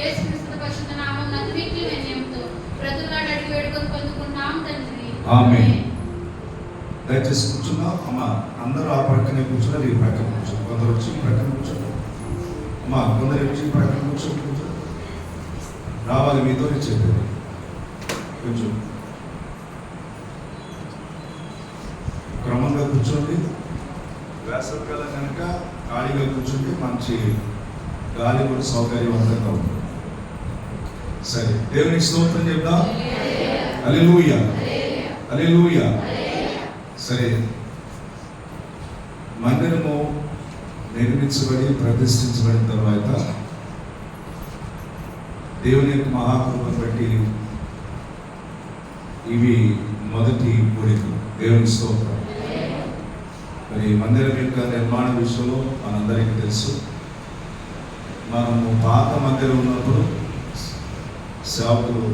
యేసుక్రీస్తు పరిశుద్ధ నామమున మిక్కిలి వినయముతో బ్రతుకులాడి అడిగి వేడుకొని పొందుకుంటున్నాం తండ్రి. ఆమేన్. దయచేసి కూర్చున్నాం. అమ్మ అందరూ ఆ ప్రక్కనే కూర్చున్నారు, ఈ ప్రక్కన కూర్చోండి. కొందరు వచ్చి ఈ ప్రక్కన కూర్చోండి. అమ్మ కొందరు వచ్చి ఈ ప్రక్కన కూర్చోండి. రావాలి మీతోనే చెప్పేది. కొంచెం క్రమంగా కూర్చోండి. వేసవి కాలం కనుక ఖాళీగా కూర్చోండి. మంచి గాలి కూడా సౌకర్యవంతంగా ఉంటుంది. సరే, దేవునికి స్తోత్రం చెప్దాం. హల్లెలూయా, హల్లెలూయా. సరే, మందిరము నిర్మించబడి ప్రతిష్ఠించబడిన తర్వాత దేవుని యొక్క మహాకృపను బట్టి ఇవి మొదటి కోరికలు. దేవుని స్తోత్రం. మరి మందిరం యొక్క నిర్మాణ విషయంలో మనందరికీ తెలుసు. మనము పాత మందిరం ఉన్నప్పుడు సేవకులు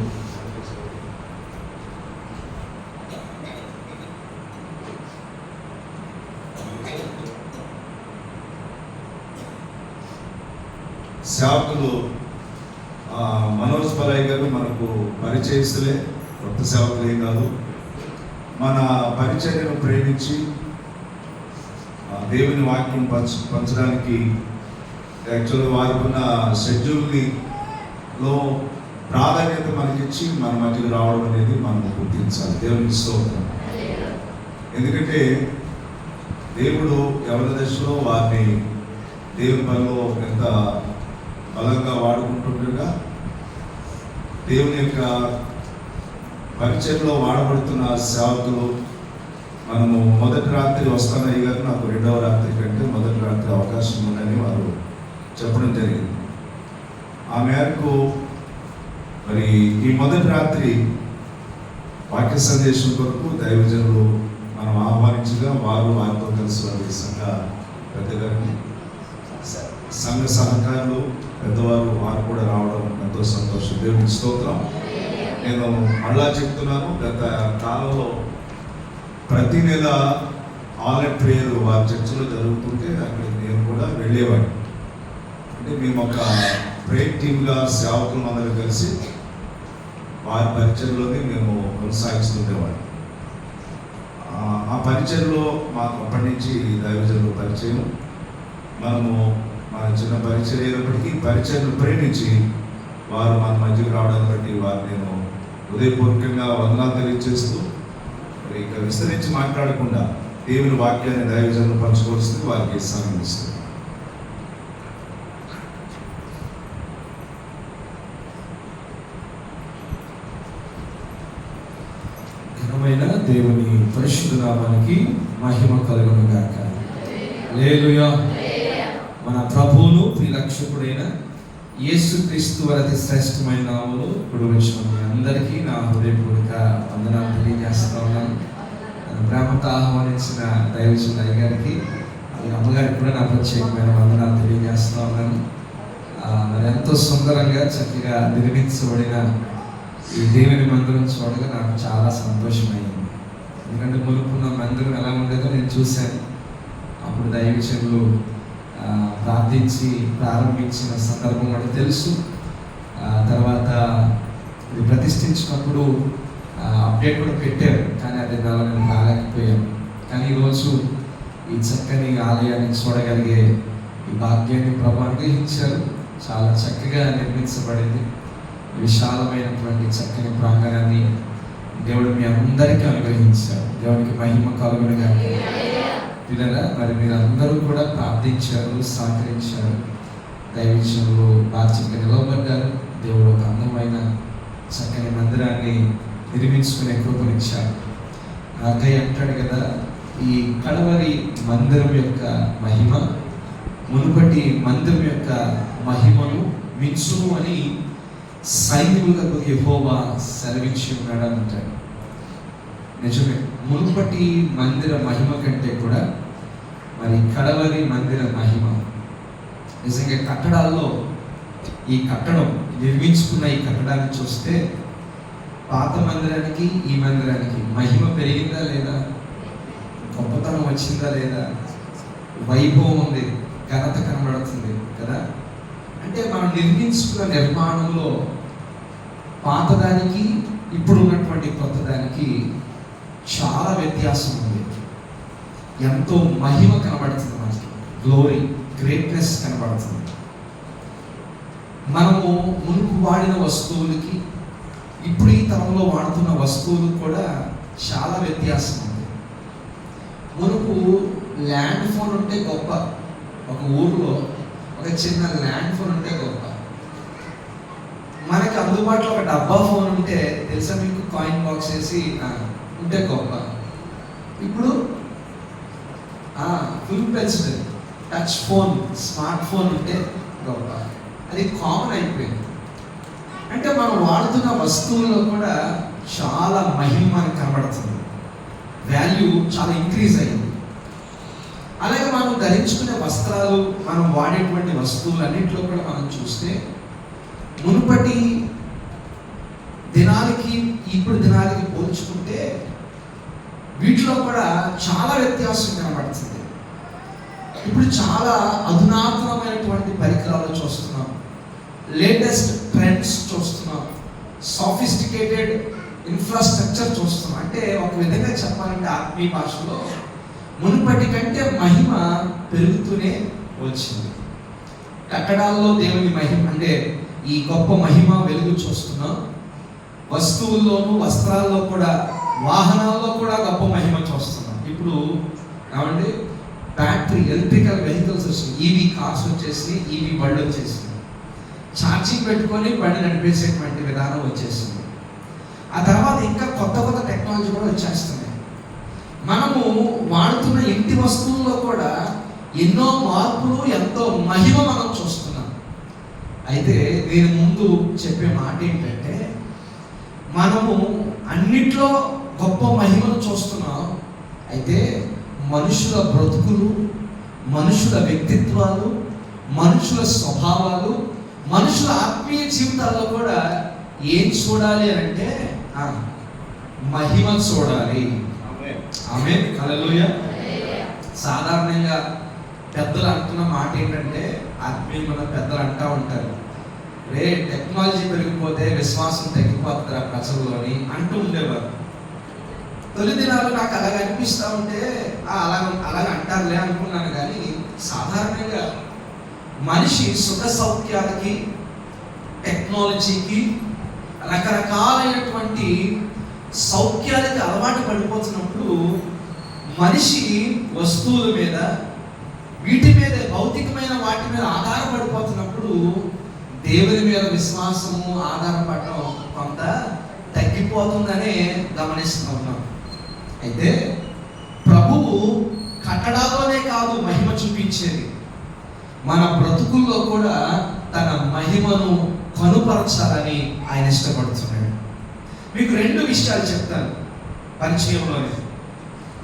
మనోజ్ పరాయ్ గారు మనకు పరిచయస్తులే, కొత్త సేవకులు ఏం కాదు. మన పరిచర్యను ప్రేమించి దేవుని వాక్యం పంచడానికి యాక్చువల్గా వారికి ఉన్న షెడ్యూల్లో ప్రాధాన్యత మనకిచ్చి మన మధ్యకు రావడం అనేది మనం గుర్తించాలి. దేవునికి స్తోత్రం. ఎందుకంటే దేవుడు ఎవరి దశలో వారిని దేవుని పనిలో ఎంత బలంగా వాడుకుంటుండగా దేవుని యొక్క పరిచయంలో వాడబడుతున్న సేవకులు మనము మొదటి రాత్రి వస్తానయ్య గారు నాకు రెండవ రాత్రి కంటే మొదటి రాత్రి అవకాశం ఉందని వారు చెప్పడం జరిగింది. ఆ మేరకు మరి ఈ మొదటి రాత్రి వాక్య సందేశం కొరకు దైవజనులు మనం ఆహ్వానించగా వారు వారితో కలిసి వారి పెద్దగారిని సంఘ సహకారులు పెద్దవారు వారు కూడా రావడం ఎంతో సంతోషం. దేవునికి స్తోత్రం. నేను మళ్ళా చెప్తున్నాను, గత కాలంలో ప్రతి నెల ఆల్ ప్రేయర్ వారి చర్చిలో జరుగుతుంటే అక్కడికి నేను కూడా వెళ్ళేవాడిని. అంటే మేము ఒక ప్రేయర్ టీమ్గా సేవకులు అందరూ కలిసి వారి పరిచయంలోనే మేము కొనసాగిస్తుండేవాడిని. ఆ పరిచయంలో మాకు అప్పటి నుంచి దైవజనులు పరిచయం. మనము మన చిన్న పరిచయం అయినప్పటికీ పరిచయం ప్రేమించి వారు మన మధ్యకు రావడాన్ని బట్టి వారు నేను హృదయపూర్వకంగా వందనాలు తెలియజేస్తూ మరి ఇక విస్తరించి మాట్లాడకుండా దేవుని వాక్యాన్ని దైవజనులు పంచుకోవాల్సింది వారికి సమయం ఇస్తుంది. ఘనమైన దేవుని పరిశుద్ధ నామానికి మహిమ కలుగును గాక. హల్లెలూయా. మన ప్రభువును ప్రియరక్షకుడైన యేసుక్రీస్తు వారి అతి శ్రేష్టమైన నామములో ఇప్పుడు వచ్చిన మీ అందరికీ నా హృదయపూర్వక వందనాలు తెలియజేస్తా ఉన్నాను. నన్ను ప్రేమతో ఆహ్వానించిన దైవజనులు అయ్య గారికి, అలాగే అమ్మగారికి కూడా నా ప్రత్యేకమైన వందనాలు తెలియజేస్తా ఉన్నాను. మరి ఎంతో సుందరంగా చక్కగా నిర్మించబడిన ఈ దేవుని మందిరం చూడగా నాకు చాలా సంతోషమైంది. ఎందుకంటే మునుపున్న మందిరం ఎలా ఉండేదో నేను చూశాను. అప్పుడు దైవజనులు ప్రార్థించి ప్రారంభించిన సందర్భం కూడా తెలుసు. తర్వాత ఇది ప్రతిష్ఠించినప్పుడు అప్డేట్ కూడా పెట్టారు, కానీ అది నేను రాలేకపోయాను. కానీ ఈరోజు ఈ చక్కని ఆలయాన్ని చూడగలిగే ఈ భాగ్యాన్ని ప్రభు అనుగ్రహించారు. చాలా చక్కగా నిర్మించబడింది. విశాలమైనటువంటి చక్కని ప్రాంగణాన్ని దేవుడు మీ అందరికీ అనుగ్రహించారు. దేవునికి మహిమ కలుగును గాక. పిల్లరా, మరి మీరు అందరూ కూడా ప్రార్థించారు, సహకరించారు. దైవజనులు బాధ్యతగా నిలవబడ్డారు. దేవుడు ఒక అందమైన చక్కని మందిరాన్ని నిర్మించుకునే కృపనిచ్చారు. అక్కయ్య అంటాడు కదా, ఈ కడవరి మందిరం యొక్క మహిమ మునుపటి మందిరం యొక్క మహిమను మించును అని సైనికులకు యెహోవా సెలవిచ్చి ఉన్నాడు అంటాడు. నిజమే, మునుపటి మందిర మహిమ కంటే కూడా మరి కడవరి మందిర మహిమ నిజంగా కట్టడాల్లో ఈ కట్టడం నిర్మించుకున్న ఈ కట్టడాన్ని చూస్తే పాత మందిరానికి ఈ మందిరానికి మహిమ పెరిగిందా లేదా, గొప్పతనం వచ్చిందా లేదా, వైభవం ఉంది, ఘనత కనబడుతుంది కదా. అంటే మనం నిర్మించుకున్న నిర్మాణంలో పాతదానికి ఇప్పుడు ఉన్నటువంటి కొత్తదానికి చాలా వ్యత్యాసం ఉంది. ఎంతో మహిమ కనబడుతుంది, మనకి గ్లోరీ, గ్రేట్నెస్ కనబడుతుంది. మనము మునుపు వాడిన వస్తువులకి ఇప్పుడు ఈ తరంలో వాడుతున్న వస్తువులకు కూడా చాలా వ్యత్యాసం ఉంది. మునుపు ల్యాండ్ ఫోన్ ఉంటే గొప్ప, ఒక ఊర్లో ఒక చిన్న ల్యాండ్ ఫోన్ ఉంటే గొప్ప. మనకి అందుబాటులో ఒక డబ్బా ఫోన్ ఉంటే తెలుసా మీకు, కాయిన్ బాక్స్ వేసి ఉంటే గొప్ప. ఇప్పుడు full fledged touch phone, smart phone ఉంటే గొప్ప. అది కామన్ అయిపోయింది. అంటే మనం వాడుతున్న వస్తువుల్లో కూడా చాలా మహిమ మనకు కనబడుతుంది, వాల్యూ చాలా ఇంక్రీజ్ అయింది. అలాగే మనం ధరించుకునే వస్త్రాలు, మనం వాడేటువంటి వస్తువులు అన్నింటిలో కూడా మనం చూస్తే మునుపటి దినాలకి ఇప్పుడు దినాలకి పోల్చుకుంటే వీటిలో కూడా చాలా వ్యత్యాసం కనబడుతుంది. ఇప్పుడు చాలా అధునాతనమైనటువంటి పరికరాలు చూస్తున్నాం, లేటెస్ట్ ట్రెండ్స్ చూస్తున్నాం, సాఫిస్టికేటెడ్ ఇన్ఫ్రాస్ట్రక్చర్ చూస్తున్నాం. అంటే ఒక విధంగా చెప్పాలంటే ఆత్మీయ భాషలో మునుపటి కంటే మహిమ పెరుగుతూనే వచ్చింది. కట్టడాల్లో దేవుని మహిమ అంటే ఈ గొప్ప మహిమ వెలుగు చూస్తున్నాం. వస్తువుల్లోనూ వస్త్రాల్లో కూడా, వాహనాల్లో కూడా గొప్ప మహిమ చూస్తున్నాం. ఇప్పుడు ఏమండి బ్యాటరీ ఎలక్ట్రికల్ వెహికల్స్ వచ్చినాయి, ఈవీ కార్స్ వచ్చేసి, ఈవీ బళ్ళు వచ్చేసింది, ఛార్జింగ్ పెట్టుకొని బండి నడిపేసేటువంటి విధానం వచ్చేసింది. ఆ తర్వాత ఇంకా కొత్త కొత్త టెక్నాలజీ కూడా వచ్చేస్తున్నాయి. మనము వాడుతున్న ఇంటి వస్తువుల్లో కూడా ఎన్నో మార్పులు, ఎంతో మహిమ మనం చూస్తున్నాం. అయితే దీని ముందు చెప్పే మాట ఏంటంటే, మనము అన్నిట్లో గొప్ప మహిమను చూస్తున్నాం. అయితే మనుషుల బ్రతుకులు, మనుషుల వ్యక్తిత్వాలు, మనుషుల స్వభావాలు, మనుషుల ఆత్మీయ జీవితాల్లో కూడా ఏం చూడాలి అని అంటే మహిమ చూడాలి. ఆమేన్, హల్లెలూయా. సాధారణంగా పెద్దలు అంటున్న మాట ఏంటంటే, ఆత్మీయుల పెద్దలు అంటూ ఉంటారు, రే టెక్నాలజీ పెరిగిపోతే విశ్వాసం తగ్గిపోతుందిరా ప్రజల్లోని అంటూ ఉండేవారు. తొలి దినాలు నాకు అలాగ అనిపిస్తూ ఉంటే అలాగ అంటారులే అనుకున్నాను. కానీ సాధారణంగా మనిషి సుఖ సౌఖ్యాలకి, టెక్నాలజీకి, రకరకాలైనటువంటి సౌఖ్యాలకి అలవాటు పడిపోతున్నప్పుడు మనిషి వస్తువుల మీద, వీటి మీద, భౌతికమైన వాటి మీద ఆధారపడిపోతున్నప్పుడు దేవుని మీద విశ్వాసము, ఆధారపడటం కొంత తగ్గిపోతుందనే గమనిస్తూ ఉన్నాం. అయితే ప్రభువు కట్టడాల్లోనే కాదు మహిమ చూపించేది, మన బ్రతుకుల్లో కూడా తన మహిమను కనుపరచాలని ఆయన ఇష్టపడుతున్నాడు. మీకు రెండు విషయాలు చెప్తాను పరిచయంలోనే,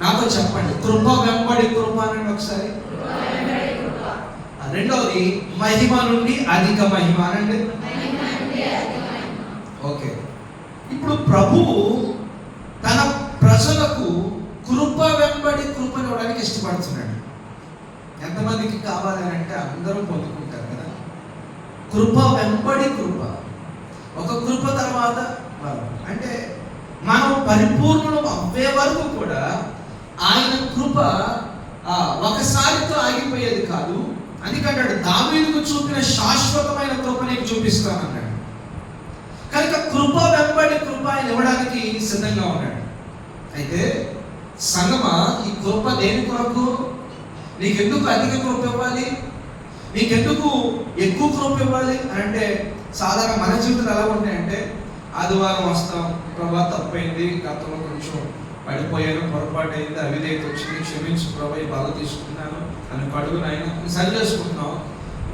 నాతో చెప్పండి. కృప వెంబడి కృప అనండి ఒకసారి. రెండవది మహిమ నుండి అధిక మహిమ అనండి. ఓకే, ఇప్పుడు ప్రభువు తన ప్రజలకు కృప వెంబడి కృపనివ్వడానికి ఇష్టపడుతున్నాడు. ఎంతమందికి కావాలి అని అంటే అందరూ పొందుకుంటారు కదా. కృప వెంబడి కృప, ఒక కృప తర్వాత అంటే మనం పరిపూర్ణులు అవ్వే వరకు కూడా ఆయన కృప ఒకసారితో ఆగిపోయేది కాదు. అందుకంటాడు, దావీదుకు చూపిన శాశ్వతమైన కృప నీకు చూపిస్తానన్నాడు. కనుక కృప వెంబడి కృప ఆయన ఇవ్వడానికి సిద్ధంగా ఉన్నాడు. అయితే సంగమా, ఈ కృప దేని కొరకు? నీకెందుకు అధిక కృప ఇవ్వాలి, నీకెందుకు ఎక్కువ కృప ఇవ్వాలి అని అంటే, సాధారణ మన జీవితాలు ఎలా ఉంటాయంటే, ఆదివారం వస్తాం, ప్రభా తప్పైంది, గతంలో కొంచెం పడిపోయాను, పొరపాటు అయింది, అవిధేయత వచ్చింది, క్షమించు ప్రభా, ఈ బాధ తీసుకున్నాను అని పడుగు నాయన సరి చేసుకుంటున్నాం,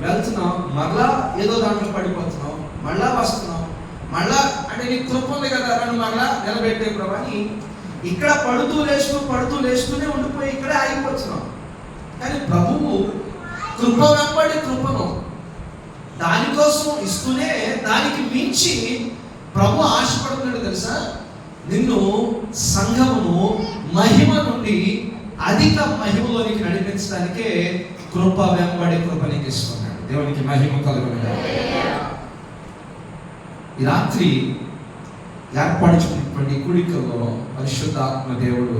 వెళ్తున్నాం, మళ్ళా ఏదో దాంట్లో పడిపోతున్నాం, మళ్ళా వస్తున్నాం, మళ్ళా అంటే నీకు కృప ఉంది కదా నన్ను మళ్ళా నిలబెట్టే ప్రభా అని ఇక్కడ పడుతూ లేస్తూనే ఉండిపోయి ఇక్కడే ఆగిపోతున్నాం. కానీ ప్రభువు కృప వెంబడి కృపను దానికోసం ఇస్తూనే, దానికి మించి ప్రభు ఆశపడుతున్నాడు తెలుసా, నిన్ను సంఘమును మహిమ నుండి అధిక మహిమలోనికి నడిపించడానికే కృప వెంబడి కృప నీకు ఇస్తున్నాడు. దేవుని దేవునికి మహిమ కలుగును గాక. ఈ రాత్రి ఏర్పరచుకున్నటువంటి కూడికలో పరిశుద్ధాత్మ దేవుడు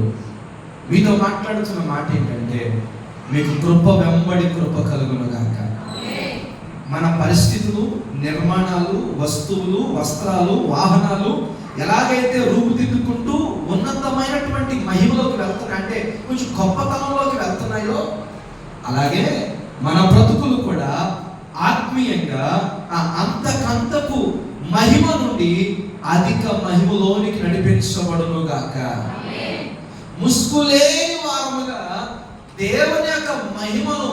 మీతో మాట్లాడుతున్న మాట ఏంటంటే, మీకు కృప వెంబడి కృప కలుగును గాక. మన పరిస్థితులు, నిర్మాణాలు, వస్తువులు, వస్త్రాలు, వాహనాలు ఎలాగైతే రూపుదిద్దుకుంటూ ఉన్నతమైనటువంటి మహిమలోకి వెళ్తున్నాయి, అంటే కొంచెం గొప్పతనంలోకి వెళ్తున్నాయో, అలాగే మన బ్రతుకులు కూడా ఆత్మీయంగా ఆ అంతకంతకు మహిమ నుండి అధిక మహిమలోనికి నడిపించబడును గాక. ముసుగులేని వారముగా దేవుని యొక్క మహిమను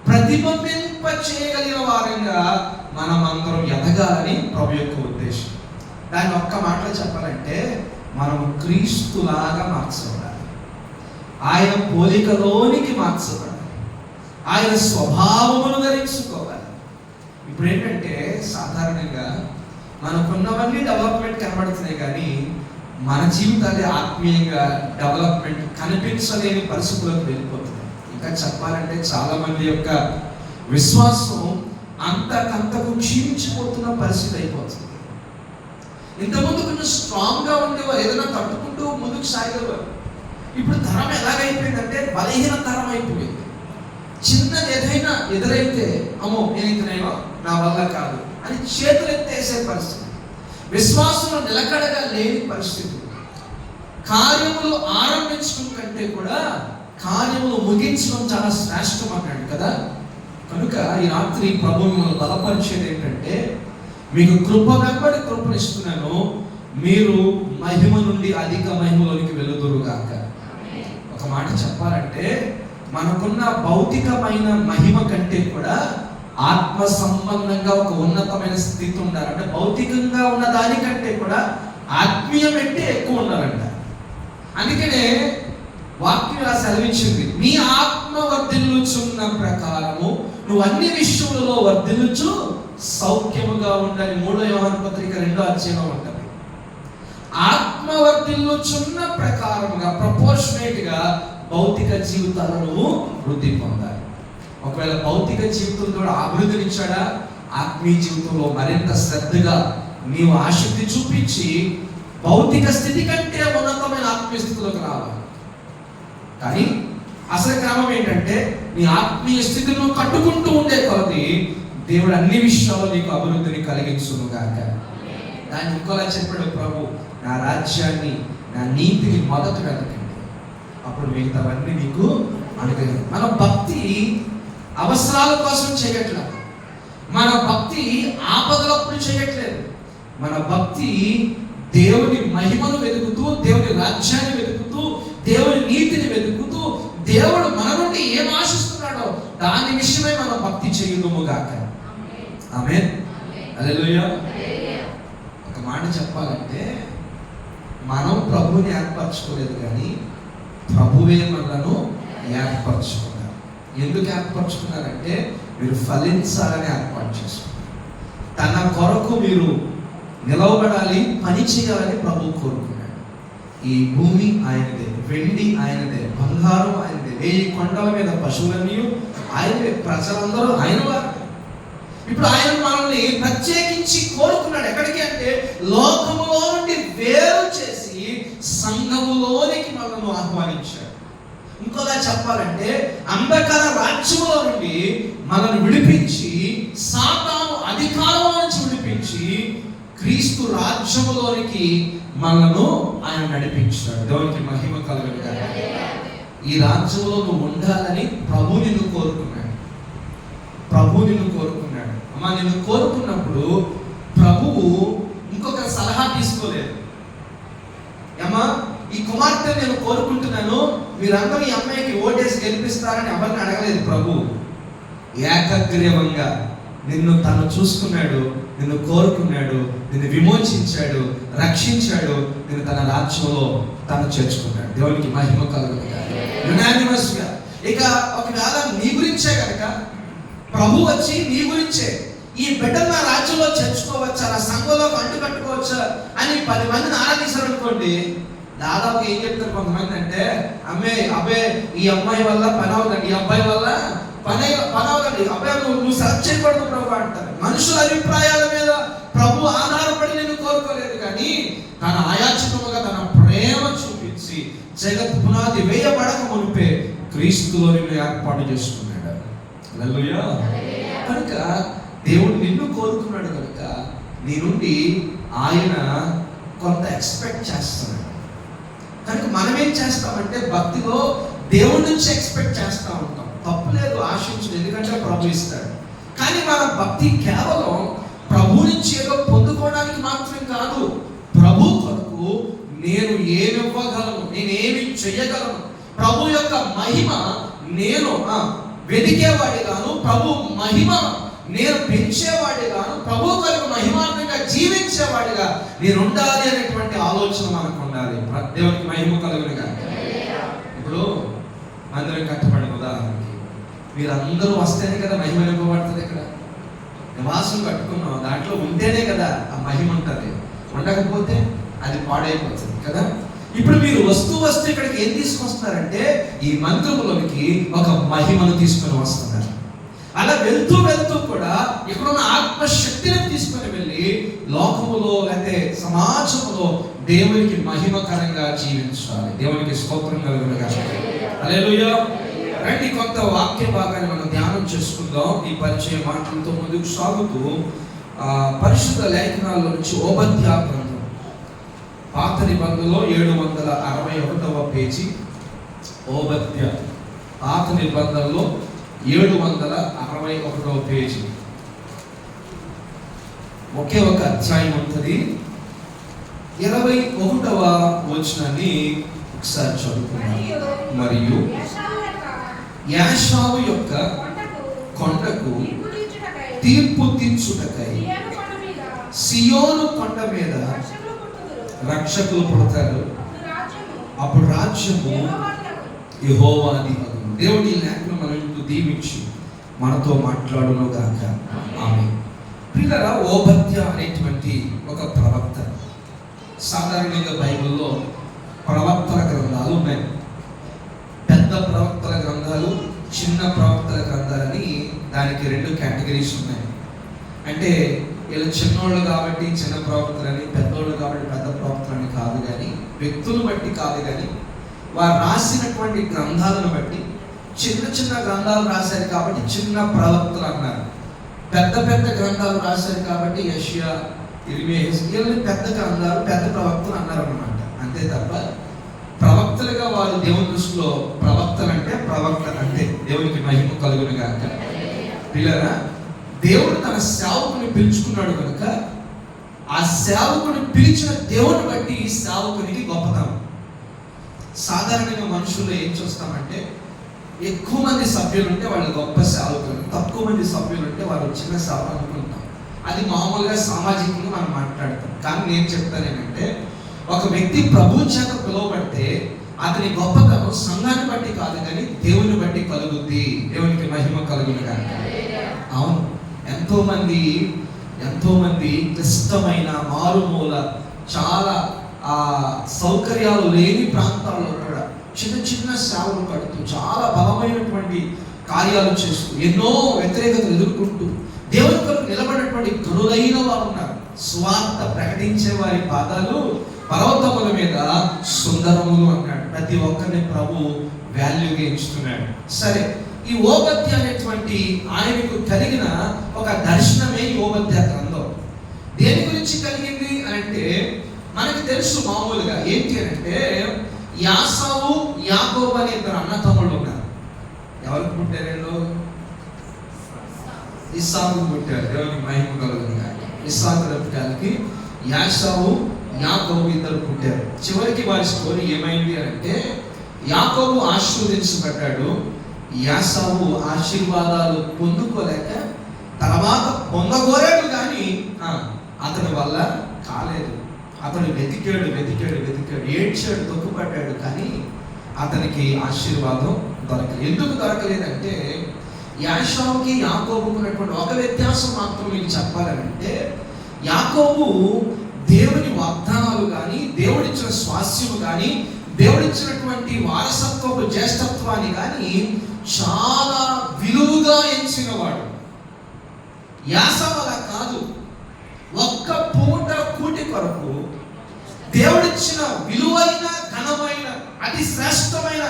ప్రతిబింబింప చేయగలిగిన వారంగా మనమందరం ఎదగాలని ప్రభు యొక్క ఉద్దేశం. దాన్ని ఒక్క మాటలో చెప్పాలంటే, మనం క్రీస్తులాగా మార్చబడాలి, ఆయన పోలికలోనికి మార్చబడాలి, ఆయన స్వభావమును ధరించుకోవాలి. ఇప్పుడు ఏంటంటే, సాధారణంగా మనకున్నవన్నీ డెవలప్మెంట్ కనబడుతున్నాయి, కానీ మన జీవితాలే ఆత్మీయంగా డెవలప్మెంట్ కనిపించలేని పరిస్థితులకు వెళ్ళిపోతుంది. ఇంకా చెప్పాలంటే చాలా మంది యొక్క విశ్వాసం అంతకంతకు క్షీణించిపోతున్న పరిస్థితి అయిపోతుంది. ఇంతకుముందు కొంచెం స్ట్రాంగ్గా ఉండేవారు, ఏదైనా తట్టుకుంటూ ముందుకు సాగేవారు. ఇప్పుడు తరం ఎలాగైపోయిందంటే బలహీన తరం అయిపోయింది. చిన్నది ఏదైనా ఎదురైతే అమ్మో నేను ఇంతనేమో నా వల్ల కాదు అని చేతులు ఎత్తేసే పరిస్థితి, విశ్వాసంలో నిలకడగా లేని పరిస్థితి. కార్యములు ఆరంభించడం కంటే కూడా కార్యములు ముగించడం చాలా శ్రేష్టం అన్నాడు కదా. కనుక ఈ రాత్రి ప్రభు మిమ్మల్ని బలపరిచేది ఏంటంటే, మీకు కృప వెంబడి కృపనిస్తున్నాను, మీరు మహిమ నుండి అధిక మహిమలోనికి వెలుదురుగాక. ఒక మాట చెప్పాలంటే, మనకున్న భౌతికమైన మహిమ కంటే కూడా ఆత్మ సంబంధంగా ఒక ఉన్నతమైన స్థితి ఉండాలి. అంటే భౌతికంగా ఉన్న దానికంటే కూడా ఆత్మీయం అంటే ఎక్కువ ఉండాలంట. అందుకనే వాక్యం ఇలా సెలవించింది, నీ ఆత్మ వర్ధిల్లుచున్న ప్రకారము నువ్వు అన్ని విషయములలో వర్ధిల్లుచు సౌఖ్యముగా ఉండాలి. 3వ యోహాను పత్రిక 2వ అధ్యాయంలో ఉంటుంది. ఆత్మ వర్ధిల్లుచున్న ప్రకారముగా ప్రపోర్షనేట్ గా భౌతిక జీవితాలను వృద్ధి పొందాలి. ఒకవేళ భౌతిక జీవితంలో అభివృద్ధినిచ్చాడా, ఆత్మీయ జీవితంలో మరింత శ్రద్ధగా నీవు ఆసక్తి చూపించి భౌతిక స్థితి కంటే ఉన్నతమైన ఆత్మీయ స్థితిలోకి రావాలి. కానీ అసలు క్రమం ఏంటంటే, నీ ఆత్మీయ స్థితిని కట్టుకుంటూ ఉండే కొలది దేవుడు అన్ని విషయాల్లో నీకు అభివృద్ధిని కలిగించును గాక. దాన్ని ఇంకోలా చెప్పాడు ప్రభు, నా రాజ్యాన్ని, నా నీతిని మొదట వెతకండి, అప్పుడు మిగతావన్నీ నీకు అనుగ్రహం. మన భక్తి అవసరాల కోసం చేయట్లేదు, మన భక్తి ఆపదలప్పుడు చేయట్లేదు. మన భక్తి దేవుని మహిమను వెతుకుతూ, దేవుని రాజ్యాన్ని వెతుకుతూ, దేవుని నీతిని వెతుకుతూ, దేవుడు మన నుండి ఏం ఆశిస్తున్నాడో దాని విషయమై మనం భక్తి చేయుదుము గాక. ఆమేన్, హల్లెలూయా. ఒక మాట చెప్పాలంటే, మనం ప్రభువుని ఏర్పరచుకోలేదు, కానీ ప్రభువే మనలను ఏర్పరచుకున్నారు. ఎందుకు ఏర్పరచుకున్నారంటే, మీరు ఫలించాలని ఏర్పాటు చేసుకున్నారు. తన కొరకు మీరు నిలవబడాలి, పని చేయాలని ప్రభు కోరుకున్నాడు. ఈ భూమి ఆయనదే, వెండి ఆయనదే, బంగారం ఆయనదే, 1000 కొండల మీద పశువులన్నీ ఆయనదే, ప్రజలందరూ ఆయన వారు. ఇప్పుడు ఆయన మనల్ని ప్రత్యేకించి కోరుకున్నాడు. ఎక్కడికి అంటే, లోకములో నుండి వేరు చేసి సంఘములోనికి మనల్ని ఆహ్వానించాడు. ఇంకోలా చెప్పాలంటే, అంధకార రాజ్యములో నుండి మనల్ని విడిపించి, సాతాను అధికారంలో నుంచి విడిపించి క్రీస్తు రాజ్యములోనికి మనను ఆయన నడిపించాడు. దేవునికి మహిమ కలుగును గాక. ఈ రాజ్యంలో నువ్వు ఉండాలని ప్రభు నిన్ను కోరుకున్నాడు. ప్రభు నిన్ను కోరుకున్నాడు. అమ్మా, నిన్ను కోరుకున్నప్పుడు ప్రభువు ఇంకొక సలహా తీసుకోలేదు. అమ్మా, ఈ కుమార్తె నేను కోరుకుంటున్నాను, మీరందరూ ఈ అమ్మాయికి ఓటేసి గెలిపిస్తారని ఎవరిని అడగలేదు. ప్రభు ఏకగ్రీవంగా నిన్ను తను చూసుకున్నాడు, నిన్ను కోరుకున్నాడు, నిన్ను విమోచించాడు, రక్షించాడు, నిన్ను తన రాజ్యంలో తను చేర్చుకున్నాడు. దేవునికి మహిమ కలుగును గాక. యునానిమస్ గా. ఇక ఒకవేళ నీ గురించే కనుక ప్రభు వచ్చి నీ గురించే, ఈ బిడ్డను నా రాజ్యంలో చేర్చుకోవచ్చా, నా సంఘంలో అంటు కట్టుకోవచ్చా అని 10 మందిని ఆరాధిస్తారు అనుకోండి, దాదాపు ఏం చెప్తారు కొంతమంది అంటే, అబ్బే ఈ అమ్మాయి వల్ల పని అవుతుంది, ఈ అబ్బాయి వల్ల పని అవుతుంది, అబ్బాయి నువ్వు సెలెక్ట్ చేయకూడదు ప్రభు మనుషుల అభిప్రాయాల మీద ప్రభు ఆధారపడి నేను కోరుకోలేదు, కానీ తన ఆయాచితముగా తన ప్రేమ చూపించి జగత్ పునాది వేయబడక మునిపే క్రీస్తులో నిన్ను ఏర్పాటు చేసుకున్నాడు. హల్లెలూయా. కనుక దేవుడు నిన్ను కోరుకున్నాడు కనుక నీ నుండి ఆయన కొంత ఎక్స్పెక్ట్ చేస్తున్నాడు. కనుక మనం ఏం చేస్తామంటే భక్తిలో దేవుడి నుంచి ఎక్స్పెక్ట్ చేస్తూ ఉంటాం. తప్పు లేదు, ఆశించు, ఎందుకంటే ప్రభు ఇస్తాడు. కానీ మన భక్తి కేవలం ప్రభు నుంచి ఏదో పొందుకోవడానికి మాత్రం కాదు. ప్రభు కొరకు నేను ఏమి ఇవ్వగలను, నేను ఏమి చెయ్యగలను, ప్రభు యొక్క మహిమ నేను వెదికేవాడిగాను, ప్రభు మహిమ నేను పెంచేవాడిగాను, ప్రభు కొరకు మహిమాత్మకంగా జీవించేవాడిగా నేను ఉండాలి అనేటువంటి ఆలోచన మనకు ఉండాలి. దేవునికి మహిమ కలుగునుగా. ఇప్పుడు మందిరం కట్టబడిన ఉదాహరణకి మీరందరూ వస్తేనే కదా మహిమ నింపబడుతుంది. ఇక్కడ నివాసం కట్టుకున్నాం, దాంట్లో ఉంటేనే కదా ఆ మహిమ ఉంటుంది. ఉండకపోతే అది పాడైపోతుంది కదా. ఇప్పుడు మీరు వస్తే ఇక్కడికి ఏం తీసుకొస్తున్నారంటే ఈ మందిరంలోనికి ఒక మహిమను తీసుకొని వస్తున్నారు. అలా వెళ్తూ కూడా ఇక్కడున్న ఆత్మశక్తిని తీసుకొని వెళ్ళి లోకములో లేకపోతే సమాజంలో దేవునికి మహిమకరంగా జీవించాలి. దేవునికి స్తోత్రం కలుగునుగా. హల్లెలూయా. రండి, కొంత వాక్య భాగాన్ని మనం ధ్యానం చేసుకుందాం. ఈ పరిచయ మాటలతో ముందుకు సాగుతూ పరిశుద్ధ లేఖనాల్లో నుంచి ఓబద్యా గ్రంథం పాత నిబంధనలో 761వ పేజీ. ఓబద్యా పాత నిబంధనలో 761వ పేజీ. ఒకే ఒక అధ్యాయం ఉంటుంది. 21వ వచనాన్ని ఒకసారి చదువుకున్నాం. మరియు యాషావు యొక్క కొండకు తీర్పు తీర్చుటకై సియోను కొండ మీద రక్షకులు పుడతారు. అప్పుడు రాజ్యము యెహోవాది అగును. దేవుడి లేఖను మనకు దీవించి మనతో మాట్లాడును గాక. ఆమేన్. ప్రియులారా, ఓబద్యా అనేటువంటి ఒక ప్రవక్త. సాధారణంగా బైబిల్లో ప్రవక్తల గ్రంథాలు ఉన్నాయి. పెద్ద ప్రవక్తల గ్రంథాలు, చిన్న ప్రవక్తల గ్రంథాలని దానికి 2 కేటగిరీస్ ఉన్నాయి. అంటే వీళ్ళు చిన్నోళ్ళు కాబట్టి చిన్న ప్రవక్తలని, పెద్దోళ్ళు కాబట్టి పెద్ద ప్రవక్తలని కాదు, కానీ వ్యక్తులు బట్టి కాదు, కానీ వారు రాసినటువంటి గ్రంథాలను బట్టి చిన్న గ్రంథాలు రాశారు కాబట్టి చిన్న ప్రవక్తలు అన్నారు. పెద్ద గ్రంథాలు రాశారు కాబట్టి యెషయా, ఇర్మియా, హెజ్కేలు పెద్ద గ్రంథాలు, పెద్ద ప్రవక్తలు అన్నారు అన్నమాట. అంతే తప్ప ప్రవక్తలుగా వారు దేవుని దృష్టిలో ప్రవక్తలు అంటే ప్రవక్తలు అంటే. దేవునికి మహిమ కలుగునుగా. పిల్లరా, దేవుడు తన సేవకుని పిలుచుకున్నాడు కనుక ఆ సేవకుని పిలిచిన దేవుని బట్టి ఈ సేవకునికి గొప్పతనం. సాధారణంగా మనుషుల్లో ఏం చూస్తామంటే ఎక్కువ మంది సభ్యులు ఉంటే వాళ్ళు గొప్ప సేవకులు, తక్కువ మంది సభ్యులు ఉంటే వాళ్ళు చిన్న సేవ అనుకుంటాం. అది మామూలుగా సామాజికంగా మనం మాట్లాడతాం. కానీ నేను చెప్తాను ఏంటంటే ఒక వ్యక్తి ప్రభు చేత పిలువబడితే అతని గొప్పతనం సంఘాన్ని బట్టి కాదు, కానీ దేవుని బట్టి కలుగుద్ది. దేవునికి మహిమ కలుగునుగా. అవును, ఎంతో మంది క్లిష్టమైన మారుమూల చాలా సౌకర్యాలు లేని ప్రాంతాల్లో కూడా చిన్న సేవలు పడుతూ చాలా బలమైనటువంటి కార్యాలు చేస్తూ ఎన్నో వ్యతిరేకతలు ఎదుర్కొంటూ దేవుని కొరకు నిలబడినటువంటి గనులైన వారు ఉన్నారు. స్వార్థ ప్రకటించే వారి పాదాలు పర్వతముల మీద సుందరములు అన్నాడు. ప్రతి ఒక్కరిని ప్రభు వాల్యూగా ఎంచుతున్నాడు. సరే, ఈ ఓబద్యా అనేటువంటి ఆయనకు కలిగిన ఒక దర్శనమే ఈ ఓబద్యా గ్రంథం. దేని గురించి కలిగింది అంటే మనకి తెలుసు మామూలుగా ఏంటి అంటే యాసావు, యాకోబు అనే 2 అన్నతమ్ముళ్ళు ఉన్నారు. ఎవరికి పుట్టారు? ఇస్సాకు పుట్టారు. దేవునికి మహిమ కలుగునుగా. ఇస్సాకు పుట్టానికి యాసావు, యాకోబు 2 పుట్టారు. చివరికి వారి స్టోరీ ఏమైంది అంటే యాకోబు ఆశీర్వదించబడ్డాడు. యాసావు ఆశీర్వాదాలు పొందుకోలేక తర్వాత పొందగోరాడు, కానీ అతని వల్ల కాలేదు. అతను వెతికాడు, ఏడ్చాడు, తొక్కుపడ్డాడు, కానీ అతనికి ఆశీర్వాదం దొరకలేదు. ఎందుకు దొరకలేదంటే యాషావుకి యాకోబుకు ఉన్నటువంటి ఒక వ్యత్యాసం మాత్రం మీకు చెప్పాలంటే యాకోబు దేవుని వాగ్దానాలు కానీ, దేవుడిచ్చిన స్వాస్యము కానీ, దేవుడిచ్చినటువంటి వారసత్వపు జ్యేష్ఠత్వాన్ని కానీ చాలా విలువగా ఎంచినవాడు. యాసవ్ అలా కాదు. ఒక్క పూట కూటి కొరకు దేవుడిచ్చిన విలువైన ఘనమైన అతి శ్రేష్టమైన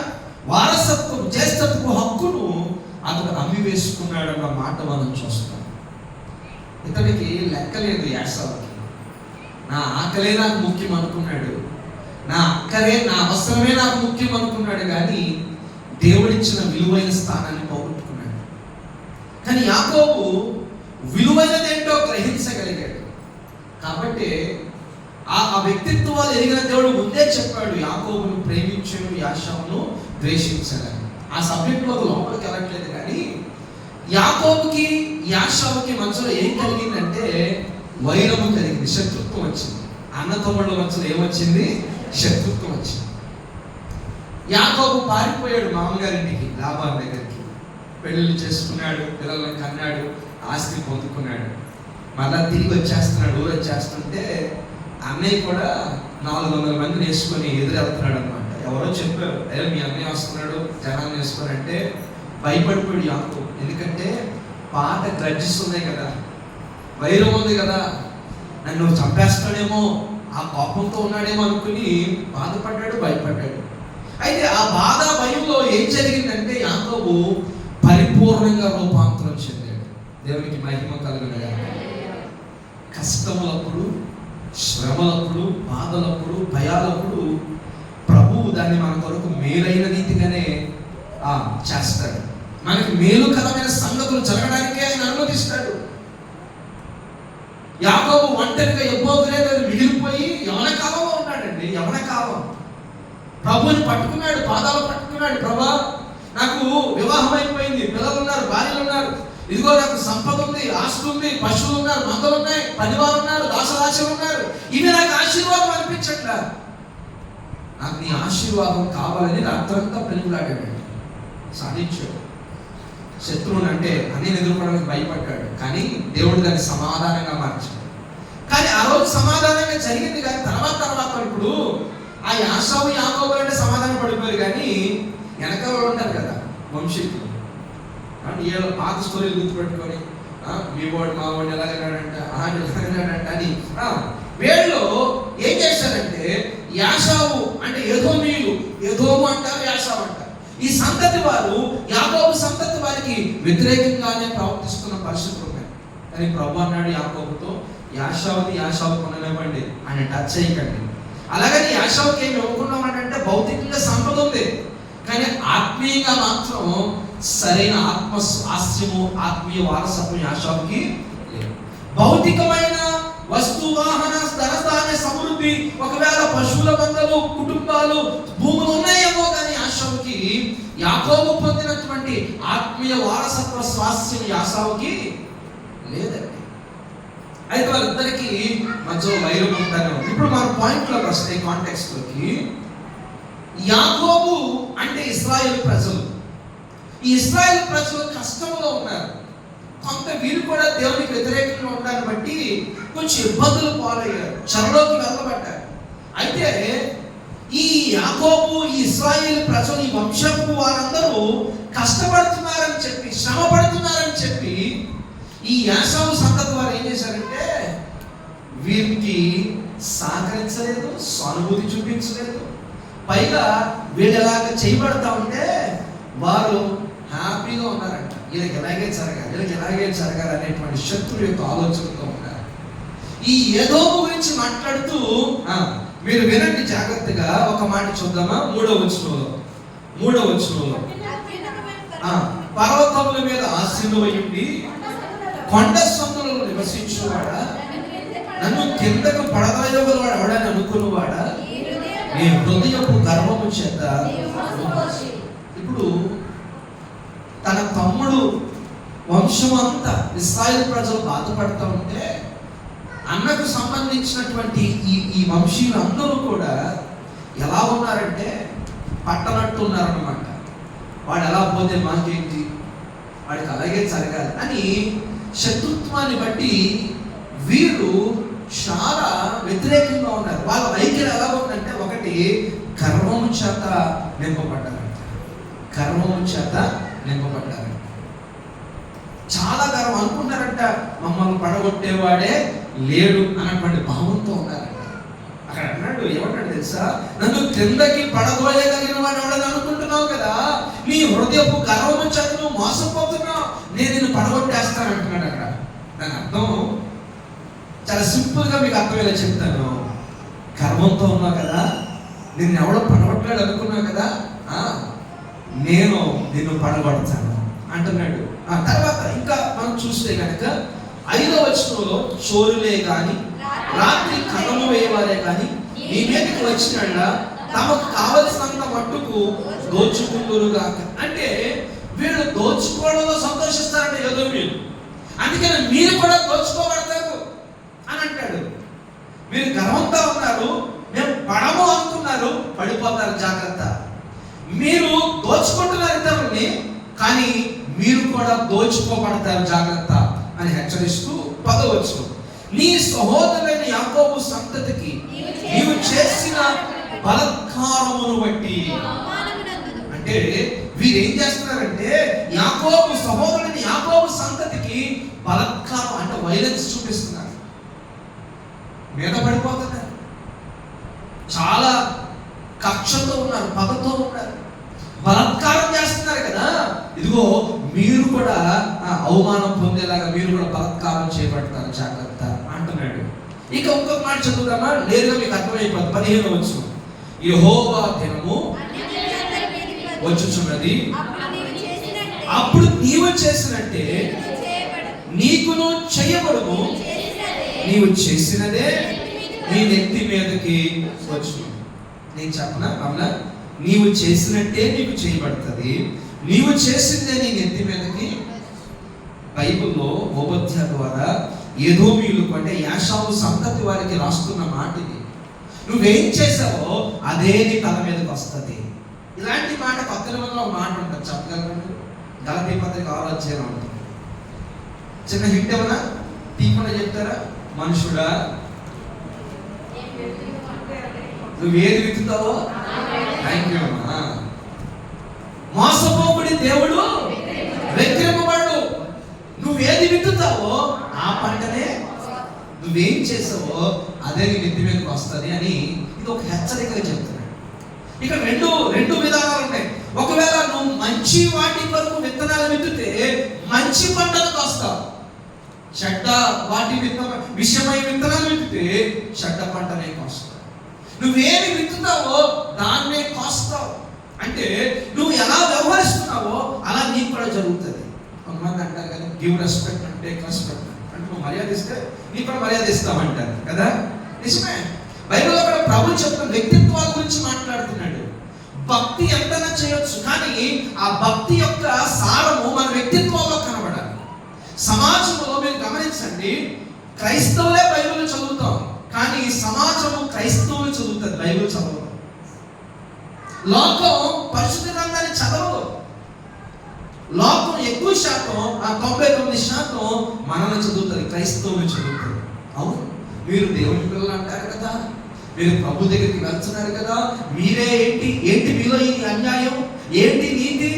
వారసత్వం జ్యేష్ఠత్వ హక్కును అతడు అమ్మి వేసుకున్నాడన్న మాట మనం చూస్తాం. ఇతనికి లెక్కలేదు యాసవ్కి. నా ఆకలే నాకు ముఖ్యం అనుకున్నాడు, నా అక్కరే నా అవసరమే నాకు ముఖ్యం అనుకున్నాడు, కానీ దేవుడిచ్చిన విలువైన స్థానాన్ని పోగొట్టుకున్నాడు. కానీ యాకోబు విలువైనదేంటో గ్రహించగలిగాడు. కాబట్టి ఆ వ్యక్తిత్వాలు ఎరిగిన దేవుడు ముందే చెప్పాడు, యాకోబును ప్రేమించను యాషావును ద్వేషించాలని. ఆ సబ్జెక్ట్లో లోపలికి వెళ్ళట్లేదు, కానీ యాకోబుకి యాషావుకి మధ్యలో ఏం కలిగిందంటే వైరము కలిగింది, శత్రుత్వం వచ్చింది. అన్నతమ్ముళ్ళ మధ్యలో ఏమొచ్చింది? శత్రుత్వం వచ్చింది. యాకోబు పారిపోయాడు మామగారింటికి, లాబాను దగ్గరికి. పెళ్ళిళ్ళు చేసుకున్నాడు, పిల్లలను కన్నాడు, ఆస్తి పొందుకున్నాడు. మళ్ళా తిరిగి వచ్చేస్తున్నాడు. ఊరు వచ్చేస్తుంటే అన్నయ్య కూడా 400 మందిని వేసుకొని ఎదురెళ్తున్నాడు అనమాట. ఎవరో చెప్పారు, అయ్యో మీ అన్నయ్య వస్తున్నాడు జనాన్ని వేసుకొని అంటే భయపడిపోయాడు యాకోబు. ఎందుకంటే పాత గ్రడ్జెస్ ఉన్నాయి కదా, వైరం ఉంది కదా, నన్ను చంపేస్తాడేమో, ఆ కోపంతో ఉన్నాడేమో అనుకుని బాధపడ్డాడు, భయపడ్డాడు. అయితే ఆ బాధ భయంలో ఏం జరిగిందంటే యాకోబు పరిపూర్ణంగా రూపాంతరం చెందాడు. దేవునికి మహిమ కలుగునగాక. కష్టములప్పుడు, శ్రమలప్పుడు, బాధలప్పుడు, భయాలప్పుడు ప్రభువు దాన్ని మన కొరకు మేలైన రీతిగానే చేస్తాడు. మనకి మేలుకరమైన సంగతులు జరగడానికే ఆయన అనుమతిస్తాడు. యాకోబు ఒంటరిగా ఎబ్బోగులేదు, మిగిలిపోయి యవన కాలంలో ఉన్నాడండి. యవన కాలం ప్రభువుని పట్టుకున్నాడు, పాదాలు పట్టుకున్నాడు. ప్రభా, నాకు వివాహం అయిపోయింది, పిల్లలు ఉన్నారు, భార్యలు ఉన్నారు, ఇదిగో నాకు సంపద ఉంది, ఆస్తి ఉంది, పశువులు ఉన్నారు, మందలు ఉన్నాయి, పనివారు ఉన్నారు, దాసదాసులు ఉన్నారు, ఇవి నాకు ఆశీర్వాదం అనిపించట్లా. నాకు నీ ఆశీర్వాదం కావాలని రాత్రంతా పెనుగులాడాడు, సాధించాడు. శత్రువుని అంటే అన్ని ఎదుర్కోవడానికి భయపడ్డాడు, కానీ దేవుడు దాన్ని సమాధానంగా మార్చాడు. కానీ ఆ రోజు సమాధానంగా జరిగింది, కానీ తర్వాత ఇప్పుడు ఆ యాషావు యాకోబు అంటే సమాధానం పడిపోయారు. కానీ వెనకాల ఉంటారు కదా వంశీకులు, ఏదో పాత స్టోరీలు గుర్తుపెట్టుకొని మీ వాడు మా వాడు ఎలాగన్నాడంట అని వీళ్ళు ఏం చేశారంటే యాషావు అంటే ఎదోమీయులు, ఎదోము అంటారు, యాషావు అంటారు. ఈ సంతతి వారు యాకోబు సంతతి వారికి వ్యతిరేకంగానే ప్రవర్తిస్తున్న పరిస్థితులు ఉన్నాయి. కానీ ప్రభు అన్నాడు యాకోబుతో, యాషావు కొనలేమండి, ఆయన టచ్ చేయకండి. అలాగని యాషావుకి ఏమి ఇవ్వకున్నామంటే భౌతికంగా సంపద ఉంది, కానీ ఆత్మీయంగా మాత్రం సరైన ఆస్యము, ఆత్మీయ వారసత్వం యాషావుకి లేదు. భౌతికమైన వస్తు వాహన ధనధాన్య సమృద్ధి, ఒకవేళ పశువుల మందలు, కుటుంబాలు, భూములు ఉన్నాయేమో, కానీ యాషావుకి యాకోబు పొందినటువంటి ఆత్మీయ వారసత్వ స్వాస్థ్యం యాషావుకి లేదండి. అయితే వాళ్ళిద్దరికి మధ్యలో వైరం ఉంటానే ఉంది. ఇప్పుడు మన పాయింట్లోకి వస్తే కాంటెక్స్ట్ లోకి, యాకోబు అంటే ఇశ్రాయేలు ప్రజలు. ఈ ఇశ్రాయేలు ప్రజలు కష్టంలో ఉన్నారు. కొంత వీరు కూడా దేవునికి వ్యతిరేకంగా ఉండడాన్ని బట్టి కొంచెం ఇబ్బందులు పాలయ్యారు, చెరలోకి వెళ్ళబడ్డారు. అయితే ఈ యాకోబు, ఈ ఇశ్రాయేలు ప్రజలు, ఈ వంశపు వారందరూ కష్టపడుతున్నారని చెప్పి, శ్రమ పడుతున్నారని చెప్పి ఈ యాషావు సంతతి వారు ఏం చేశారంటే వీరికి సహకరించలేదు, సానుభూతి చూపించలేదు. పైగా వీళ్ళు ఎలాగ చేయబడతా ఉంటే వారు హ్యాపీగా ఉన్నారంట. వీళ్ళకి ఎలాగే జరగాలి అనేటువంటి శత్రువు యొక్క ఆలోచనతో ఉన్నారు. ఈ ఎదోము గురించి మాట్లాడుతూ మీరు వినండి జాగ్రత్తగా, ఒక మాట చూద్దామా? మూడవ వచనంలో పర్వతముల మీద ఆశీనువయుండి కొండ సందులలో నివసించువాడా, నన్ను కిందకు పడదయగలవాడు ఎవడని అనుకున్నవాడా, నీ హృదయపు గర్వము చేత. ఇప్పుడు తన తమ్ముడు వంశం అంతా ఇశ్రాయేలు ప్రజలు బాధపడుతూ ఉంటే అన్నకు సంబంధించినటువంటి ఈ వంశీయులు అందరూ కూడా ఎలా ఉన్నారంటే పట్టనట్టు ఉన్నారన్నమాట. వాడు ఎలా పోతే మాకేంటి, వాడికి అలాగే జరగాలి అని శత్రుత్వాన్ని బట్టి వీరు చాలా వ్యతిరేకంగా ఉన్నారు. వాళ్ళ వైఖరి ఎలా ఉందంటే, ఒకటి గర్వము చేత నింపబడ్డారంట. చాలా గర్వం. అనుకుంటారంట మమ్మల్ని పడగొట్టేవాడే లేడు అన్నటువంటి భావంతో ఉన్నారంట. అక్కడ అన్నాడు, ఏమన్నాడు తెలుసా? నన్ను క్రిందకి పడగొయ్యగలిగిన వాడు ఎవడని అనుకుంటున్నావు కదా, నీ హృదయపు గర్వం చేత నువ్వు మోసపోతున్నావు, నేను నిన్ను పడగొట్టేస్తాను అంటున్నాడు. అక్కడ దాని అర్థం చాలా సింపుల్ గా మీకు అర్థమయ్యేలా చెప్తాను. గర్వంతో ఉన్నావు కదా, నిన్ను ఎవడో పడగొట్టాడు అనుకున్నావు కదా, నేను నిన్ను పడగొడతాను అంటున్నాడు. ఆ తర్వాత ఇంకా మనం చూస్తే కనుక 5వ వచనంలో, చోరులే గాని రాత్రి కన్నము వేయవారే కానీ నీ మీదకి వచ్చిన తమకు కావలసినంత మట్టుకు దోచుకుందురుగా. అంటే వీళ్ళు దోచుకోవడంలో సంతోషిస్తారంటే ఏదో వీళ్ళు, అందుకని మీరు కూడా దోచుకోబడతారు అని అంటాడు. మీరు గర్వంతో ఉన్నారు, మేము పడము అనుకున్నారు, పడిపోతారు, జాగ్రత్త. మీరు దోచుకుంటున్నారు ఇతరుల్ని, కానీ మీరు కూడా దోచుకోబడతారు, జాగ్రత్త అని హెచ్చరిస్తూ 10వ వచనం, నీ సహోదరులైన యాకోబు సంతతికి నీవు చేసిన బలాత్కారమును బట్టి. అంటే వీరు ఏం చేస్తున్నారంటే యాకోబు సహోదరుని యాకోబు సంతతికి బలాత్కారం అంటే వైలెన్స్ చూపిస్తున్నారు, మీద పడిపోతున్నారు, చాలా కక్షతో ఉన్నారు, పగతో ఉన్నారు, బలాత్కారం చేస్తున్నారు కదా. ఇదిగో మీరు కూడా అవమానం పొందేలాగా మీరు కూడా బలాత్కారం చేపడతారు, జాగ్రత్త అంటున్నాడు. ఇక ఇంకొక మాట చదువుదామా, నేరుగా మీకు అర్థమైపోతుంది. 15వ వచనం, యెహోవా దినము వచ్చుచున్నది, అప్పుడు నీవు చేసినట్టే నీకును చేయబడును, నీవు చేసినదే నీ నెత్తి మీదకి వచ్చు. నేను చెప్పనా అవునా? నీవు చేసినట్టే నీకు చేయబడుతుంది, నీవు చేసిందే నీ నెత్తి మీదకి. బైబిల్లో ఓబద్య ద్వారా ఎదోమీయులకు అంటే యాషావు సంతతి వారికి రాస్తున్న మాట ఇది. నువ్వేం చేసావో అదే నీ తల మీదకి వస్తుంది. ఇలాంటి మాట కొత్త నిబంధనలో మాట ఉంటుంది, చెప్పగలరు? గలతీ పత్రిక 6వ అధ్యాయం ఉంటుంది. చిన్న హింట్ ఏమన్నా తీయకుండా చెప్తారా? మనుషుడా, నువ్వేది విత్తుతావో, థ్యాంక్ యూ అమ్మా, మోసపోకుడి దేవుడు వెక్కిరింపబడు. నువ్వేది విత్తుతావో ఆ పంటనే, నువ్వేం చేసావో అదే నీ నెత్తి మీదకి వస్తుంది అని ఇది ఒక హెచ్చరికగా చెప్తున్నాడు. ఇక రెండు విధానాలు ఉంటాయి. ఒకవేళ నువ్వు మంచి వాటి వరకు విత్తనాలు విత్తితే మంచి పంటను కోస్తావు, చెడ్డ వాటి విషయమై విత్తనాలు విత్తితే చెడ్డ పంటనే కోస్తావు. నువ్వేమి విత్తుతావో దాన్నే కోస్తావు. అంటే నువ్వు ఎలా వ్యవహరిస్తున్నావో అలా నీకు కూడా జరుగుతుంది. కొంతమంది అంటారు కదా, give respect and take respect అంటే నువ్వు మర్యాద ఇస్తే నీకు కూడా మర్యాద ఇస్తామంటారు కదా. నిజమే. బైబిల్లో కూడా ప్రభు చెప్తున్న వ్యక్తిత్వాల గురించి మాట్లాడుతున్నాడు. భక్తి ఎంతైనా చేయొచ్చు, కానీ ఆ భక్తి యొక్క సారము మన వ్యక్తిత్వంలో కనబడాలి. సమాజంలో మీరు గమనించండి, క్రైస్తవులే బైబిల్ చదువుతాం, కానీ సమాజము క్రైస్తవులు చదువుతుంది, బైబిల్ చదవదు. లోకం పరిశుద్ధ గ్రంథాన్ని చదవదు. లోకం ఎక్కువ శాతం 99% మనల్ని చదువుతుంది, క్రైస్తవులు చదువుతుంది. అవును, మీరు దేవుని పిల్లలు అంటారు కదా, మీరు ప్రభు దగ్గరికి వెళ్తున్నారు కదా, మీరే ఏంటి మీలో ఈ అన్యాయం, ఏంటి నీతి,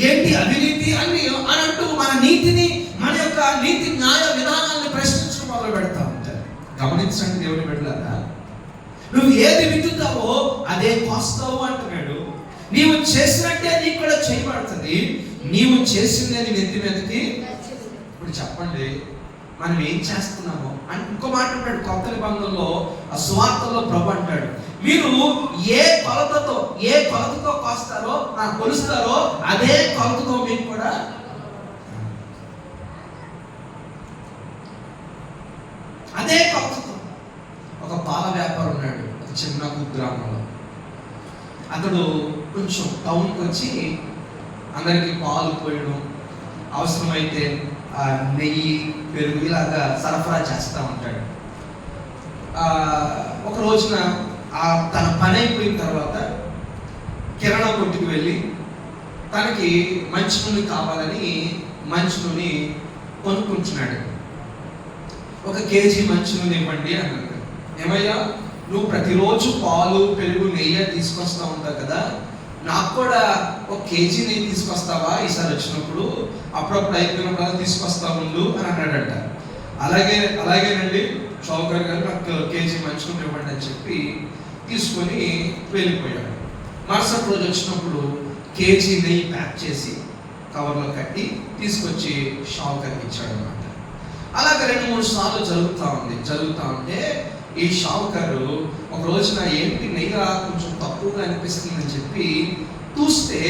ఏంటి అవినీతి అని అంటూ మన నీతిని, మన యొక్క నీతి న్యాయ విధానాన్ని ప్రశ్నించడం మొదలు పెడతా ఉంటారు. గమనించండి దేవుని బిడ్డలారా, నువ్వు ఏది విత్తుతావో అదే కోస్తావు అంటున్నాడు. నీవు చేసినట్టే నీకు కూడా చేయబడుతుంది, నీవు చేసిందే నీ నెత్తి మీదకి. ఇప్పుడు చెప్పండి, మనం ఏం చేస్తున్నామో అంటే ఇంకో మాట అంటాడు కొత్త నిబంధనలో, ఆ సువార్తలో ప్రభు అంటాడు, మీరు ఏ కొలతతో కోస్తారో కొలుస్తారో అదే కొలతతో మీకు కూడా. అదే కొలతతో. ఒక పాల వ్యాపారం ఉన్నాడు ఒక చిన్న కుగ్రామంలో. అతడు కొంచెం టౌన్కి వచ్చి అందరికీ పాలు పోయడం, అవసరమైతే నెయ్యి, పెరుగు ఇలాగా సరఫరా చేస్తూ ఉంటాడు. ఒక రోజున తన పని అయిపోయిన తర్వాత కిరాణా కొట్టుకు వెళ్ళి తనకి మంచి నూనె కావాలని మంచి నూనె కొనుక్కుంటున్నాడు. 1 కేజీ మంచి నూనె ఇవ్వండి అన్నాడు. ఏమయ్యా, నువ్వు ప్రతిరోజు పాలు, పెరుగు, నెయ్యి తీసుకొస్తా ఉంటావు కదా, నాకు కూడా ఒక కేజీ నెయ్యి తీసుకొస్తావా ఈసారి వచ్చినప్పుడు, అప్పుడప్పుడు అయిపోయినప్పుడు తీసుకొస్తా ఉండు అని అన్నాడంట. అలాగేనండి షౌకర్ గారు, నాకు కేజీ మంచుకుని ఇవ్వండి అని చెప్పి తీసుకొని వెళ్ళిపోయాడు. మరుసటి రోజు వచ్చినప్పుడు కేజీ నెయ్యి ప్యాక్ చేసి కవర్లో కట్టి తీసుకొచ్చి షావుకారికి ఇచ్చాడు అనమాట. అలాగే 2-3 సార్లు జరుగుతూ ఉంటే ఈ షావుకారు ఒక రోజున ఏంటి నెయ్యి కొంచెం తక్కువగా అనిపిస్తుందని చెప్పి చూస్తే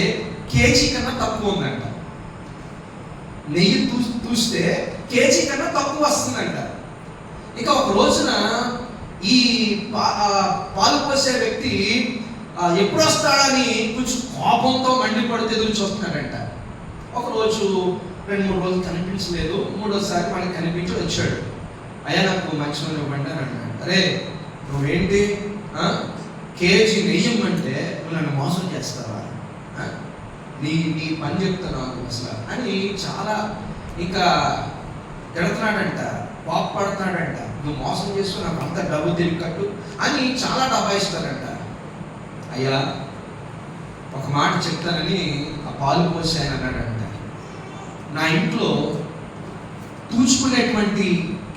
కేజీ కన్నా తక్కువ ఉందంట. నెయ్యి చూస్తే కేజీ కన్నా తక్కువ వస్తుందంట. ఇక ఒక రోజున ఈ పాలు పోసే వ్యక్తి ఎప్పుడు వస్తాడని కొంచెం కోపంతో మండిపడితే ఎదురు చూస్తున్నాడంట. ఒకరోజు 2-3 రోజులు కనిపించలేదు, 3వసారి మనకి కనిపించి వచ్చాడు. అయ్యా నాకు మంచిగా ఇవ్వండి అని అన్నాడు. అరే నువ్వేంటి కేజీ నెయ్యి అంటే నువ్వు నన్ను మోసం చేస్తావా, నీ పని చెప్తున్నావు అసలు అని చాలా ఇంకా తిడుతున్నాడంట, కోప్పడుతున్నాడంట. నువ్వు మోసం చేస్తూ నాకు అంత డబ్బు తిరిగి కట్టు అని చాలా దబాయిస్తాడంట. అయ్యా ఒక మాట చెప్తానని ఆ పాలు పోసి ఆయన అన్నాడంట, నా ఇంట్లో తూచుకునేటువంటి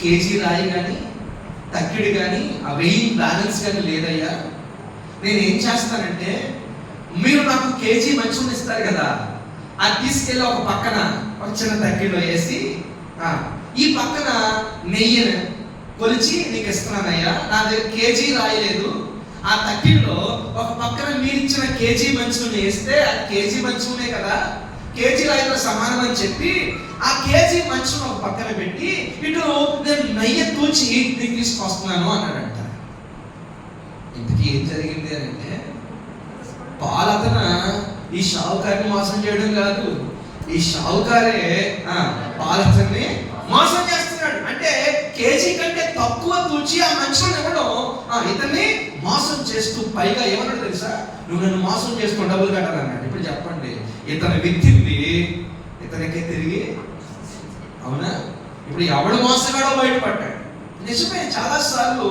కేజీ రాయి కానీ తక్కిడి కానీ ఆ వెయింగ్ బ్యాలెన్స్ కానీ లేదయ్యా. నేను ఏం చేస్తానంటే, మీరు నాకు కేజీ మంచిగా ఇస్తారు కదా, అది తీసుకెళ్ళి ఒక పక్కన ఒక చిన్న తక్కిడిలో వేసి ఈ పక్కన నెయ్యిని కొలిచి నీకు ఇస్తున్నానయ్యా. నా దగ్గర కేజీ రాయలేదు, ఆ తక్కిడిలో ఒక పక్కన మీరు ఇచ్చిన కేజీ మంచుని వేస్తే అది కేజీ మంచునే కదా, కేజీ రాయితో సమానం అని చెప్పి ఆ కేజీ మంచును ఒక పక్కన పెట్టి ఇటు నేను నెయ్యి తూచి నీకు తీసుకొస్తున్నాను అన్నాడంట. ఇంతకీ ఏం జరిగింది అని అంటే, పాలతన ఈ షావుకారిని మోసం చేయడం కాదు, ఈ షావుకారే పాలతని మోసం చేస్తున్నాడు. అంటే కేజీ కంటే తక్కువ తూచి ఆ మనుషులను ఇవ్వడం ఇతన్ని మోసం చేస్తూ, పైగా ఏమన్నాడు తెలుసా, నువ్వు నన్ను మోసం చేసుకుని డబ్బులు కట్టాలన్నాడు. ఇప్పుడు చెప్పండి, ఇతను విత్తింది ఇతనికే తిరిగి, అవునా? ఇప్పుడు ఎవడు మోసగాడో బయటపడ్డాడు. నిజమే, చాలాసార్లు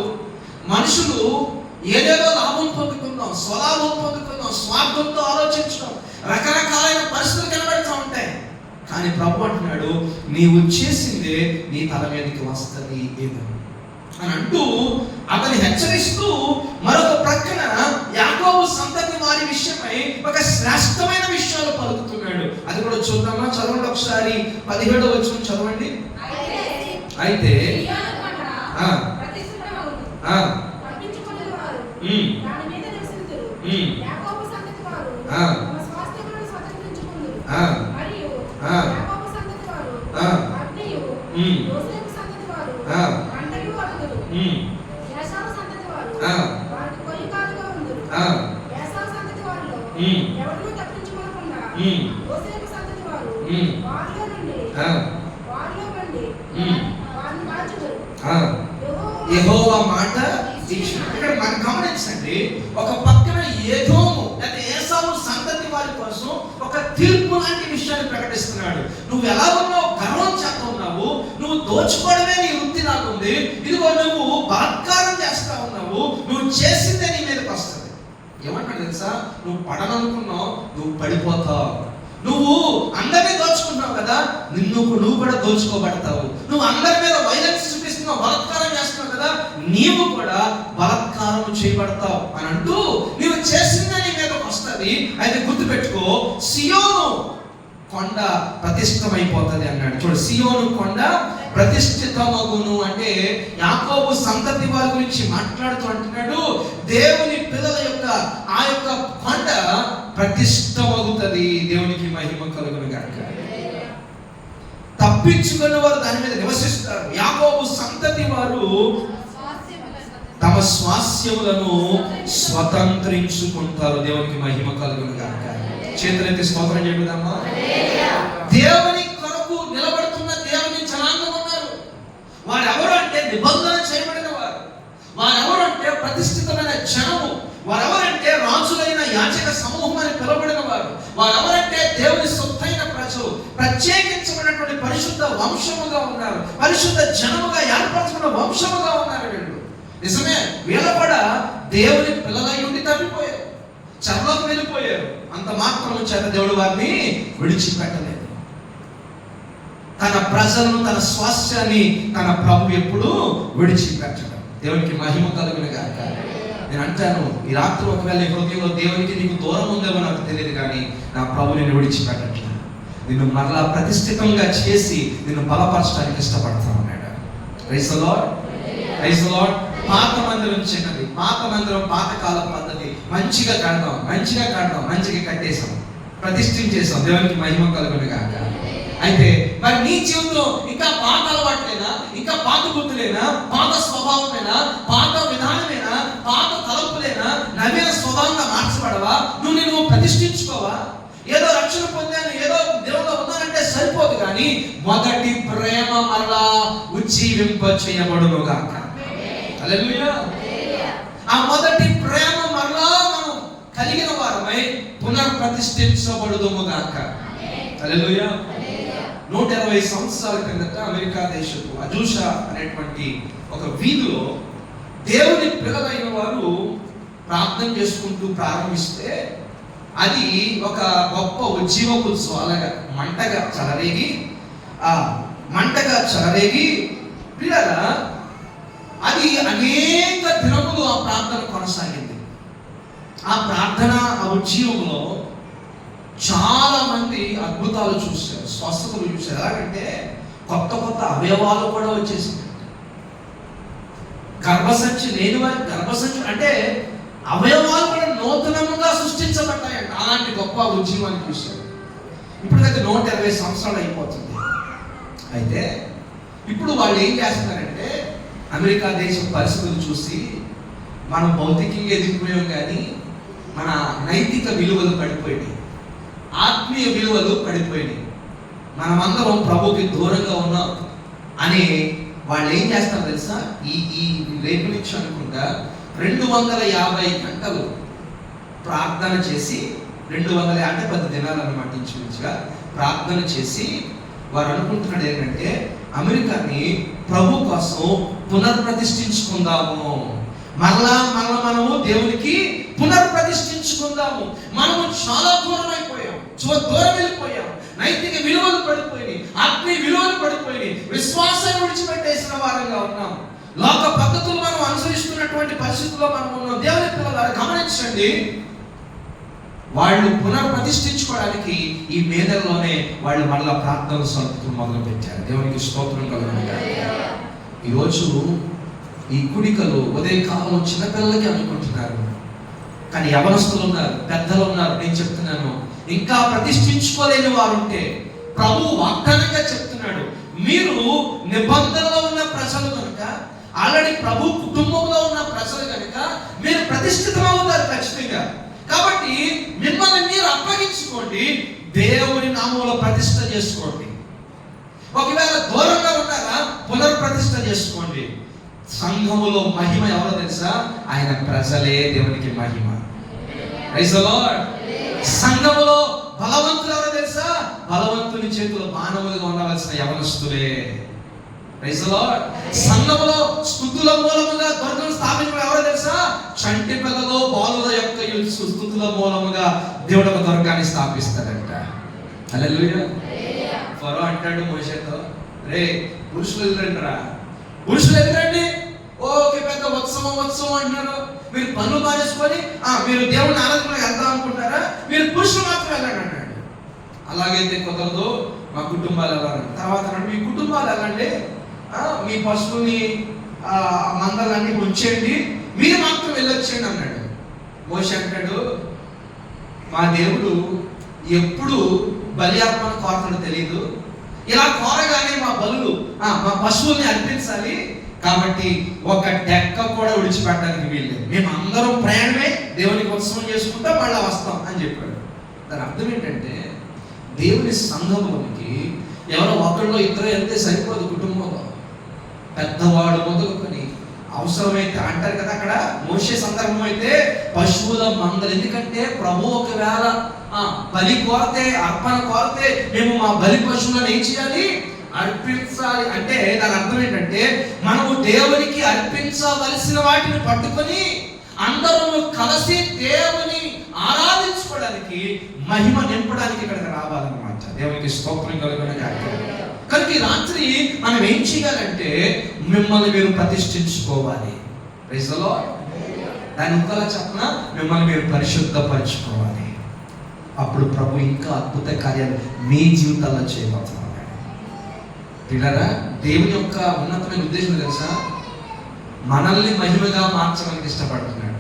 మనుషులు ఏదేదో లాభం పొందుకుందాం, స్వలాభం పొందుకుందాం, స్వార్థంతో ఆలోచించడం, రకరకాలైన పరిస్థితులు కనబడుతూ ఉంటాయి. కానీ ప్రభు అంటున్నాడు, నీవు చేసిందే నీ తల మీదకి వస్తుంది ఏదో అని అంటూ అతన్ని హెచ్చరిస్తూ మరొక ప్రక్కన యాకోబు సంతతి వారి విషయమై ఒక శ్రేష్టమైన విషయాలు పలుకుతున్నాడు. అది కూడా చూద్దామా? చదవండి ఒకసారి 17వ వచనం చదవండి. అయితే యెహోవా మాట ఇక్కడ మనం గమనించండి, ఒక పక్కన ఏదోము అంటే ఏసావు సంతతి వారి కోసం ఒక తీర్పు లాంటి విషయాన్ని ప్రకటిస్తున్నాడు. నువ్వు ఎలా ఉన్నావు, గర్వం చేత ఉన్నావు, నువ్వు దోచుకోవడమే నీ వృత్తి నాకుంది, ఇదిగో నువ్వు బలాత్కారం చేస్తా ఉన్నావు, నువ్వు చేసిందే నీ మీదకి వస్తుంది. ఏమంటాడు తెలుసా, నువ్వు పడననుకున్నావు, నువ్వు పడిపోతావు. నువ్వు అందరినీ దోచుకుంటున్నావు కదా, నువ్వు కూడా దోచుకోబడతావు. నువ్వు అందరి మీద వైలెన్స్ చూపిస్తున్నావు, బలాత్కారం చేస్తున్నావు కదా, నీవు కూడా బలాత్కారం చేయబడతావు అని అంటూ నీవు చేసిందే నీ మీదకి వస్తుంది. అయితే గుర్తుపెట్టుకో, సియోను కొండ ప్రతిష్టమైపోతుంది అన్నాడు. చూడు, సియోను కొండ ప్రతిష్ఠితమగును అంటే యాకోబు సంతతి వారి గురించి మాట్లాడుతూ అంటున్నాడు, దేవుని పిల్లల యొక్క ఆ యొక్క కొండ ప్రతిష్టమగుతుంది. దేవునికి మహిమ కలుగును గాక. తప్పించుకున్న వారు దాని మీద నివసిస్తారు. యాకోబు సంతతి వారు తమ స్వాస్యములను స్వతంత్రించుకుంటారు. దేవునికి మహిమ కలుగును గాక. చేతులెత్తి స్తోత్రం చెబుదామా? దేవుని కొరకు నిలబడుతున్న దేవుని జనాంగం ఉన్నారు. వారెవరు అంటే నిబంధన చేయబడిన వారు, వారెవరు అంటే ప్రతిష్ఠితమైన జనము, వారెవరంటే రాజులైన యాజక సమూహం అని పిలువబడిన వారు, వారెవరంటే దేవుని సొత్తైన ప్రజలు, ప్రత్యేకించబడినటువంటి పరిశుద్ధ వంశముగా ఉన్నారు, పరిశుద్ధ జనముగా ఏర్పరచబడిన వంశముగా ఉన్నారు. వీళ్ళు నిజమే, వీళ్ళ కూడా దేవుని పిల్లలై ఉండి తప్పిపోయారు, చెరలోకి వెళ్ళిపోయారు. అంత మాత్రం చేత దేవుడు వారిని విడిచిపెట్టలేదు. తన ప్రజలను, తన స్వాస్థ్యాన్ని తన ప్రభు ఎప్పుడు విడిచిపెట్టడం. దేవునికి మహిమ కలుగును గాక. నేను అంటాను, ఈ రాత్రి ఒకవేళ నీ హృదయంలో దేవునికి నీకు దూరం ఉందేమో నాకు తెలియదు, కానీ నా ప్రభు నిన్ను విడిచిపెట్టట్లేదు. నిన్ను మరలా ప్రతిష్ఠితంగా చేసి నిన్ను బలపరచడానికి ఇష్టపడతా ఉన్నాడు. Praise the lord, praise the lord. పాత మందిరం చిన్నది, పాత మందిరం పాతకాల పద్ధతి. మంచిగా కడదాం, మంచిగా కట్టేసాం, ప్రతిష్ఠించేసాం. దేవునికి మహిమ కలుగును గాక. అయితే మరి నీ జీవితంలో ఇంకా పాత అలవాట్లేనా, ఇంకా పాత గుర్తులేనా, పాత స్వభావమేనా, పాత విధానమేనా, పాత తలంపులేనా, నవీన స్వభావంగా మార్చబడవా? నువ్వు ప్రతిష్ఠించుకోవా? ఏదో రక్షణ పొందాను, ఏదో దేవుడు ఉన్నానంటే సరిపోదు, కానీ మొదటి ప్రేమ మరలా ఉజ్జీవింప చేయబడును గాక. హల్లెలూయా. ఆ మొదటి ప్రేమ మరలా మనం కలిగిన వారమై పునర్ప్రతిష్ఠించబడుదుము గాక. హల్లెలూయా. 120 సంవత్సరాల కిందట అమెరికా దేశపు అజూషా అనేటువంటి ఒక వీధిలో దేవుని పిల్లలైన వారు ప్రార్థన చేసుకుంటూ ప్రారంభిస్తే అది ఒక గొప్ప ఉజ్జీవపు జ్వాలగా మంటగా చెలరేగి పిల్లల అది అనేక దినములు ఆ ప్రార్థన కొనసాగింది. ఆ ప్రార్థన, ఆ ఉజ్జీవంలో చాలా మంది అద్భుతాలు చూశారు, స్వస్థతలు చూశారు. ఎలాగంటే కొత్త అవయవాలు కూడా వచ్చేసింది. గర్భసంచి లేని వారి గర్భసంచి అంటే అవయవాలు కూడా నూతనంగా సృష్టించబడ్డాయంట. అలాంటి గొప్ప ఉజ్జీవాన్ని చూశారు. ఇప్పుడు అయితే 120 సంవత్సరాలు అయిపోతుంది. అయితే ఇప్పుడు వాళ్ళు ఏం చేస్తున్నారంటే, అమెరికా దేశం పరిస్థితులు చూసి మనం భౌతికంగా ఎదిగిపోయాం, కానీ మన నైతిక విలువలు పడిపోయినాయి, ఆత్మీయ విలువలు పడిపోయినాయి, మనమందరం ప్రభుకి దూరంగా ఉన్నాం అని వాళ్ళు ఏం చేస్తారు తెలుసా? ఈ రేపు నుంచి అనుకుంటా 250 గంటలు ప్రార్థన చేసి, 250 అంటే 10 దినాలు అన్నమాట, ఇంచుమించుగా ప్రార్థన చేసి వారు అనుకుంటున్నాడు ఏంటంటే, అమెరికాని ప్రభు కోసం పునర్ప్రతిష్ఠించుకుందాము, మరలా మనము దేవునికి పునర్ప్రతిష్ఠించుకుందాము. మనము చాలా దూరం అయిపోయాం, దూరం వెళ్ళిపోయాం, నైతిక విలువలు పడిపోయినాయి, ఆత్మీయ విలువలు పడిపోయినాయి, విశ్వాసాన్ని విడిచిపెట్టేసిన వారంగా ఉన్నాం, లోక పద్ధతులు మనం అనుసరిస్తున్నటువంటి పరిస్థితుల్లో మనం ఉన్నాం. దేవుని పిల్లలారా గమనించండి, వాళ్ళు పునర్ప్రతిష్ఠించుకోవడానికి ఈ మేదల్లోనే వాళ్ళు మళ్ళా ప్రార్థనలు సలుపుతూ మొదలు పెట్టారు. దేవునికి స్తోత్రం కలుగును గాక. ఈరోజు ఈ కుడికలు ఉదయకాలం చిన్నపిల్లలకి అనుకుంటున్నారు, కానీ యవనస్తులు ఉన్నారు, పెద్దలు ఉన్నారు. నేను చెప్తున్నాను, ఇంకా ప్రతిష్ఠించుకోలేని వారు ఉంటే ప్రభు వాగ్దానంగా చెప్తున్నాడు, మీరు నిబంధనలో ఉన్న ప్రజలు కనుక, ఆల్రెడీ ప్రభు కుటుంబంలో ఉన్న ప్రజలు కనుక మీరు ప్రతిష్ఠితమవుతారు ఖచ్చితంగా. కాబట్టి మిమ్మల్ని మీరు అప్పగించుకోండి, దేవుని నామంలో ప్రతిష్ఠ చేసుకోండి. ఒకవేళ దూరంగా ఉన్నారా, పునర్ప్రతిష్ఠ చేసుకోండి. సంఘములో మహిమ ఎవరో తెలుసా? ఆయన ప్రజలే దేవునికి మహిమ. Praise the lord. సంఘములో బలవంతులు ఎవరో తెలుసా? బలవంతుని చేతులు మానవులుగా ఉండవలసిన యవనస్తులే. Praise the lord. సంఘములో స్తుతుల మూలముగా దుర్గం స్థాపించడం ఎవరో తెలుసా? చంటి పిల్లలు బాలుల యొక్క స్తుతుల మూలముగా దేవుడు ఒక దుర్గాన్ని స్థాపిస్తాడంట. హల్లెలూయా. ఫరో అంటాడు మోషేతో, రే పురుషులు ఎదురంటారా, పురుషులు ఎదురండి, ఓకే పెద్ద ఉత్సవం అంటున్నారు, మీరు పనులు మానేసుకొని మీరు దేవుడిని ఆరాధనకు వెళ్దాం అనుకుంటారా, మీరు పురుషులు మాత్రం వెళ్ళండి అన్నాడు. అలాగైతే కుదరదు, మా కుటుంబాలు వెళ్ళాలి. తర్వాత మీ కుటుంబాలు వెళ్ళండి, మీ పశువుని మందలన్నీ ఉంచేయండి, మీరు మాత్రం వెళ్ళొచ్చేయండి అన్నాడు. మోషే అంటాడు, మా దేవుడు ఎప్పుడు బలి అర్పణ కోరతాడో తెలియదు, ఇలా కోరగానే మా బలులు మా పశువుల్ని అర్పించాలి, కాబట్టి ఒక డెక్క కూడా విడిచిపెట్టడానికి వీల్లేదు, మేము అందరం ప్రయాణమే దేవునికి ఉత్సవం చేసుకుంటాం, మళ్ళీ వస్తాం అని చెప్పాడు. దాని అర్థం ఏంటంటే, దేవుని సంఘంలోనికి ఎవరో ఒకళ్ళు ఇద్దరు వెళ్తే సరిపోదు. కుటుంబంలో పెద్దవాడు మొదలుకొని అవసరమైతే అంటారు కదా, అక్కడ మోషే సందర్భం అయితే పశువుల మందలు. ఎందుకంటే ప్రభు ఒకవేళ బలి కోరితే, అర్పణ కోరితే, మేము మా బలి పశువులను ఏం చేయాలి? అర్పించాలి. అంటే దాని అర్థం ఏంటంటే, మనము దేవునికి అర్పించవలసిన వాటిని పట్టుకొని అందరూ కలిసి దేవుని ఆరాధించుకోవడానికి, మహిమ నింపడానికి ఇక్కడికి రావాలన్నమాట. దేవునికి స్తోత్రం కలుగును గాక. కనుక ఈ రాత్రి మనం ఏం చేయాలంటే మిమ్మల్ని మీరు ప్రతిష్ఠించుకోవాలి. Praise the lord. దాని ఇంకోలా చెప్పనా, మిమ్మల్ని మీరు పరిశుద్ధపరచుకోవాలి. అప్పుడు ప్రభు ఇంకా అద్భుత కార్యాలు మీ జీవితాల్లో చేయబోతున్నాడు. పిల్లరా, దేవుని యొక్క ఉన్నతమైన ఉద్దేశం తెలుసా? మనల్ని మహిమగా మార్చడానికి ఇష్టపడుతున్నాడు.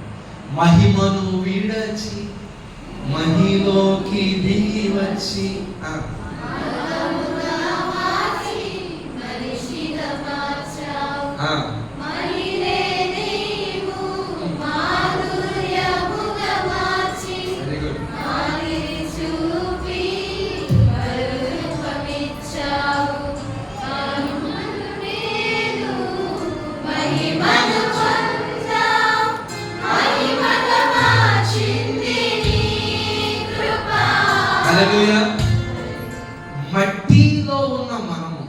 మహిమను విడచి మహిలోకి దిగి వచ్చి మట్టిలో ఉన్న మనము,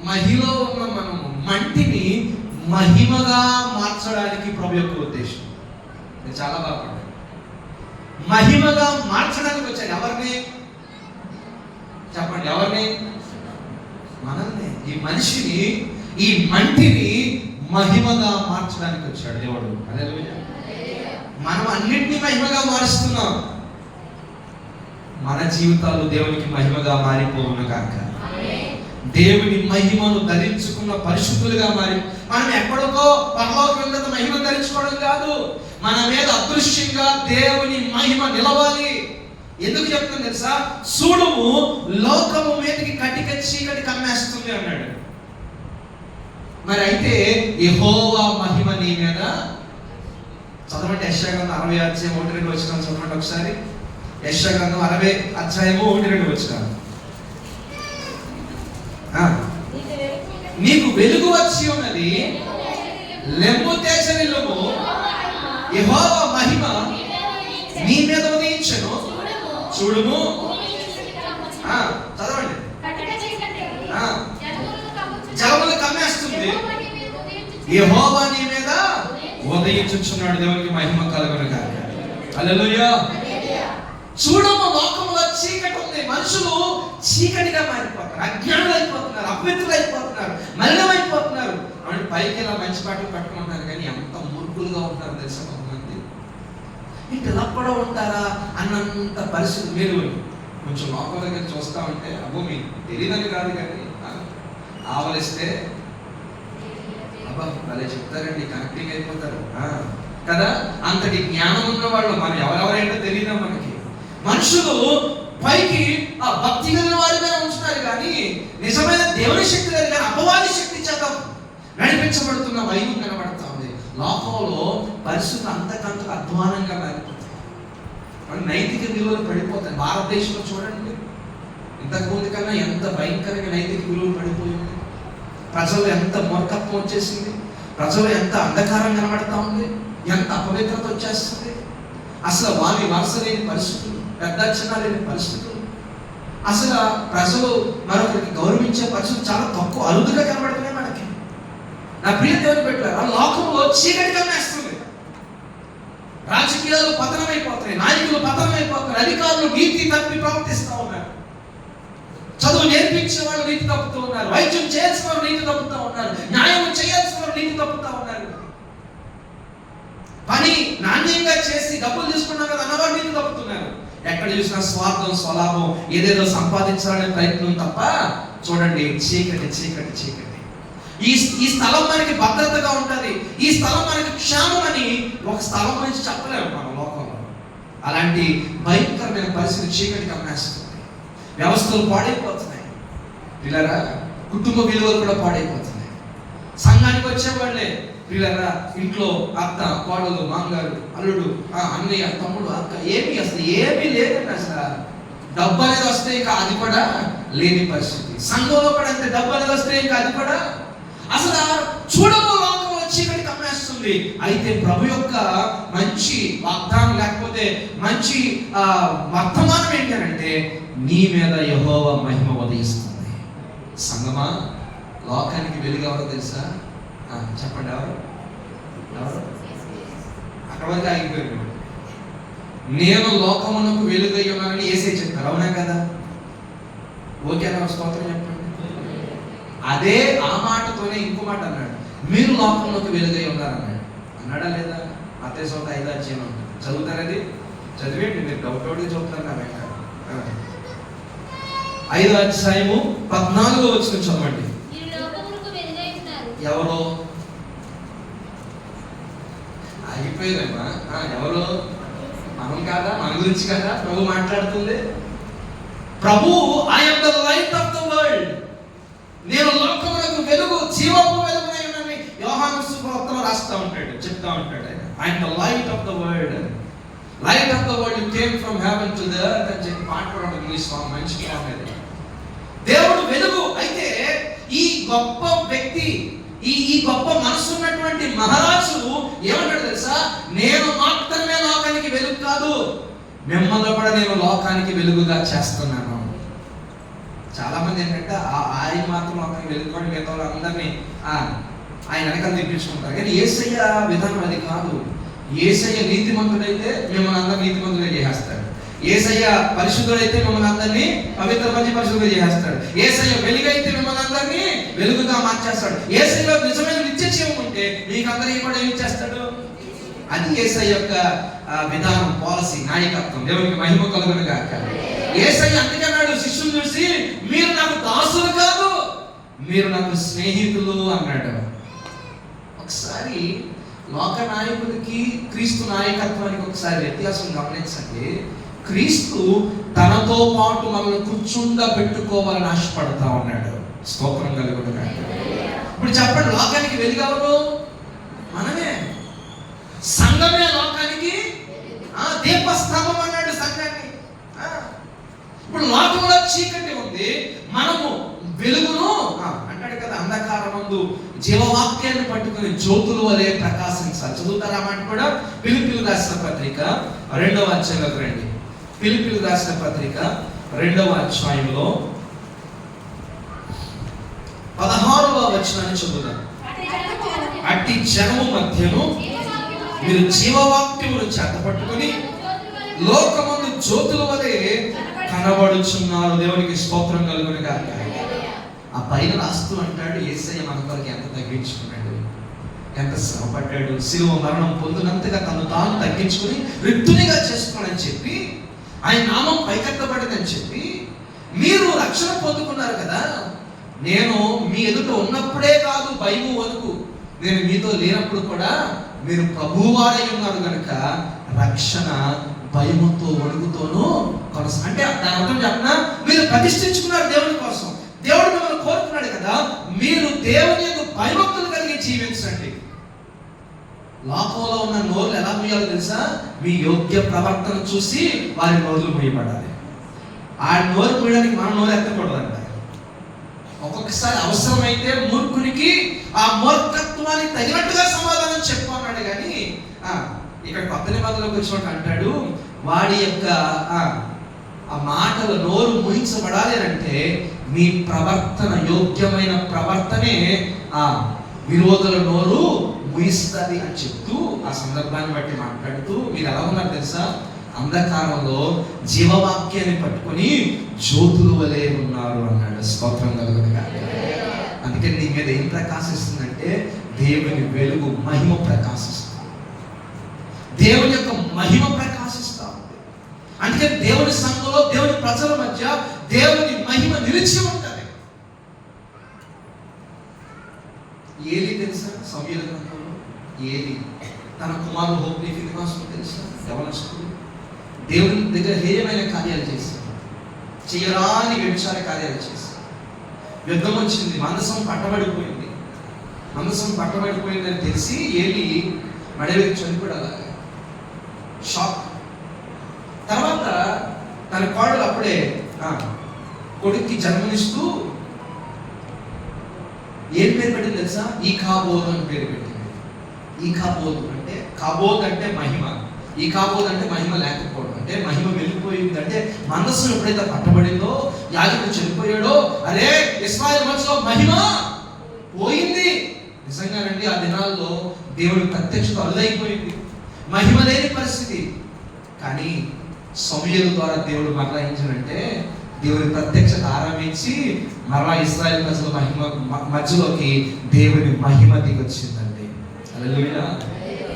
మహిలో ఉన్న మనము మట్టిని మహిమగా మార్చడానికి ప్రభు యొక్క ఉద్దేశం. నేను చాలా బాగుంది. మహిమగా మార్చడానికి వచ్చాడు. ఎవరిని చెప్పండి? ఎవరిని? మనల్ని. ఈ మనిషిని, ఈ మంటిని మహిమగా మార్చడానికి వచ్చాడు దేవుడు. హల్లెలూయా. మనం అన్నింటినీ మహిమగా మారుస్తున్నాం. మన జీవితాలు దేవునికి మహిమగా మారిపోవును కాక. దేవుని మహిమను ధరించుకున్న పరిశుద్ధులుగా మారి, మనం ఎక్కడికో పరలోకం మహిమ ధరించుకోవడం కాదు, మన మీద అదృశ్యంగా దేవుని మహిమ నిలవాలి. ఎందుకు చెప్తుంది తెలుసా? చూడుము లోకము మీదకి కటిక చీకటి కమ్మేస్తుంది అన్నాడు. మరి అయితే యెహోవా మహిమ నీ మీద, చదవండి యెషయా గ్రంథం 60 అధ్యాయం 1-2 వచనాలు చదవండి ఒకసారి. యెషయా గ్రంథం 60 అధ్యాయం 1-2 వచనాలు. నీకు వెలుగు వచ్చి ఉన్నది, లెమ్ము తేజరిల్లుము, యెహోవా మహిమ నీ మీద ఉదయించెను, చూడుము. చదవండి. జలములు కమ్మేస్తుంది, యెహోవా నీ మీద ఉదయించుచున్నాడు. దేవునికి మహిమ కలుగును గాక. హల్లెలూయా. చూడము, లోకంలో చీకటి ఉంది. మనుషులు చీకటిగా మారిపోతున్నారు, అజ్ఞానులు అయిపోతున్నారు, అపవిత్రులు అయిపోతున్నారు, మలినమైపోతున్నారు. అంటే పైకి ఇలా మంచి పాటలు కట్టుకుంటున్నారు, కానీ ఎంత మూర్ఖులుగా ఉంటారు తెలుసా కొంతమంది. ఇలా కూడా ఉంటారా అన్నంత పరిస్థితి. మీరు కొంచెం లోకం దగ్గర చూస్తూ ఉంటే, అబ్బో మీకు తెలియదని కాదు కానీ ఆవలిస్తే అబ్బా అలా చెప్తారండి, కనెక్టింగ్ అయిపోతారు కదా. అంతటి జ్ఞానం ఉన్న వాళ్ళు మనం ఎవరెవరైనా తెలియదా మనకి. మనుషులు పైకి ఆ భక్తి కలిగిన వారిగానే ఉంటున్నారు, కానీ నిజమైన దేవుని శక్తి లేదు, కానీ అపవాది శక్తి చేత నడిపించబడుతున్న వైద్యం కనబడతా ఉంది. లోకంలో పరిస్థితులు అంతకంత అధ్వానంగా మారిపోతాయి. నైతిక విలువలు పడిపోతాయి. భారతదేశంలో చూడండి, ఇంతకుముందు కన్నా ఎంత భయంకరంగా నైతిక విలువలు పడిపోయింది. ప్రజలు ఎంత మూర్ఖత్వం వచ్చేసింది, ప్రజలు ఎంత అంధకారం కనబడతా ఉంది, ఎంత అపవిత్రత వచ్చేస్తుంది. అసలు వారి వరుస లేని పరిస్థితులు, పెద్ద చిన్న లేని పరిస్థితులు. అసలు ప్రజలు మరొకరికి గౌరవించే పరిస్థితులు చాలా తక్కువ, అరుదుగా కనబడుతున్నాయి మనకి. నా ప్రియ దేవుని పెట్టారు, ఆ లోకంలో చీకటి కమ్మేస్తుంది. రాజకీయాలు పతనమైపోతున్నాయి, నాయకులు పతనమైపోతున్నారు, అధికారులు నీతి తప్పి ప్రవర్తిస్తూ ఉన్నారు, చదువు నేర్పించే వాళ్ళు నీతి తప్పుతూ ఉన్నారు, వైద్యం చేయాల్సిన వారు నీతి తప్పుతూ ఉన్నారు, న్యాయం చేయాల్సిన వారు నీతి తప్పుతూ ఉన్నారు, పని నాణ్యంగా చేసి డబ్బులు తీసుకున్నాం కదా అన్నవారు నీతి తప్పుతున్నారు. ఎక్కడ చూసినా స్వార్థం, స్వలాభం, ఏదేదో సంపాదించాలనే ప్రయత్నం తప్ప. చూడండి, చీకటి చీకటి చీకటి. ఈ స్థలం మనకి భద్రతగా ఉంటుంది, ఈ స్థలం మనకి క్షేమం అని ఒక స్థలం నుంచి చెప్పలేము మన లోకంలో. అలాంటి భయంకరమైన పరిస్థితి చీకటి కమ్మేస్తుంది. వ్యవస్థలు పాడైపోతున్నాయి పిల్లరా, కుటుంబ విలువలు కూడా పాడైపోతున్నాయి. సంఘానికి వచ్చేవాళ్ళే పిల్లరా, ఇంట్లో అత్త, కోడలు, మామగారు, అల్లుడు, అన్నయ్య, తమ్ముడు, అక్క, అసలు ఏమీ లేదండి. అసలు డబ్బు అనేది వస్తే ఇంకా అది కూడా లేని పరిస్థితి. సంఘంలో కూడా అంతే, డబ్బు అనేది వస్తే ఇంకా అది కూడా అసలు చూడము లోకంలో చీకటి కమ్మేస్తుంది. అయితే ప్రభు యొక్క మంచి వాగ్దానం లేకపోతే మంచి వర్తమానం ఏంటంటే, నీ మీద యెహోవా మహిమ ఉదయిస్తుంది. సంగమా, లోకానికి వెలుగు ఎవరో తెలుసా? చెప్పండి, ఎవరు? ఎవరు? అక్కడ వరకు ఆగిపోయాడు. నేను లోకమునకు వెలుగై ఉన్నానని యేసే చెప్పారు, అవునా కదా? ఓకేనా? స్తోత్రం చెప్పండి. అదే ఆ మాటతోనే ఇంకో మాట అన్నాడు, మీరు లోకంలోకి వెలుగై ఉన్నారన్నాడు. అన్నాడా లేదా? మత్తయి 5:5 చదువుతారది, చదివేంటి మీరు డౌట్ చదువుతారు నా వెంట. 5:14 చదవండి. ఎవరు ఆగిపోయిందమ్మా? ఎవరు? మనం కాదా? మన గురించి కదా ప్రభు మాట్లాడుతుంది. ప్రభు I am the light of the world, నేను లోకమునకు వెలుగు, జీవపు వెలుగునై ఉన్నానని యోహాను సువార్తలో రాస్తా ఉంటాడు, చెప్తా ఉంటాడు. I am the light of the world, light of the world you came from heaven to the earth అని చెప్పి పాడుకోవడం ఇంగ్లీష్ సాంగ్, మంచి సాంగ్ అది. దేవుడు వెలుగు. అయితే ఈ గొప్ప వ్యక్తి, ఈ గొప్ప మనసు ఉన్నటువంటి మహారాజు ఏమంటాడు తెలుసా? నేను మాత్రమే లోకానికి వెలుగు కాదు, మిమ్మల్ని కూడా నేను లోకానికి వెలుగుగా చేస్తున్నాను. చాలా మంది ఏంటంటే ఆయన మాత్రం లోకానికి వెలుగుకొని మిగతా అందరినీ ఆయన వెనకాల తెప్పించుకుంటారు. కానీ యేసయ్య విధానం అది కాదు. యేసయ్య నీతిమంతుడైతే మిమ్మల్ని అందరూ నీతిమంతులుగా చేసేస్తాడు. యేసయ్య పరిశుద్ధుడైతే మిమ్మల్ని అందరినీ పవిత్రపరిచి పరిశుద్ధులుగా చేసేస్తాడు. యేసయ్య వెలుగైతే మిమ్మల్ని అందరినీ వెలుగుగా మార్చేస్తాడు. యేసయ్యలో నిజమైన నిత్య జీవం ఉంటే మీకు అందరికీ కూడా ఏం చేస్తాడు? అది యేసయ్య యొక్క విధానం, పాలసీ, నాయకత్వం. దేవునికి మహిమ కలుగును గాక. యేసయ్య అందుకన్నాడు శిష్యులు చూసి, మీరు నాకు దాసులు కాదు, మీరు నాకు స్నేహితులు అన్నాడు. ఒకసారి లోక నాయకుడికి క్రీస్తు నాయకత్వానికి ఒకసారి వ్యత్యాసం గమనించండి. క్రీస్తు తనతో పాటు మనల్ని కూర్చుండా పెట్టుకోవాలని ఆశపడతా ఉన్నాడు. స్తోత్రం కలుగును గాక. ఇప్పుడు చెప్పండి, లోకానికి వెలుగెవరు? మనమే. సంఘమే లోకానికి దీపస్తంభం అన్నాడు సంఘాన్ని. ఇప్పుడు లోకంలో చీకటి ఉంది, మనము వెలుగును అంటాడు కదా, అంధకారమందు జీవవాక్యాన్ని పట్టుకుని జ్యోతుల వలె ప్రకాశించాలి. చదువుతారా మాట కూడా? ఫిలిప్పీయులకు రాసిన పత్రిక 2వ అధ్యాయంలోకి రండి. ఫిలిప్పీయులకు రాసిన పత్రిక 2వ అధ్యాయంలో 16వ వచనాన్ని చదువుదాం. అట్టి జనము మధ్యను మీరు జీవవాక్యమును చేతపట్టుకుని లోకమందు జ్యోతుల వలె కనబడుచున్నారు. దేవునికి స్తోత్రం కలుగును గాక. ఆ పైన రాస్తూ అంటాడు, యేసయ్య మన కొరకు ఎంత తగ్గించుకున్నాడు, ఎంత శ్రమపడ్డాడు, శిలువ మరణం పొందినంతగా తను తాను తగ్గించుకుని రిక్తునిగా చేసుకోవాలని చెప్పి, ఆయన నామం పైకెత్తబడిందని చెప్పి మీరు రక్షణ పొందుకున్నారు కదా. నేను మీ ఎదుట ఉన్నప్పుడే కాదు, భయము వణుకు, నేను మీతో లేనప్పుడు కూడా మీరు ప్రభువారై ఉన్నారు కనుక రక్షణ భయముతో వణుకుతోనూ అంటే దాని అర్థం చెప్పనా, మీరు ప్రతిష్ఠించుకున్నారు దేవుని కోసం. దేవుడు మిమ్మల్ని కోరుకున్నాడు కదా, మీరు దేవుని యొక్క భయభక్తులు కలిగి జీవించండి. లోకంలో ఉన్న నోర్లు ఎలా మూయాలో తెలుసా? మీ యోగ్య ప్రవర్తన చూసి వారి నోర్లు మూయబడాలి. ఆ నోరు మూయడానికి మన నోరు ఎత్తకూడదంట. ఒక్కొక్కసారి అవసరమైతే మూర్ఖునికి ఆ మూర్ఖత్వానికి తగినట్టుగా సమాధానం చెప్పు అన్నాడు. కానీ ఇక్కడ కొత్త నిబంధనలోకి వచ్చినట్టు అంటాడు, వాడి యొక్క ఆ మాటలు నోరు ముయించబడాలి అంటే మీ ప్రవర్తన, యోగ్యమైన ప్రవర్తనే ఆ విరోధుల నోరు ముయిస్తుంది అని చెప్తూ ఆ సందర్భాన్ని బట్టి మాట్లాడుతూ, మీరు ఎలా ఉన్నారు తెలుసా? అంధకారంలో జీవవాక్యాన్ని పట్టుకొని జ్యోతుల వలె ఉన్నారు అన్నాడు. స్తోత్రం కలుగును గాక. అందుకని నీ మీద ఏం ప్రకాశిస్తుందంటే దేవుని వెలుగు, మహిమ ప్రకాశిస్తుంది. దేవుని యొక్క మహిమ ప్రకాశిస్తా ఉంది. అందుకని దేవుని సంఘంలో, దేవుని ప్రజల మధ్య దేవుని మహిమ నిలిచి ఉంటుంది. ఏలి తెలుసా? సమూయేలు గ్రంథంలో ఏలి తన కుమారుడు హోప్ని ఫినెహాసును తెలుసా? యవనస్తుడు దేవుని దగ్గర హేయమైన కార్యాలు చేశాడు, చేయరాని వ్యభిచార కార్యాలు చేశాడు. యుద్ధం వచ్చింది, మందసం పట్టబడిపోయింది. మందసం పట్టబడిపోయిందని తెలిసి ఏలి మడవికి చనిపోయాడు. అలాగా షాక్. తర్వాత తన కోడలు అప్పుడే కొడుక్కి జన్మనిస్తూ ఏం పేరు పెట్టింది తెలుసా? ఈకాబోదు అని పేరు పెట్టింది. ఈకాబోదు అంటే, కాబోద్ అంటే మహిమ, ఈకాబోదు అంటే మహిమ లేకపోవడం, అంటే మహిమ వెళ్ళిపోయింది. అంటే మందస్సు ఎప్పుడైతే పట్టబడిందో, యాజకుడు చనిపోయాడో, అరే ఇశ్రాయేలు మధ్యలో మహిమ పోయింది. నిజంగానండి ఆ దినాల్లో దేవుడి ప్రత్యక్షత అరుదైపోయింది. మహిమ లేని పరిస్థితి. కానీ సమూయేలు ద్వారా దేవుడు మరలా ఏం చేయాలంటే దేవుని ప్రత్యక్షత ఆరంభించి మరలా ఇశ్రాయేలు ప్రజల మధ్యలోకి దేవుని మహిమ దిగొచ్చిందండి. హల్లెలూయా.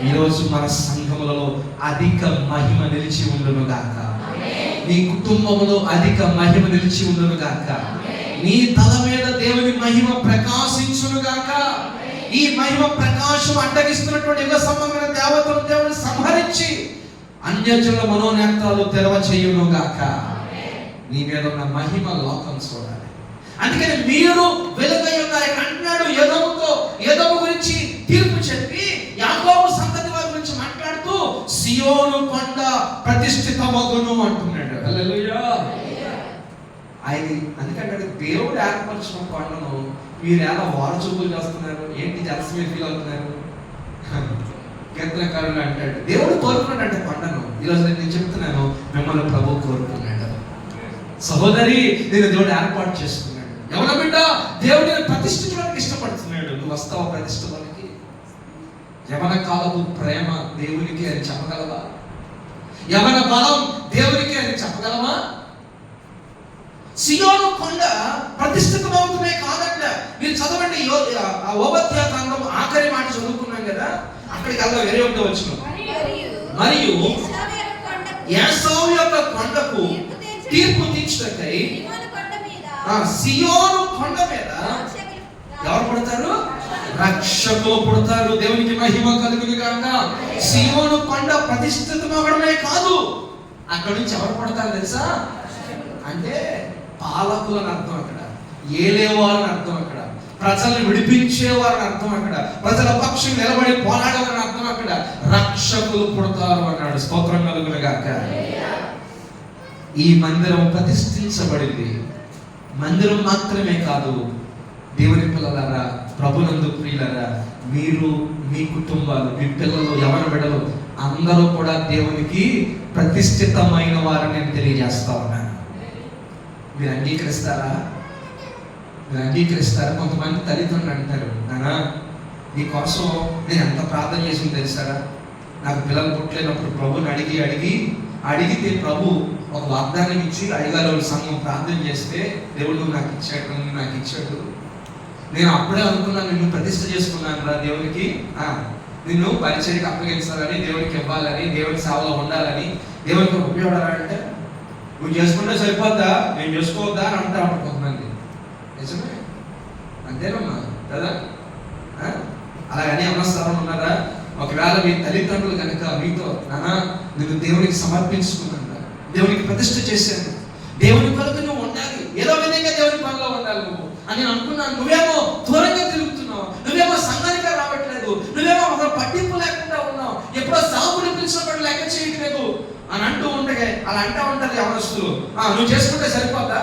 ఈరోజు మన సంఘములలో అధిక మహిమ నిలిచి ఉండును గాక. నీ కుటుంబంలో అధిక మహిమ నిలిచి ఉండును గాక. నీ తల మీద దేవుని మహిమ ప్రకాశించును గాక. ఈ మహిమ ప్రకాశం అడ్డగిస్తున్నటువంటి యుగ సంబంధమైన దేవతలు దేవుని సంహరించి అన్యజనుల మనోనేత్రాలు తెరవ చేయును గాక. నీ మీద ఉన్న మహిమ లోకం చూడాలి. అందుకని మీరు వెలుగై ఉన్నారు అంటున్నాడు. ఎదోము గురించి తీర్పు చెప్పి యాకోబు సంతతి వారి గురించి మాట్లాడుతూ సియోను కొండ ప్రతిష్ఠితమగును అంటున్నాడు. హల్లెలూయా. ఆయన అందుకంటే దేవుడు ఏర్పరిచిన కొండను మీరు ఎలా వారచూపులు చేస్తున్నారు, ఏంటి జలసి మీరు ఫీల్ అవుతున్నారు? కీర్తనకారుడు అంటాడు దేవుడు కోరుకున్నాడంటే కొండను. ఈరోజు నేను చెప్తున్నాను, మిమ్మల్ని ప్రభు కోరుకున్నాడు. సహోదరి, నేను దేవుడు ఏర్పాటు చేసుకున్నాడు. ఎవరి బిడ్డ దేవుడు ప్రతిష్ఠించడానికి ఇష్టపడుతున్నాడు. నువ్వు వస్తావు ప్రతిష్ఠలోనికి? యవన కాలపు ప్రేమ దేవునికి అని చెప్పగలవా? యవన బలం దేవునికి అని చెప్పగలవా? సియోను కొండ ప్రతిష్ఠితమవుతున్నాయి కాదంట. మీరు చదవండి, ఓబద్యా కాండం ఆఖరి మాట చదువుకున్నాం కదా, అక్కడికి వెళ్దాం. 21 మరియు ఏసావు యొక్క కొండకు తీర్పు తీర్చుటకై సియోను కొండ మీద ఎవరు పుడతారు? రక్షకులు పుడతారు. దేవునికి మహిమ కలుగును గాక. సియోను కొండ ప్రతిష్ఠితమవడమే కాదు, అక్కడ నుంచి ఎవరు పుడతారు తెలుసా? అంటే పాలకులని అర్థం అక్కడ, ఏలేవారని అర్థం అక్కడ, ప్రజల్ని విడిపించేవారని అర్థం అక్కడ, ప్రజల పక్షం నిలబడి పోరాడేవారని అర్థం అక్కడ. రక్షకులు పుడతారు అన్నాడు. స్తోత్రం కలుగును గాక. ఈ మందిరం ప్రతిష్ఠించబడింది. మందిరం మాత్రమే కాదు, దేవుని పిల్లలారా, ప్రభునందు ప్రియులారా, మీరు, మీ కుటుంబాలు, మీ పిల్లలు, యవన బిడ్డలు అందరూ కూడా దేవునికి ప్రతిష్ఠితమైన వారని నేను తెలియజేస్తా ఉన్నాను. మీరు అంగీకరిస్తారా? మీరు అంగీకరిస్తారా? కొంతమంది తల్లిదండ్రులు అంటారు, నాన్న నీ కోసం నేను ఎంత ప్రార్థన చేసింది తెలుసారా? నాకు పిల్లలు పుట్టలేనప్పుడు ప్రభుని అడిగితే ప్రభు ఒక వాగ్దానం ఇచ్చి అయ్యగారు సంఘం ప్రార్థన చేస్తే దేవుడు నాకు ఇచ్చాడు. నేను అప్పుడే అనుకున్నాను, నిన్ను ప్రతిష్ఠ చేసుకున్నాను రా దేవునికి, నిన్ను పరిచర్యకి అప్పగించాలని, దేవునికి ఇవ్వాలని, దేవుని సేవలో ఉండాలని, దేవునికి ఉపయోగపడాలంటే నువ్వు చేసుకుంటే సరిపోద్దా, నేను చేసుకోవద్దా అని అంటారు కొంతమంది. నిజమే, అంతేనమ్మా కదా? అలాగని అమ్మస్థానం ఉన్నారా? ఒకవేళ మీ తల్లిదండ్రులు కనుక మీతో, నాన్న నేను దేవునికి సమర్పించుకున్నాను, దేవునికి ప్రతిష్ఠ చేశాను, దేవుని కొరకు నువ్వు ఉండాలి, ఏదో విధంగా దేవుని పనిలో ఉండాలి నువ్వు అని నేను అనుకున్నాను. నువ్వేమో దూరంగా తిరుగుతున్నావు, నువ్వేమో సంఘానికి రావట్లేదు, నువ్వేమో ఒక పట్టింపు లేకుండా ఉన్నావు, ఎప్పుడో సాగుని పిలిచినప్పుడు లెక్క చేయట్లేదు అని అంటూ ఉంటే, అలా అంటూ ఉంటారు యవనస్తులు. నువ్వు చేసుకుంటే సరిపోద్దా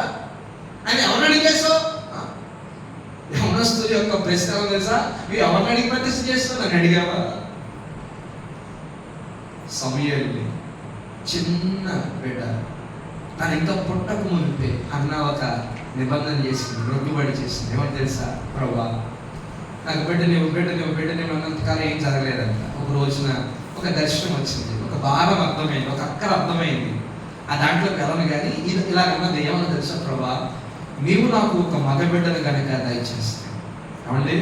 అని ఎవరిని అడిగేసావు? యవనస్తుల యొక్క ప్రశ్న తెలుసా? నువ్వు ఎవరిని అడిగి ప్రతిష్ఠ చేస్తావు అని అడిగావా? సమూయేలు చిన్న బిడ్డ, తను ఇంకా పుట్టక ముందే అన్న ఒక నిబంధన చేసింది, రొట్టుబడి చేసింది. ఏమని తెలుసా? ప్రభా నాకు బిడ్డని అన్నంతకాలం ఏం జరగలేదంట. ఒక రోజున ఒక దర్శనం వచ్చింది, ఒక భారం అర్థమైంది, ఒక అక్కర అర్థమైంది. ఆ దాంట్లోకి వెళ్ళను కానీ ఇలాగన్నది ఏమన్నా తెలుసా? ప్రభా నీవు నాకు ఒక మగబిడ్డను కనుక దయచేస్తే. ఏమండి,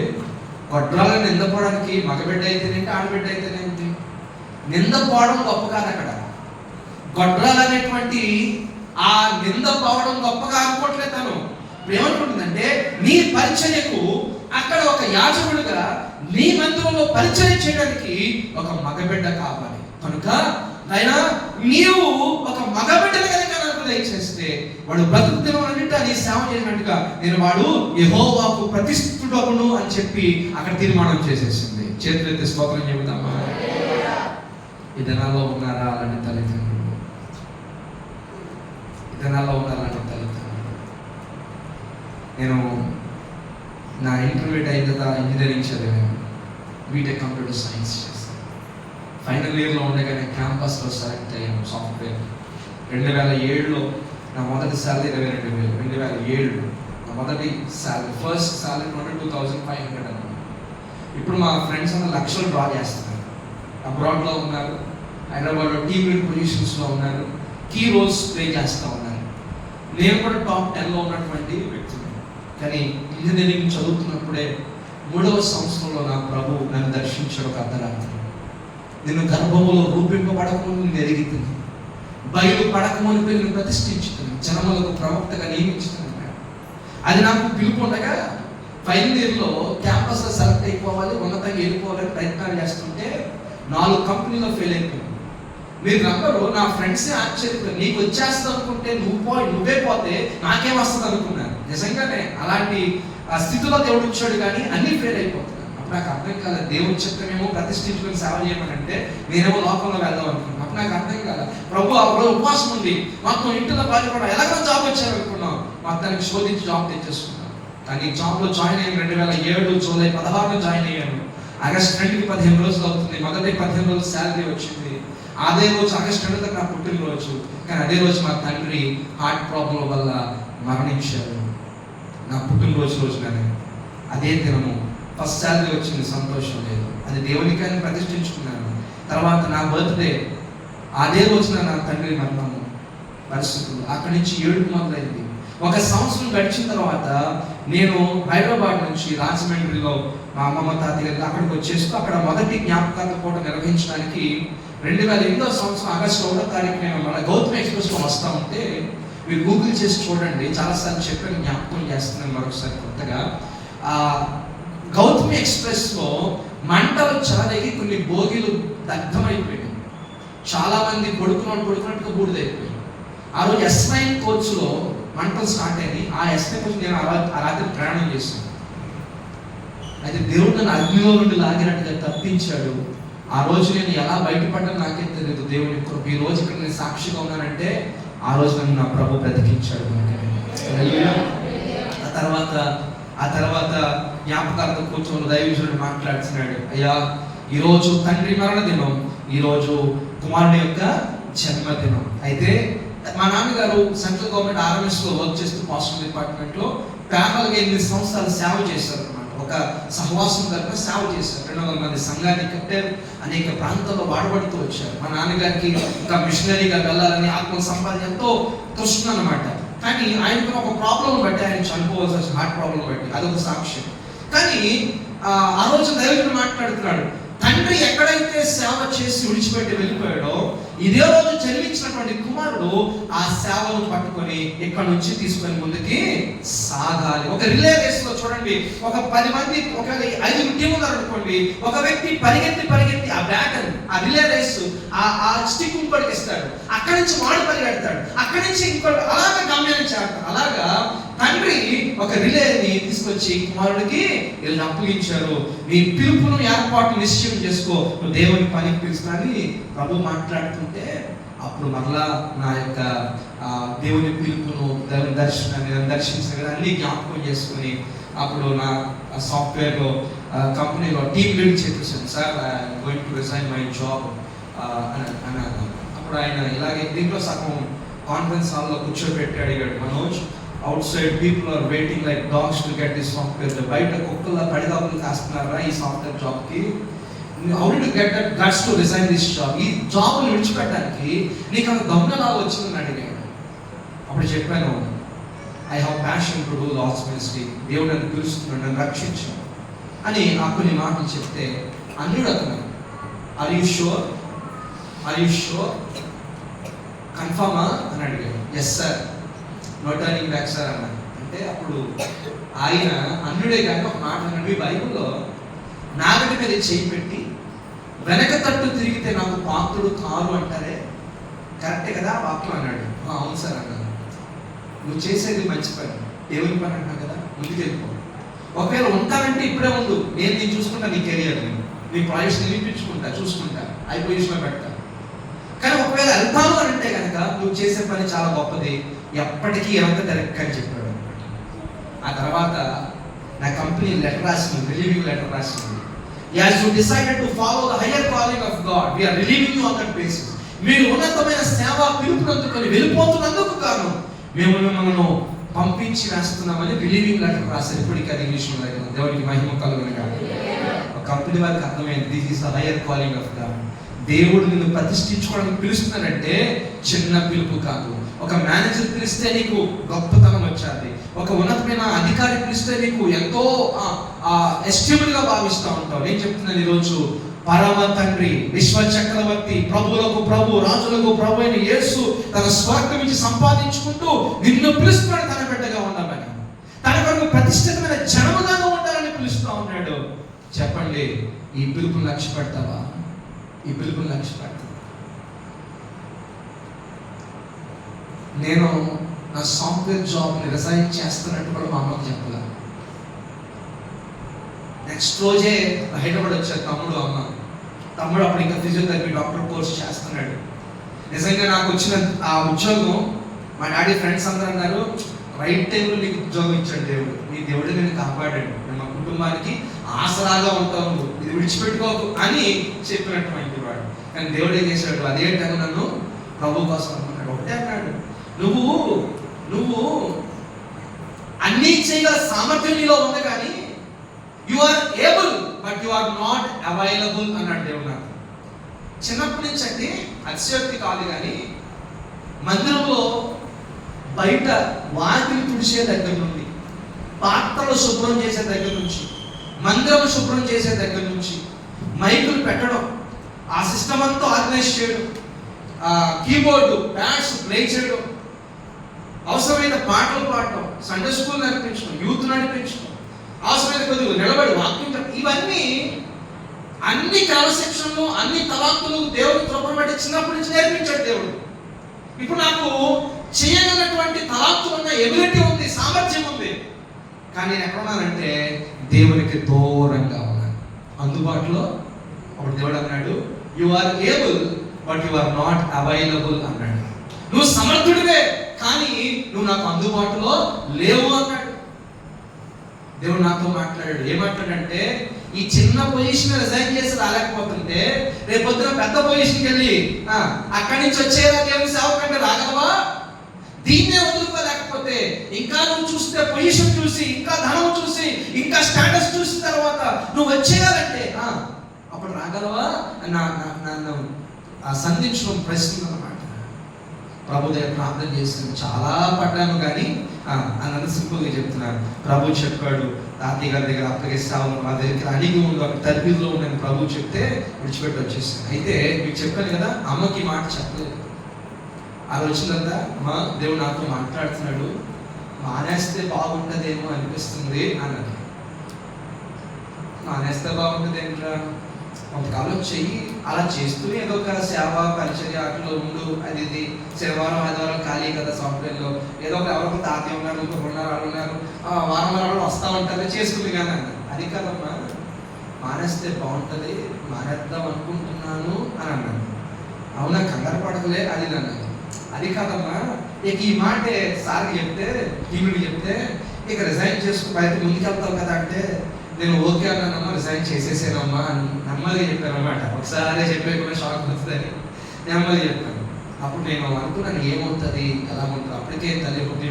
గొడ్రాలను నిందపోవడానికి మగబిడ్డ అయితేనేంటి, ఆడబిడ్డ అయితేనేంటి? నిందపోవడం గొప్ప కాదు. అక్కడ గొడ్రాలు అనేటువంటి ఆ నింద పోవడం గొప్పగా అనుకోవట్లేదు. తను ఏమనుకుంటుందంటే, నీ పరిచర్యకు అక్కడ ఒక యాజకుడిగా నీ మందిరంలో పరిచర్య చేయడానికి ఒక మగబిడ్డ కావాలి కనుక అయినా నీవు ఒక మగబిడ్డను కనుక నాకు దయచేస్తే వాడు బ్రతుకు దినమన్నింటి నీ సేవ చేసినట్టుగా నేను వాడు యెహోవాకు ప్రతిష్ఠితుడగును అని చెప్పి అక్కడ తీర్మానం చేసేసింది. చేతులెత్తి స్తోత్రం చెబుతామా? ఈ దినాల్లో ఉన్నారా అలాంటి తల్లిదండ్రులు? ఈ దినాల్లో ఉన్నారా అలాంటి తల్లిదండ్రులు? నేను నా ఇంటర్మీడియట్ అయిన తర్వాత ఇంజనీరింగ్ చదివాను, బీటెక్ కంప్యూటర్ సైన్స్ చేస్తాను. ఫైనల్ ఇయర్లో ఉండగానే క్యాంపస్లో సెలెక్ట్ అయ్యాను సాఫ్ట్వేర్. 2007లో నా మొదటి శాలరీ 22,000. 2007 నా మొదటి శాలరీ, ఫస్ట్ శాలరీ 22,500 అన్నమాట. ఇప్పుడు మా ఫ్రెండ్స్ అందరూ లక్షలు డ్రా చేస్తున్నారు, అబ్రాడ్లో ఉన్నారు, హైదరాబాద్లో టీమ్ లీడ్ పొజిషన్స్లో ఉన్నారు, కీ రోల్స్ ప్లే చేస్తూ ఉన్నారు. నేను కూడా టాప్ 10లో ఉన్నటువంటి వ్యక్తిని. కానీ ఇంజనీరింగ్ చదువుతున్నప్పుడే 3వ సంవత్సరంలో నా ప్రభు నన్ను దర్శించాడు ఒక అర్ధరాత్రి. నేను గర్భములో రూపింపబడకముందు నేను ఎదిగితున్నాను, బయలు పడకముందు నేను ప్రతిష్ఠించుతున్నాను, జనములకు ప్రవక్తగా నియమించుతున్నాను. అది నాకు పిలుపు ఉండగా ఫైనల్ ఇయర్లో క్యాంపస్లో సెలెక్ట్ అయిపోవాలి, ఉన్నతంగా వెళ్ళిపోవాలని ప్రయత్నాలు చేస్తుంటే 4 కంపెనీలో ఫెయిల్ అయిపోయాను. మీరు నమ్మరు, నా ఫ్రెండ్స్ ఆశ్చర్యపోయారు. నీకు వచ్చేస్తుంది అనుకుంటే నువ్వే పోతే నాకేం వస్తుంది అనుకున్నాను. నిజంగానే అలాంటి స్థితిలో దేవుడు ఇచ్చాడు, కానీ అన్నీ ఫెయిల్ అయిపోతున్నాను. అప్పుడు నాకు అర్థం కాలేదు, దేవుడు చెప్తేనేమో ప్రతిష్ఠించుకొని సేవ చేయమనంటే నేనేమో లోకంలో వెళ్దాం అనుకున్నాను. అప్పుడు నాకు అర్థం కాలేదు, ప్రభు ఆ రోజు ఉపవాసం ఉంది, మొత్తం ఇంటిలో బాధపడ ఎలాగో జాబ్ వచ్చారు అనుకున్నాం. మొత్తానికి శోధించి జాబ్ తెచ్చేసుకున్నాను. కానీ జాబ్లో జాయిన్ అయ్యాను 2007 జూలై 16 జాయిన్ అయ్యాను. ఆగస్ట్ 2కి 15 రోజులు అవుతుంది. మొదటి 15 రోజులు శాలరీ వచ్చింది. అదే రోజు ఆగస్ట్ 2 నా పుట్టినరోజు. కానీ అదే రోజు మా తండ్రి హార్ట్ ప్రాబ్లం వల్ల మరణించారు. నా పుట్టినరోజు రోజుగానే అదే దినము ఫస్ట్ శాలరీ వచ్చింది. సంతోషం లేదు, అది దేవునికి అని ప్రతిష్ఠించుకున్నాను. తర్వాత నా బర్త్డే అదే రోజున నా తండ్రి మరణము పరిస్థితులు. అక్కడి నుంచి ఏడుపు మొదలైంది. 1 సంవత్సరం గడిచిన తర్వాత నేను హైదరాబాద్ నుంచి రాజమండ్రిలో మా అమ్మమ్మ తాతయ్య గారు అక్కడికి వచ్చేస్తూ అక్కడ మొదటి జ్ఞాపకార్థ పూట నిర్వహించడానికి 2008వ సంవత్సరం ఆగస్టు 1వ తారీఖు నేను మన గౌతమ్ ఎక్స్ప్రెస్లో వస్తూ ఉంటే, మీరు గూగుల్ చేసి చూడండి, చాలాసార్లు చెప్పాను, జ్ఞాపకం చేస్తున్నాను మరొకసారి కొత్తగా. గౌతమ్ ఎక్స్ప్రెస్లో మంటలు చెలరేగి కొన్ని బోగీలు దగ్ధమైపోయాయి. చాలామంది పడుకున్నట్టుగా బూడిదైపోయాయి. ఆ రోజు S9 కోచ్లో మంటలు స్టార్ట్ అయ్యి ఆ S9 కోచ్ నేను ఆ రాత్రి ప్రయాణం చేశాను. అయితే దేవుడు నన్ను అగ్నిలో నుండి లాగినట్టుగా తప్పించాడు. ఆ రోజు నేను ఎలా బయటపడ్డా నాకే తెలియదు. దేవుని కృప. ఈ రోజు ఇక్కడ నేను సాక్షిగా ఉన్నానంటే ఆ రోజు నన్ను నా ప్రభు బ్రతికించాడు. ఆ తర్వాత జ్ఞాపకార్థం కూర్చొని దైవజనుడు మాట్లాడుతున్నాడు, అయ్యా ఈరోజు తండ్రి మరణ దినం, ఈరోజు కుమారుని యొక్క జన్మదినం. అయితే మా నాన్నగారు సెంట్రల్ గవర్నమెంట్ RMSలో వర్క్ చేస్తూ పాస్టల్ డిపార్ట్మెంట్లో ప్యానల్గా 8 సంవత్సరాలు సేవ చేశారు అనమాట. ఒక సహవాసం తరపున సేవ చేశారు. 200 మంది సంఘాన్ని కట్టారు. అనేక ప్రాంతాల్లో వాడబడుతూ వచ్చారు. మా నాన్నగారికి ఇంకా మిషనరీగా వెళ్ళాలని ఆత్మ సంపాదన ఎంతో తృష్ణ అనమాట. కానీ ఆయనకు ఒక ప్రాబ్లం బట్టి ఆయన చనిపోవాల్సి వచ్చిన హార్ట్ ప్రాబ్లం బట్టి అదొక సాక్ష్యం. కానీ ఆ రోజు దైవజనుడు మాట్లాడుతున్నాడు, తండ్రి ఎక్కడైతే సేవ చేసి విడిచిపెట్టి వెళ్ళిపోయాడో ఇదే రోజు జన్మించినటువంటి కుమారుడు ఆ సేవను పట్టుకొని ఇక్కడ నుంచి తీసుకొని ముందుకి సాగాలి. ఒక రిలే రేస్ లో చూడండి, ఒక 10 మంది, ఒక 5 టీం ఉన్నారు అనుకోండి, ఒక వ్యక్తి పరిగెత్తి ఆ బ్యాటన్, ఆ రిలే రేస్, ఆ స్టిక్ ఇంకోటికి ఇస్తాడు, అక్కడి నుంచి వాడు పరిగెడతాడు, అక్కడి నుంచి ఇంకోటి, అలాగా గమ్యాన్ని చేస్తాడు. అలాగా తండ్రి ఒక రిలేని తీసుకొచ్చి కుమారుడికి వీళ్ళని అప్పగించారు. నీ పిలుపును ఏర్పాటు నిశ్చయం చేసుకో, నువ్వు దేవుని పనికి పిలుస్తానని ప్రభు మాట్లాడుతుంటే అప్పుడు మరలా నా యొక్క దేవుని పిలుపును, దేవుని దర్శనాన్ని దర్శించిన కదా అన్ని జ్ఞాపకం చేసుకుని అప్పుడు నా సాఫ్ట్వేర్లో కంపెనీలో టీమ్ లీడ్ చెప్పేసాను, sir going to resign my job అని అన్నాను. అప్పుడు ఆయన ఇలాగే దీంట్లో సగం కాన్ఫరెన్స్ హాల్లో కూర్చోబెట్టి అడిగాడు, Manoj outside people are waiting like dogs to get this software. బయట కుక్కల పడిదాపులు కాస్తున్నారా ఈ సాఫ్ట్వేర్ జాబ్కి? How did you get that guts to resign this job? ఈ జాబ్ని విడిచిపెట్టడానికి నీకు అంత దమ్ములా వచ్చిందని అడిగాడు. అప్పుడు చెప్పాను, I have passion to do loss ministry. దేవుడు నన్ను పిలుస్తున్నాడు, నన్ను రక్షించాడు అని ఆ కొన్ని మాటలు చెప్తే అన్నుడు అతను, ఆర్ యూ షూర్ కన్ఫర్మా అని అడిగాడు. Yes sir, no turning back sir అన్నాడు. అంటే అప్పుడు ఆయన అన్నుడే కానీ ఒక మాట అన్నాడు, మీ బైబుల్లో నాగటి మీద చేయి పెట్టి వెనక తట్టు తిరిగితే నాకు పాత్రుడు కారు అంటారే, కరెక్టే కదా వాక్యం అన్నాడు. అవును సార్ అన్నాడు. నువ్వు చేసేది మంచి పని, దేవుని పని అంటావు కదా, ముందుకు వెళ్ళిపో. ఒకవేళ ఉంటానంటే ఇప్పుడే ఉండు, నేను చూసుకుంటా నీ కెరియర్, నీ ప్రాజెక్ట్స్ నిలిపించుకుంటా, చూసుకుంటా, ఐ పొజిషన్లో పెడతా. కానీ ఒకవేళ వెళ్తాను అని అంటే కనుక నువ్వు చేసే పని చాలా గొప్పది, ఎప్పటికీ ఎంత డైరెక్ట్ అని చెప్పాడు. ఆ తర్వాత నా కంపెనీ లెటర్ రాసింది, రిలీవింగ్ లెటర్ రాసింది. As you decided to follow the higher calling of God, we are relieving you on that basis. మీరు ఉన్నతమైన సేవ పిలుపునందుకొని వెళ్ళిపోతున్నందుకు కాను మేము మిమ్మల్ని పంపించి వేస్తున్నామని రిలీవింగ్ లెటర్ రాశారు. ఇప్పటికీ అది ఇంగ్లీష్లో దేవునికి మహిమ కలుగును గాక. కంపెనీ వారికి అర్థమైంది, this is the higher calling of God. దేవుడు నిన్ను ప్రతిష్ఠించుకోవడానికి పిలుస్తున్నానంటే చిన్న పిలుపు కాదు. ఒక మేనేజర్ పిలిస్తే నీకు గొప్పతనం వచ్చాది, ఒక ఉన్నతమైన అధికారి పిలిస్తే నీకు ఎంతో ఎస్టిమేట్ గా భావిస్తూ ఉంటావు. నేను చెప్తున్నాను ఈరోజు, పరమ తండ్రి, విశ్వ చక్రవర్తి, ప్రభువులకు ప్రభు, రాజులకు ప్రభు అయిన యేసు తన స్వార్థం ఇచ్చి సంపాదించుకుంటూ నిన్ను పిలుస్తున్నాడు తన బిడ్డగా ఉండమని, తన కొరకు ప్రతిష్ఠితమైన జనముగా ఉండాలని పిలుస్తూ ఉన్నాడు. చెప్పండి, ఈ పిలుపుని లక్ష్య పెడతావా? ఈ పిలుపుని లక్ష్య పెడతావా? నేను నా సాఫ్ట్వేర్ జాబ్ని రిజైన్ చేస్తున్నట్టు కూడా మా అమ్మకి చెప్పలే. నెక్స్ట్ రోజే హైదరాబాద్ వచ్చారు తమ్ముడు, అమ్మ. తమ్ముడు అప్పుడు ఇంకా ఫిజియోథెరపీ డాక్టర్ కోర్స్ చేస్తున్నాడు. నిజంగా నాకు వచ్చిన ఆ ఉద్యోగం, మా డాడీ ఫ్రెండ్స్ అందరూ అన్నారు, రైట్ టైంలో నీకు ఉద్యోగం ఇచ్చాడు దేవుడు, నీ దేవుడు నేను కాపాడాడు, మా కుటుంబానికి ఆసరాగా ఉంటావు, ఇది విడిచిపెట్టుకోకు అని చెప్పినటువంటి వాడు. కానీ దేవుడు ఏం చేశాడు, అదే టైం నన్ను ప్రభు కోసం అనుకున్నాడు. ఒకటే అన్నాడు, నువ్వు అన్నీ చేయగల సామర్థ్యం నీలో ఉంది, కానీ you are able but you are not available అన్నాడు దేవుడు నాకు. చిన్నప్పటి నుంచి అంటే అతిశయోక్తి కాదు, కానీ మందిరంలో బయట వాకిలి తుడిచే దగ్గర నుండి, పాత్రలు శుభ్రం చేసే దగ్గర నుంచి, మందిరం శుభ్రం చేసే దగ్గర నుంచి, మైకులు పెట్టడం, ఆ సిస్టమ్ అంతా ఆర్గనైజ్ చేయడం, కీబోర్డు ప్యాడ్స్ ప్లే చేయడం, అవసరమైన పాటలు పాడటం, సండే స్కూల్ నడిపించడం, యూత్ నడిపించడం, అవసరమైన కొద్దిగా నిలబడి వాక్యం, ఇవన్నీ అన్ని క్రమశిక్షణలు, అన్ని తలాంతులు దేవుడు కృపను బట్టి చిన్నప్పటి నుంచి నేర్పించాడు దేవుడు. ఇప్పుడు నాకు చేయగలిగినటువంటి తలాంతులు ఉన్న ఎబిలిటీ ఉంది, సామర్థ్యం ఉంది, కానీ నేను ఎక్కడున్నానంటే దేవునికి దూరంగా ఉన్నాను. అందుబాటులో అప్పుడు దేవుడు అన్నాడు, you are able but you are not available అన్నాడు. నువ్వు సమర్థుడివే, కానీ నువ్వు నాకు అందుబాటులో లేవు అన్నాడు. దేవుడు నాతో మాట్లాడాడు. ఏం మాట్లాడంటే, ఈ చిన్న పొజిషన్ రిజైన్ చేసి రాలేకపోతుంటే రేపొద్దున పెద్ద పొజిషన్కి వెళ్ళి అక్కడి నుంచి వచ్చేలా దేవుని సేవకంటే రాగలవా? దీన్నే వదులుకోలేకపోతే ఇంకా నువ్వు చూస్తే పొజిషన్ చూసి, ఇంకా ధనం చూసి, ఇంకా స్టేటస్ చూసిన తర్వాత నువ్వు వచ్చేయాలంటే అప్పుడు రాగలవా? నన్ను సంధించడం ప్రశ్న అన్నమాట. ప్రభు దగ్గర ప్రార్థన చేస్తాను, చాలా పడ్డాను, కానీ అన్నది సింపుల్గా చెప్తున్నాను. ప్రభు చెప్పాడు, తాతయ్య గారి దగ్గర అప్పగిస్తాము, మా దగ్గర అడిగి ఉండు, అక్కడ తరబీదులో ఉండని ప్రభు చెప్తే విడిచిపెట్టి వచ్చేసాను. అయితే మీకు చెప్పాను కదా, అమ్మకి మాట చెప్పలేదు. అది వచ్చిందంతా, అమ్మ దేవుడు నాతో మాట్లాడుతున్నాడు, మానేస్తే బాగుంటుందేమో అనిపిస్తుంది అన్నది. మానేస్తే బాగుంటుంది ఏంట్రా, కొంతకాలం చెయ్యి, అలా చేస్తూ ఏదో ఒక సేవ పరిచర్య అట్లో ఉండు, అది ఇది శనివారం ఆదివారం ఖాళీ కదా సాఫ్ట్వేర్లో, ఏదో ఒక ఎవరో తాతయ్య ఉన్నారు, ఇంకొక ఉన్నారు, వాళ్ళు ఉన్నారు, వారం వారాలు వస్తూ ఉంటారు, చేసుకుంది కానీ అన్న. అది కాదమ్మా, మానేస్తే బాగుంటుంది, మానేద్దాం అనుకుంటున్నాను అని అన్నాను. అవునా, కంగారు పడకలే అది అన్నది. అది కాదమ్మా, ఇక ఈ మాట సార్కి చెప్తే, టీముడికి చెప్తే, ఇక రిజైన్ చేసుకుని బయట ముందుకెళ్తావు కదా అంటే, నేను ఓకే అన్నానమ్మా, రిజైన్ చేసేసానమ్మా అని నెమ్మదిగా చెప్పాను అన్నమాట. ఒకసారి చెప్పేకుండా షాక్ వస్తుందని నెమ్మదిగా చెప్పాను. అప్పుడు నేను అనుకున్నాను, ఏమవుతుంది, ఎలా ఉంటుంది. అప్పటికే తల్లి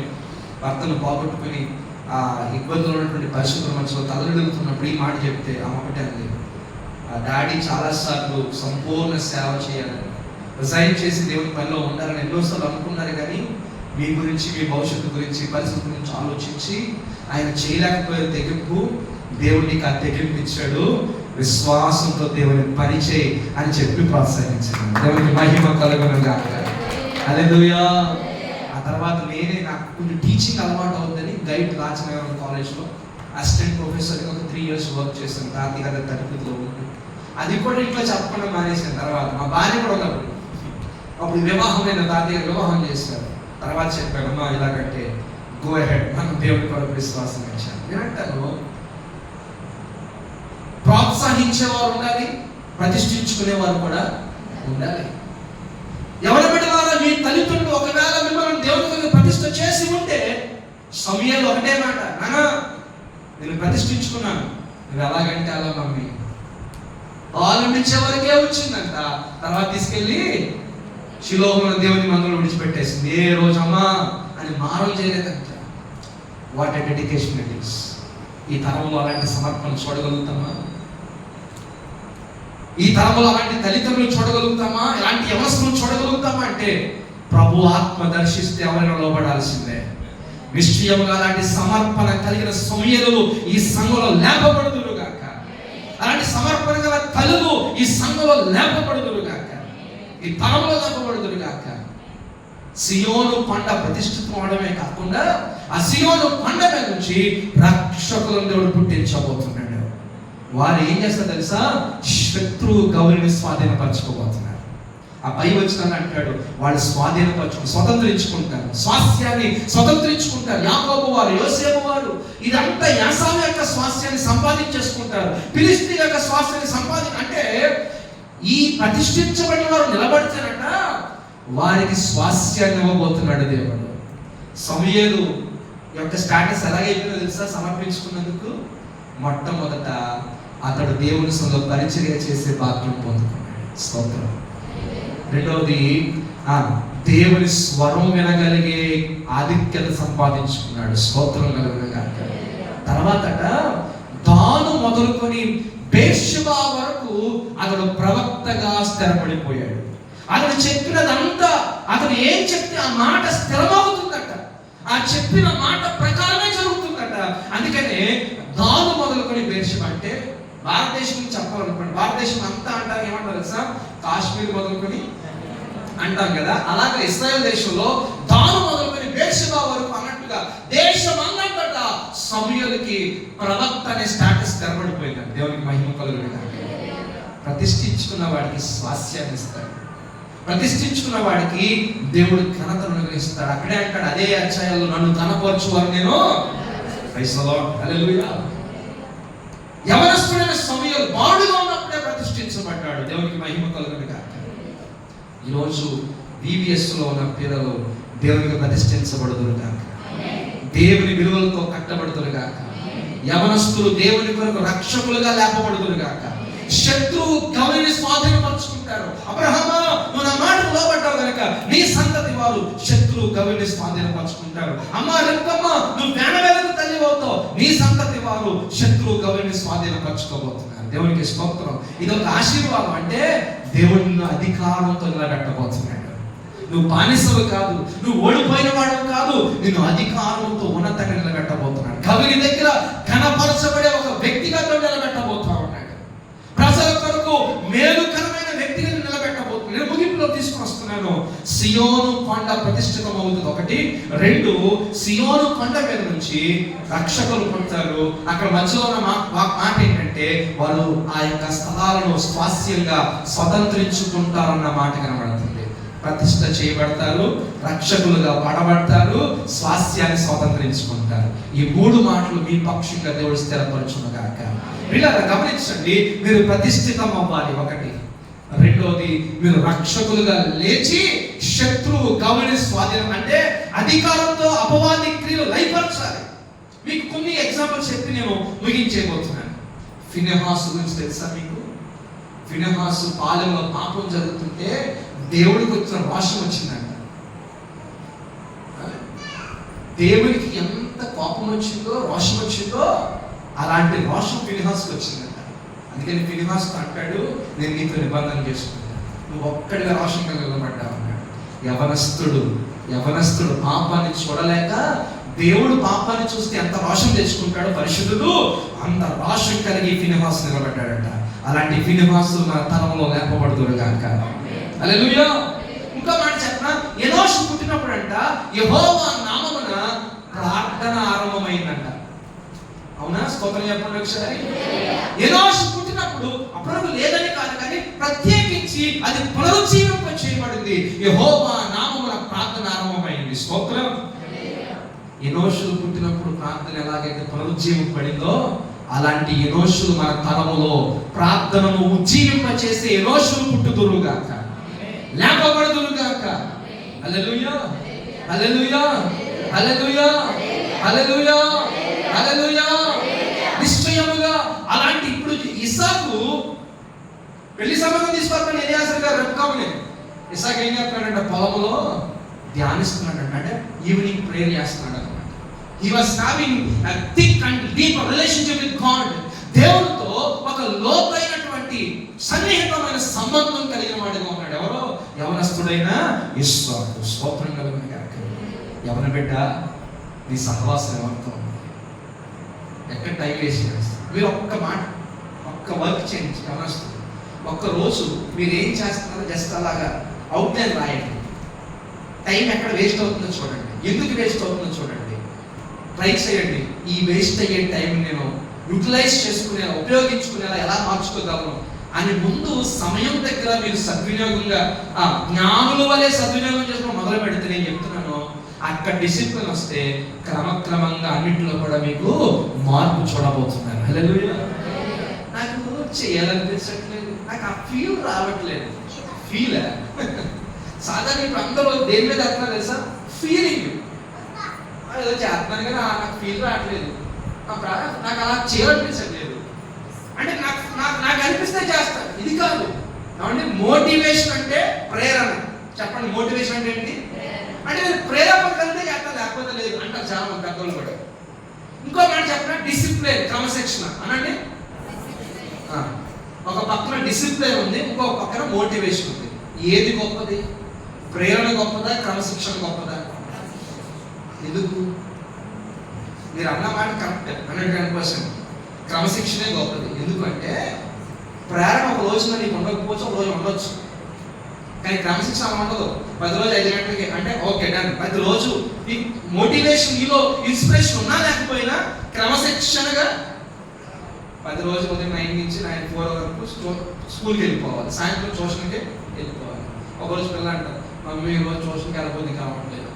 భర్తను పోగొట్టుకుని ఇబ్బందులు ఉన్నటువంటి పరిస్థితుల మధ్యలో తలదిడుతున్నప్పుడు ఈ మాట చెప్తే ఆమె ఒకటే అంది, డాడీ చాలాసార్లు సంపూర్ణ సేవ చేయాలని, రిజైన్ చేసి దేవుని పనిలో ఉండాలని ఎన్నోసార్లు అనుకున్నారు, కానీ మీ గురించి, మీ భవిష్యత్తు గురించి, పరిస్థితి గురించి ఆలోచించి ఆయన చేయలేకపోయే తెగింపు దేవుడికి ఆ తెగింపు ఇచ్చాడు. విశ్వాసంతో దేవుని పని చేయి అని చెప్పి ప్రోత్సహించాడు. దేవునికి మహిమ కలుగును గాక. హల్లెలూయా. ఆ తర్వాత నేనే, నాకు కొంచెం టీచింగ్ అలవాటు అవుతుందని గైడ్ రాజనగరం కాలేజ్లో అసిస్టెంట్ ప్రొఫెసర్గా ఒక 3 years వర్క్ చేశాను. తాతయ్య గారి తరగతిలో ఉండి అది కూడా ఇంట్లో చెప్పకుండా మానేసిన తర్వాత మా భార్య కూడా ఉన్నప్పుడు, అప్పుడు వివాహమైన తాతయ్య వివాహం చేశారు. తర్వాత చెప్పాను, అమ్మా ఇలాగంటే గో అహెడ్, మనం దేవుడి కొరకు విశ్వాసం ఇచ్చాను. నేను అంటాను, ప్రోత్సహించేవారు ఉండాలి, ప్రతిష్ఠించుకునేవారు కూడా ఉండాలి. ఎవరి బిడ్డలారా, మీ తల్లిదండ్రులు ఒకవేళ మిమ్మల్ని దేవుడికి ప్రతిష్ఠ చేసి ఉంటే సమయాలు ఒకటే మాట, నాన్న నేను ప్రతిష్ఠించుకున్నాను, నువ్వు ఎలాగంటే అలా మమ్మీ, ఆలంబించే వరకే వచ్చిందంట. తర్వాత తీసుకెళ్ళి శిలోహున దేవుని మందులు విడిచిపెట్టేసింది. ఏ రోజమ్మా అని మారం చేయలేదంట. What a dedication it is. ఈ తరంలో అలాంటి సమర్పణ చూడగలుగుతామా? ఈ తరంలో అలాంటి తల్లిదండ్రులు చూడగలుగుతామా? ఇలాంటి యవనస్తులను చూడగలుగుతామా అంటే ప్రభు ఆత్మ దర్శిస్తే ఎవరైనా లోబడాల్సిందే. నిశ్చయముగా అలాంటి సమర్పణ కలిగిన సమయలు ఈ సంఘంలో లేపబడుదురు గాక. అలాంటి సమర్పణ గల తల్లులు ఈ సంఘంలో లేపబడుదురు గాక. ఈ తరంలో లేపబడుదురు గాక. సియోను కొండ ప్రతిష్ఠితం అవడమే కాకుండా ఆ సియోను కొండ మీద నుంచి రక్షకులను దేవుడు పుట్టించబోతున్నాడు. వారు ఏం చేస్తారు తెలుసా? శత్రువు గౌరిని స్వాధీనపరచుకోబోతున్నారు. ఆ పై వచ్చిన అంటాడు, వాళ్ళు స్వతంత్రించుకుంటారు, స్వాస్థ్యాన్ని స్వతంత్రించుకుంటారు. యాకోబు వారు, యోసేపు వారు ఇదంతా యాసావు యొక్క స్వాస్థ్యాన్ని సంపాదించేసుకుంటారు. ఫిలిష్తీ యొక్క స్వాస్థ్యాన్ని అంటే ఈ ప్రతిష్ఠించబడిన వారు నిలబడితేనట వారికి స్వాస్థ్యాన్ని ఇవ్వబోతున్నాడు దేవుడు. సమూయేలు యొక్క స్టేటస్ ఎలాగైపోయిందో తెలుసా? సమర్పించుకున్నందుకు మొట్టమొదట అతడు దేవుని సొంత పరిచర్య చేసే భాగ్యం పొందుకున్నాడు. స్తోత్రం. రెండవది దేవుని స్వరం వినగలిగే ఆధిక్యత సంపాదించుకున్నాడు. స్తోత్రం కలుగునుగాక. తర్వాతట దాను మొదలుకొని బేర్షెబా వరకు అతడు ప్రవక్తగా స్థిరపడిపోయాడు. అతడు చెప్పినదంతా, అతడు ఏం చెప్తే ఆ మాట స్థిరమవుతుందట. ఆ చెప్పిన మాట ప్రకారమే జరుగుతుందట. అందుకనే దాను మొదలుకొని బేర్షెబా అంటే భారతదేశం నుంచి చెప్పాలనుకోండి, భారతదేశం అంతా అంటారు ఏమంటారు తెలుసా? కాశ్మీర్ మొదలుకొని అంటాం కదా. అలాగే ఇశ్రాయేల్ దేశంలో దాను మొదలుకొని బేర్షెబా వరకు అన్నట్టుగా దేశం అన్నట్ట సమూయేలుకి ప్రవక్త అనే స్టేటస్ స్థిరపడిపోయింది. దేవునికి మహిమ కలుగునుగాక. ప్రతిష్ఠించుకున్న వాడికి స్వాస్థ్యాన్ని ఇస్తాడు. ప్రతిష్ఠించుకున్న వాడికి దేవుడు ఘనతను అనుగ్రహిస్తాడు. అక్కడే అంటాడు అదే అధ్యాయంలో, నన్ను ఘనపరచువారు నేను. హల్లెలూయా. యవనస్తుడైన సమూయేలు బాడుగా ఉన్నప్పుడే ప్రతిష్ఠించబడ్డాడు. దేవునికి మహిమ కలుగునుగాక. ఈరోజు VBS లో ఉన్న పిల్లలు దేవునికి ప్రతిష్ఠించబడుదురు గాక. దేవుని విలువలతో కట్టబడుదురు గాక. యవనస్తులు దేవుని కొరకు రక్షకులుగా లేపబడుదురు గాక. శత్రువు గౌరిని స్వాధీనపరుచుకుంటారు. అబ్రహామా, నువ్వు నా మాటకు లోబడ్డావు కనుక నీ సంతతి వారు శత్రువు గౌరిని స్వాధీనపరుచుకుంటారు. అమ్మా రెక్కమ్మ, నువ్వు వేణవేలకు తల్లి అవుతావు, నీ సంతతి వారు శత్రువు గౌరిని స్వాధీనపరచుకోబోతున్నారు. దేవునికి స్తోత్రం. ఇది ఒక ఆశీర్వాదం. అంటే దేవుడు నిన్ను అధికారంతో నిలబెట్టబోతున్నాడు. నువ్వు బానిసవు కాదు, నువ్వు ఓడిపోయిన వాడు కాదు, నిన్ను అధికారంతో ఉన్నతంగా నిలబెట్టబోతున్నాడు. కవిని దగ్గర ఘనపరచబడే ఒక వ్యక్తిగా నిలబెట్టబోతా ఉన్నాడు. ప్రజల కొరకు మేలుకరమైన వ్యక్తిగా నిలబెట్టబోతున్నాడు. నేను ముగింపులో తీసుకుని వస్తున్నాను. సియోను కొండ ప్రతిష్ఠితం అవుతుంది ఒకటి. రెండు, సియోను కొండ మీద నుంచి రక్షకులు పుడతారు. అక్కడ మధ్యలో ఉన్న మాట ఏంటంటే వాళ్ళు ఆ యొక్క స్థలాలను స్వాస్థ్యంగా స్వతంత్రించుకుంటారన్న మాట కనబడుతుంది. ప్రతిష్ఠ చేయబడతారు, రక్షకులుగా పడబడతారు, స్వాస్థ్యాన్ని స్వతంత్రించుకుంటారు. ఈ మూడు మాటలు మీ పక్షంగా దేవుడు స్థిరపరచునుగాక. వీళ్ళని గమనించండి, మీరు ప్రతిష్ఠితం అవ్వాలి ఒకటి. రెండోది, మీరు రక్షకులుగా లేచి శత్రువు గౌరిని స్వాధీనం అంటే అధికారంతో అపవాది క్రియలు లయపరచాలి. మీకు కొన్ని ఎగ్జాంపుల్స్ చెప్పి నేను ముగించేయబోతున్నాను. ఫినెహాసు గురించి తెలుసా మీకు? ఫినెహాసు పాలెంలో పాపం జరుగుతుంటే దేవుడికి వచ్చిన రోషం వచ్చిందంట. దేవుడికి ఎంత కోపం వచ్చిందో, రోషం వచ్చిందో, అలాంటి రోషం ఫినెహాసుకి వచ్చిందంట. అందుకని ఫినెహాసుతో అంటాడు, నేను నీతో నిబంధన చేసుకుంటాను, నువ్వు ఒక్కడిగా రోషం కలగబడ్డావు అన్నాడు. యవనస్తుడు పాపాన్ని చూడలేక దేవుడు పాపాన్ని చూస్తే ఎంత రోషం తెచ్చుకుంటాడో పరిశుద్ధుడు, అంత రోషం కలిగి ఫినెహాసు నిలబడ్డాడట. అలాంటి ఫినెహాసు మన తరంలో లేపబడుదురు గాక. హల్లెలూయా. ఇంకా మాట చెప్పనా, ఎనోషు పుట్టినప్పుడు అంట యెహోవా నామమున ప్రార్థన ఆరంభమైందంట. అవునా? స్తోత్రం చెప్పండి ఒకసారి. ఎనోషు పుట్టినప్పుడు అప్పుడు లేదని కాదు, కానీ ప్రత్యేకించి అది పునరుజ్జీవింప చేయబడింది. యెహోవా నామమున ప్రార్థన ఆరంభమైంది. స్తోత్రం. ఎనోషులు పుట్టినప్పుడు ప్రార్థన ఎలాగైతే పునరుజ్జీవింపబడిందో, అలాంటి ఎనోషులు మన తరములో ప్రార్థనను ఉజ్జీవింప చేసే ఎనోషులు పుట్టుదురుగాక, లేపబడుదురుగాక. హల్లెలూయా, హల్లెలూయా, హల్లెలూయా, హల్లెలూయా, హల్లెలూయా. నిశ్చయముగా అలాంటి ఇప్పుడు ఇస్సాకు పెళ్లి సంబంధం తీసుకోవాలని ఎలియాజరు గారు రెబ్కాముని ఇస్సాకు ఏం చేస్తున్నాడంటే పొలంలో ధ్యానిస్తున్నాడంట. అంటే ఈవినింగ్ ప్రేయర్ చేస్తున్నాడు అనమాట. He was having a thick and deep relationship with God. దేవునితో ఒక లోతైనటువంటి సన్నిహిత సంబంధం కలిగిన వాడిగా ఉన్నాడు. ఎవరో యవనస్తుడైన ఇస్సాకు. స్తోత్రం కలుగును గాక. యవన బిడ్డ, నీ సహవాసం ఎవరితో ఉంది? ఎక్కడ టైం వేస్ట్ చేస్తారు? మీరు ఒక్క మాట, ఒక్క వర్క్ చేయండి. యవనస్తుడు, ఒక్కరోజు మీరు ఏం చేస్తున్నారో జస్ట్ అలాగా అవుట్లైన్ రాయండి. టైం ఎక్కడ వేస్ట్ అవుతుందో చూడండి, ఎందుకు వేస్ట్ అవుతుందో చూడండి, ట్రై చేయండి. ఈ వేస్ట్ అయ్యే టైం నేను యూటిలైజ్ చేసుకునేలా, ఉపయోగించుకునేలా ఎలా మార్చుకోగలను అని ముందు సమయం దగ్గర మీరు సద్వినియోగంగా జ్ఞానుల వలె సద్వినియోగం చేసుకుని మొదలు పెడితే, నేను చెప్తున్నాను, అక్కడ డిసిప్లిన్ వస్తే క్రమక్రమంగా అన్నింటిలో కూడా మీకు మార్పు చూడబోతున్నారు. హల్లెలూయా. నాకు చేయాలనిపించట్లేదు, నాకు ఆ ఫీల్ రావట్లేదు. ఫీల్ సాధారణ ఇప్పుడు అందరూ దేని మీద అంటున్నారు తెలుసా? ఫీలింగ్. ఏదో చేస్తున్నాను కానీ నాకు ఫీల్ రావట్లేదు, నాకు అలా చేయాలనిపించట్లేదు అంటే నాకు అనిపిస్తే చేస్తాను. ఇది కాదు కాబట్టి మోటివేషన్ అంటే ప్రేరణ. చెప్పండి, మోటివేషన్ అంటే ఏంటి? అంటే నేను ప్రేరేపణ కలిగితే చేస్తాను, లేకపోతే లేదు అంటారు చాలా మంది పెద్దలు కూడా. ఇంకో మాట చెప్పిన డిసిప్లిన్, క్రమశిక్షణ అనండి. ఒక పక్కన డిసిప్లిన్ ఉంది, ఇంకో పక్కన మోటివేషన్ ఉంది. ఏది గొప్పది? ప్రేరణ గొప్పదా, క్రమశిక్షణ గొప్పదా? ఎందుకు? మీరు అన్న మాట కరెక్ట్, 100%. క్రమశిక్షణే గొప్పది. ఎందుకంటే ప్రేరణ ఒక రోజున నీకు ఉండకపోవచ్చు, ఒక రోజు ఉండొచ్చు, కానీ క్రమశిక్షణ ఉండదు. 10 రోజు 5 గంటలకి అంటే ఓకే డన్. 10 రోజు ఈ మోటివేషన్, నీలో ఇన్స్పిరేషన్ ఉన్నా లేకపోయినా క్రమశిక్షణగా 10 రోజు ఉదయం 9 నుంచి 4 వరకు స్కూల్కి వెళ్ళిపోవాలి, సాయంత్రం ట్యూషన్కి వెళ్ళిపోవాలి. ఒకరోజు పిల్లలు అంటారు, మమ్మీ ఈరోజు ట్యూషన్కి వెళ్ళబోద్ది కావట్లేదు,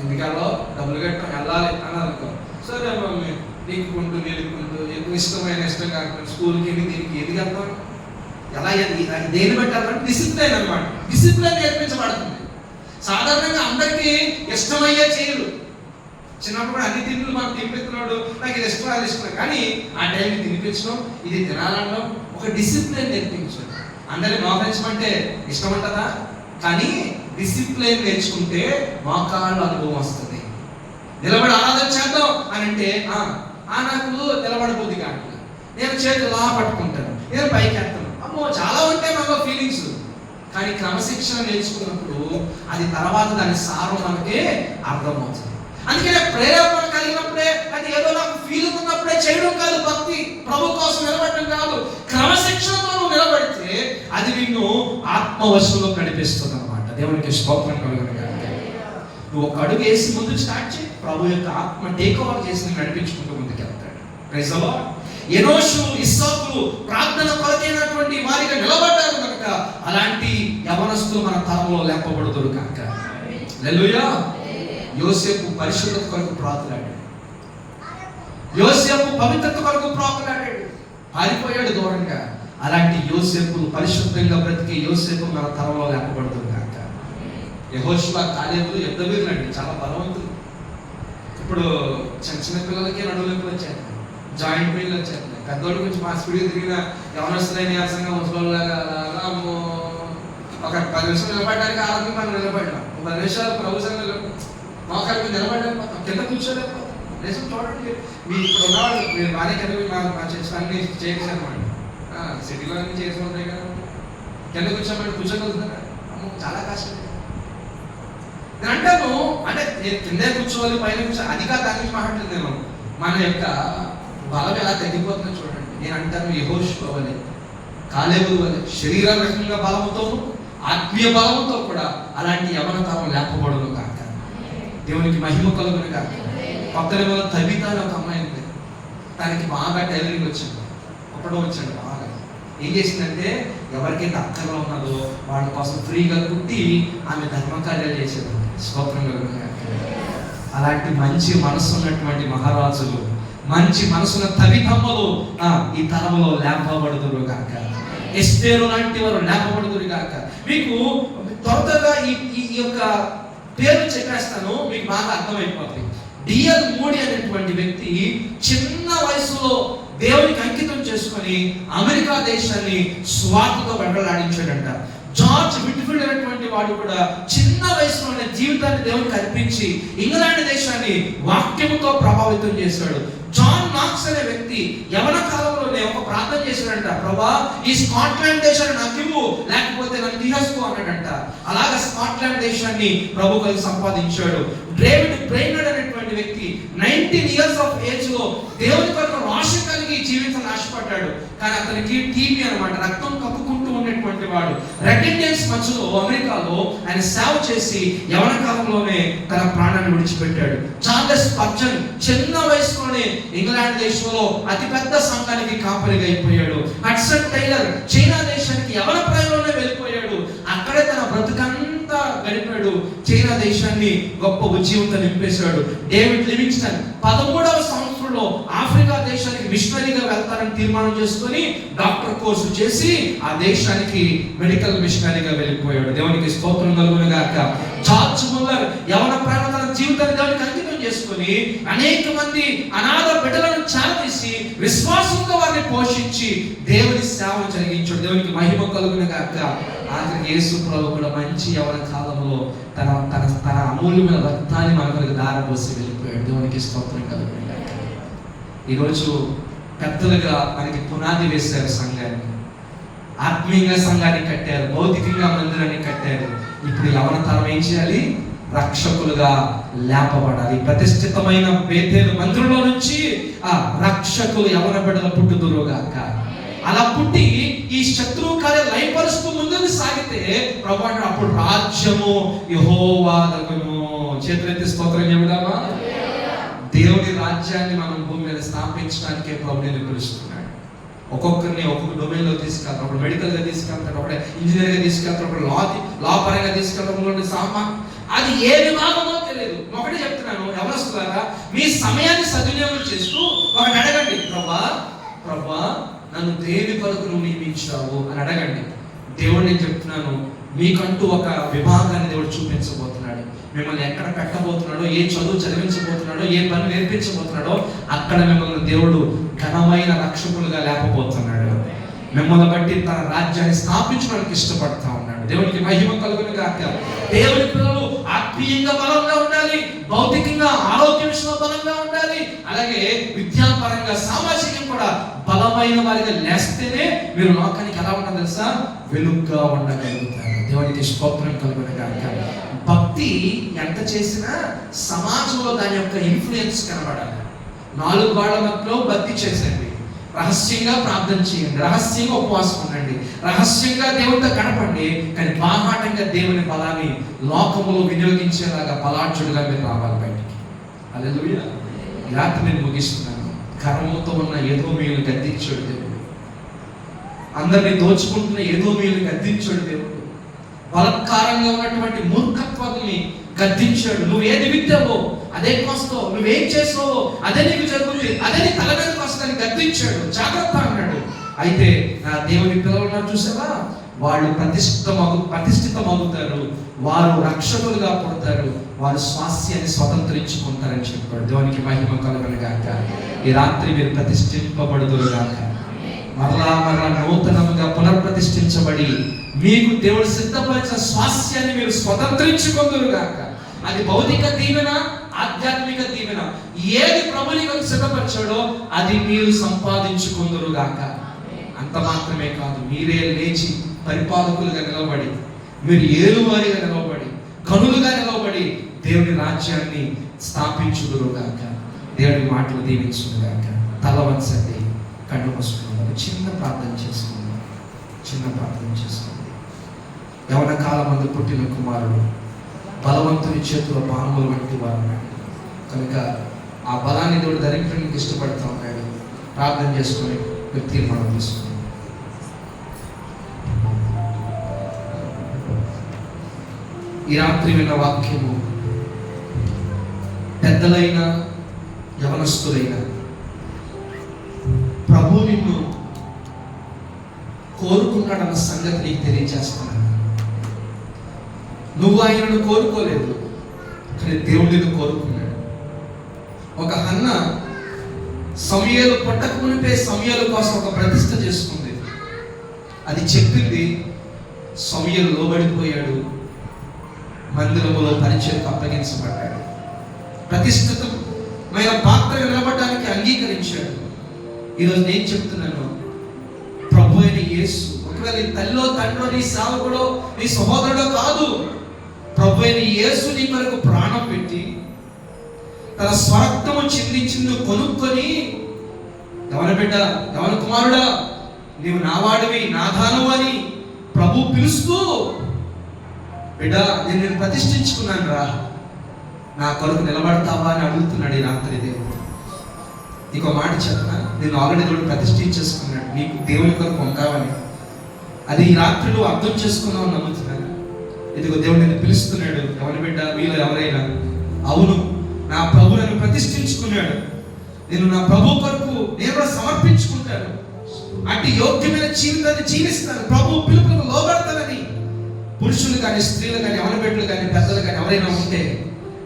ఎందుకలో డబ్బులు కట్టడం వెళ్ళాలి అన్నారు అనుకో. సరే మమ్మీ, నీకుంటూ నిలుపుకుంటూ ఇష్టమైన ఇష్టం కాకుండా స్కూల్కి దీనికి ఎందుకు వెళ్తాం? ఎలా దేని పెట్టాలంటే డిసిప్లైన్ అనమాట. డిసిప్లైన్ నేర్పించబడుతుంది. సాధారణంగా అందరికీ ఇష్టమయ్యే చేయరు. చిన్నప్పుడు కూడా అన్ని తిండి మనం తినిపిస్తున్నాడు, నాకు ఇది ఇష్టం, అది ఇష్టం, కానీ ఆ టైంకి తినిపించడం, ఇది తినాలనడం, ఒక డిసిప్లైన్ నేర్పించడం. అందరినీ మోహరించమంటే ఇష్టం ఉంటుందా? కానీ డిసిప్లైన్ నేర్చుకుంటే మోకాళ్ళు అనుభవం వస్తుంది. నిలబడి ఆరాధన చేద్దాం అని అంటే నాకు నిలబడబోద్ది కాదు, నేను చేతులు లా పట్టుకుంటాను, నేను పైకి ఎత్తాను, అమ్మో చాలా ఉంటాయి మనలో ఫీలింగ్స్. కానీ క్రమశిక్షణ నేర్చుకున్నప్పుడు అది తర్వాత దాని సారం మనకే అర్థమవుతుంది. అందుకనే ప్రేరేపణ కలిగినప్పుడే, అది ఏదో నాకు ఫీలింగ్ ఉన్నప్పుడే చేయడం కాదు భక్తి, ప్రభు కోసం నిలబడటం కాదు. క్రమశిక్షణతో నువ్వు నిలబడితే అది నిన్ను ఆత్మవశంలో నడిపిస్తుంది అనమాట. దేవునికి స్తోత్రం కలుగును గాక. నువ్వు ఒక అడుగు వేసి ముందు స్టార్ట్ చేయి, ప్రభు యొక్క ఆత్మ టేక్ ఓవర్ చేసి నడిపించుకుంటూ ముందుకెళ్తాడు. Praise the Lord. ఎనోషు, ఇస్సాకు ప్రార్థన కొరకైనటువంటి వారిగా నిలబడ్డారు కనుక అలాంటి యవనస్తులు మన తరంలో లేపబడుతురు కనుక. హల్లెలూయా. యోసేపు పరిశుద్ధత కొరకు ప్రార్థనాడాడు, యోసేపు పవిత్రత కొరకు ప్రార్థనాడాడు, పారిపోయాడు దూరంగా. అలాంటి యోసేపు, పరిశుద్ధంగా బ్రతికే యోసేపు మన తరంలో లేపబడుతురు కనుక. యెహోషువ, కాలేబులు యుద్ధవీరులండి, చాలా బలవంతులు. ఇప్పుడు చిన్న పిల్లలకి నడువులకు వచ్చారు, జాయింట్ పెయిన్లు వచ్చారు. పెద్దోళ్ళ గురించి మా స్పీడ్ తిరిగిన యవనస్తులైన యాసంగా ముసలోళ్ళగా ఒక 10 నిమిషాలు నిలబడడానికి ఆరోగ్యం మనం నిలబడ్డాం. 10 నిమిషాలు ప్రభు సంఘంలో మోకాళ్ళ మీద నిలబడలేకపోతాం, కింద కూర్చోలేకపోతాం. నిజం చూడండి, మీ ఇప్పుడు ఉన్నవాళ్ళు మీరు బాగానే కలిపి మా చర్చ అన్ని చేశారన్నమాట. సిటీలో అన్ని చేసి ఉంటాయి కదా, కింద కూర్చోమని కూర్చోగలుగుతారా? చాలా కష్టం. నేను అంటాను, అంటే నేను కిందే కూర్చోవాలి, పైన కూర్చోవాలి, అది కాదు, దాని గురించి మాట్లాడలేదు నేను. మన యొక్క బలం ఎలా తగ్గిపోతుందో చూడండి. నేను అంటాను, యెహోషువ వలె, కాలేబు వలె శరీర రకంగా బలంతో, ఆత్మీయ బలంతో కూడా అలాంటి యవనతరం లేపబడును కాక. దేవునికి మహిమ కలుగును కాక. పక్కన తబిత ఒక అమ్మాయి ఉంది, తనకి బాగా టైలరింగ్ వచ్చింది, కుట్టడం వచ్చాడు బాగా. ఏం చేసిందంటే ఎవరికైతే అక్కర్లో ఉన్నదో వాళ్ళ కోసం ఫ్రీగా కుట్టి ఆమె ధర్మకార్యాలు చేసేది. స్తోత్రం కలుగును కాక. అలాంటి మంచి మనసు ఉన్నటువంటి మహారాజులు, మంచి మనసున్న తబితమ్మలు ఈ తరంలో లేపబడుదురు గాక. ఎస్తేరు లాంటి వారు లేపబడుదురు గాక. మీకు త్వరగా ఈ యొక్క పేరు చెప్పేస్తాను, మీకు బాగా అర్థమైపోతుంది. డిఎల్ మోడీ అనేటువంటి వ్యక్తి చిన్న వయసులో దేవునికి అంకితం చేసుకొని అమెరికా దేశాన్ని స్వార్థతో వెంటలాడించాడంట. జార్జ్ విట్ఫీల్డ్ అనేటువంటి వాడు కూడా చిన్న వయసులోనే జీవితాన్ని దేవునికి అర్పించి ఇంగ్లాండ్ దేశాన్ని వాక్యముతో ప్రభావితం చేశాడు. జాన్ నాక్స్ అనే వ్యక్తి యవన కాలంలోనే ఒక ప్రార్థన చేశాడంట, ప్రభా ఈ స్కాట్లాండ్ దేశాన్ని నాకు ఇవ్వు, లేకపోతే నన్ను తీసేసుకో అన్నాడంట. అలాగా స్కాట్లాండ్ దేశాన్ని ప్రభు కలిసి సంపాదించాడు. డేవిడ్ బ్రెయినర్డ్ అనేటువంటి వ్యక్తి 19 years of age లో దేవుని కొరకు ఆశ కలిగి జీవితాన్ని ఆశపడ్డాడు. కానీ అతనికి టీబీ అన్నమాట, రక్తం కప్పుకుంటూ ఉండేటువంటి వాడు. రెడ్ ఇండియన్స్ మధ్యలో అమెరికాలో ఆయన సేవ చేసి యవన కాలంలోనే తన ప్రాణాన్ని విడిచిపెట్టాడు. చార్లెస్ స్పర్జన్ చిన్న వయసులోనే ఇంగ్లాండ్ దేశంలో అతిపెద్ద సంఘానికి కాపరిగా అయిపోయాడు. హడ్సన్ టైలర్ చైనా దేశానికి యవన ప్రాయంలోనే వెళ్ళిపోయాడు. అక్కడే తన బ్రతుకంతా గడిపాడు. చైనా దేశాన్ని గొప్ప ఉజ్జీవంతో నింపేశాడు. డేవిడ్ లివింగ్స్టన్ 13వ సంవత్సరంలో ఆఫ్రికా దేశానికి మిషనరీగా వెళ్తారని తీర్మానం చేసుకొని డాక్టర్ కోర్సు చేసి ఆ దేశానికి మెడికల్ మిషనరీగా వెళ్ళిపోయాడు. దేవునికి స్తోత్రం కలుగును గాక. జార్జ్ ముల్లర్ యవన ప్రాయంలో తన జీవితాన్ని దేవునికి అంకితం చేసుకొని అనేక మంది అనాథ బిడ్డలను చాలదీసి విశ్వాసంతో వారిని పోషించి దేవుని సేవను జరిగించాడు. దేవునికి మహిమ కలుగును గాక. ఆఖరికి యేసు ప్రభు కూడా మంచి యవన కాలంలో తన తన తన అమూల్యమైన రక్తాన్ని మనకు దారపోసి వెళ్ళిపోయాడు. దేవునికి స్తోత్రం కలుగును గాక. ఈరోజు పెద్దలుగా మనకి పునాది వేశారు సంఘాన్ని, ఆత్మీయంగా సంఘాన్ని కట్టారు, భౌతికంగా మందిరాన్ని కట్టారు. ఇప్పుడు యవన తరం ఏం చేయాలి? రక్షకులుగా లేపబడాలి. ప్రతిష్ఠితమైన బేతేలు మందిరంలో నుంచి ఆ రక్షకులు యవన బిడ్డలు పుట్టుదురుగాక. అలా పుట్టి ఈ శత్రువు కార్య లయపరుస్తూ ముందుకు సాగితే ప్రభు అప్పుడు రాజ్యము యెహోవాదగును. చేతులెత్తి స్తోత్రం చెబుదామా? దేవుని రాజ్యాన్ని మనం భూమి మీద స్థాపించడానికే ప్రభు నేను పిలుస్తున్నాడు. ఒక్కొక్కరిని ఒక్కొక్క డొమైన్లో తీసుకెళ్తాడు. ఒకడు మెడికల్గా తీసుకెళ్తాడు, ఒకడే ఇంజనీర్గా తీసుకెళ్తాడు, ఒకడు లా పరంగా తీసుకెళ్తాడు. అది ఏ విభాగమో తెలియదు. ఒకటి చెప్తున్నాను, యవనస్తులారా, మీ సమయాన్ని సద్వినియోగం చేస్తూ ఒకటి అడగండి, ప్రభా నన్ను దేని కొరకు నువ్వు నియమించావు అని అడగండి. దేవుడు నేను చెప్తున్నాను, మీకంటూ ఒక విభాగాన్ని దేవుడు చూపించబోతున్నాడు. మిమ్మల్ని ఎక్కడ పెట్టబోతున్నాడో, ఏ చదువు చదివించబోతున్నాడో, ఏ పని నేర్పించబోతున్నాడో అక్కడ మిమ్మల్ని దేవుడు ఘనమైన రక్షకులుగా లేకపోతున్నాడు. మిమ్మల్ని బట్టి తన రాజ్యాన్ని స్థాపించడానికి ఇష్టపడతా ఉన్నాడు. దేవునికి మహిమ కలుగును గాక. దేవుని పిల్లలు ఆత్మీయంగా బలంగా ఉండాలి, భౌతికంగా ఆరోగ్య విషయంలో బలంగా ఉండాలి, అలాగే విద్యాపరంగా సామాజికంగా కూడా బలమైన వారిగా లేస్తేనే మీరు లోకానికి ఎలా ఉంటారు తెలుసా? వెలుగుగా ఉండగలుగుతారు. దేవునికి స్తోత్రం కలుగును గాక. భక్తి ఎంత చేసినా సమాజంలో దాని యొక్క ఇన్ఫ్లుయెన్స్ కనబడాలి. 4 గోడల మధ్యలో భక్తి చేసేది, రహస్యంగా ప్రార్థన చేయండి, రహస్యంగా ఉపవాసం ఉండండి, రహస్యంగా దేవుడితో గడపండి. కానీ బాహాటంగా దేవుని బలాన్ని లోకములో వినియోగించేలాగా బలాఢ్యుడిగా మీరు రావాలి బయటికి. హల్లెలూయా. ఈ రాత్రి నేను ముగిస్తున్నాను. కర్మతో ఉన్న ఎదోమీయులను గద్దించాడు దేవుడు. అందరినీ దోచుకుంటున్న ఎదోమీయులను గద్దించాడు దేవుడు. బలత్కారంగా ఉన్నటువంటి మూర్ఖత్వాన్ని గద్దించాడు. నువ్వు ఏది విత్తావో అదే కోస్తావు, నువ్వేం చేసావో అదే నీకు జరుగుతుంది, అదే నీ తల మీదకి వస్తుందని గద్దించాడు. జాగ్రత్త అన్నాడు. అయితే నా దేవుని పిల్లలు చూసావా, వాళ్ళు ప్రతిష్ఠితమవుతారు, వారు రక్షకులుగా పుడతారు, వారు స్వాస్యాన్ని స్వతంత్రించుకుంటారని చెప్పాడు. దేవునికి మహిమ కలుగును గాక. ఈ రాత్రి మీరు ప్రతిష్ఠింపబడుదురు గాక. మరలా నూతనముగా పునర్ప్రతిష్ఠించబడి మీకు దేవుడు సిద్ధపరిచిన స్వాస్యాన్ని మీరు స్వతంత్రించుకుందురు గాక. అది భౌతిక దీవెన, ఆధ్యాత్మిక దీవెన, ఏది ప్రభువునికి సిద్ధపరిచాడో అది మీరు సంపాదించుకుందురు గాక. అంత మాత్రమే కాదు, మీరే లేచి పరిపాలకులుగా నిలబడి, మీరు ఏలువారిగా నిలబడి, కనులుగా నిలబడి దేవుని రాజ్యాన్ని స్థాపించుదురు గాక. దేవుడి మాటలు దీవించును గాక. తల వంచండి, కళ్ళు మూసుకున్నాను. చిన్న ప్రార్థన చేసుకోండి. యవన కాలమందు పుట్టిన కుమారుడు బలవంతుని చేతుల పాములు వంటి వారు కనుక ఆ బలాన్ని దేవుడు ధరించడానికి ఇష్టపడతా ఉన్నాడు. ప్రార్థన చేసుకొని మీరు తీర్మానం తీసుకుని ఈ రాత్రి విన్న వాక్యము పెద్దలైన యవనస్తులైన ప్రభు నిన్ను కోరుకున్నాడన్న సంగతి నీకు తెలియజేస్తున్నాను. నువ్వు ఆయనను కోరుకోలేదు, కానీ దేవుడు నిన్ను కోరుకున్నాడు. ఒక హన్న సమూయేలు పుట్టక మునిపే సమూయేలు కోసం ఒక ప్రతిష్ఠ చేసుకుంది. అది చెప్పింది, సమూయేలు లోబడిపోయాడు, మందిరములో పరిచయకు అప్పగించబడ్డాడు, ప్రతిష్ఠితమైన పాత్ర నిలబడడానికి అంగీకరించాడు. ఈరోజు నేను చెప్తున్నాను, ప్రభు అయిన యేసు ఒకవేళ నీ తల్లిలో తండ్రో నీ సేవకుడో నీ సహోదరుడో కాదు, ప్రభు అయిన యేసు నీ కొరకు ప్రాణం పెట్టి తన స్వరక్తము చిందించింది కొనుక్కొని, ఎవరి బిడ్డ, ఎవరి కుమారుడా, నీవు నావాడివి, నా దానవు అని ప్రభు పిలుస్తూ, బిడ్డ నేను ప్రతిష్ఠించుకున్నాను రా, నా కొరకు నిలబడతావా అని అడుగుతున్నాడు ఈ రాత్రి దేవుడు. నీకు మాట చెప్పనా, నేను ఆల్రెడీ దేవుడు ప్రతిష్ఠించేసుకున్నాడు, నీకు దేవుని కొరకు ఉంటావని. అది ఈ రాత్రి నువ్వు అర్థం చేసుకున్నావు నమ్ముతున్నాను. ఇదిగో దేవుడు నేను పిలుస్తున్నాడు, ఎవరి బిడ్డ, వీళ్ళు ఎవరైనా, అవును నా ప్రభు నన్ను ప్రతిష్ఠించుకున్నాడు, నేను నా ప్రభు కొరకు నేను కూడా సమర్పించుకుంటాను, అంటే యోగ్యమైన జీవితాన్ని జీవిస్తాను, ప్రభు పిలుపులకు లోబడతానని పురుషులు కానీ స్త్రీలు కానీ ఎవరి బిడ్డలు కానీ పెద్దలు కానీ ఎవరైనా ఉంటే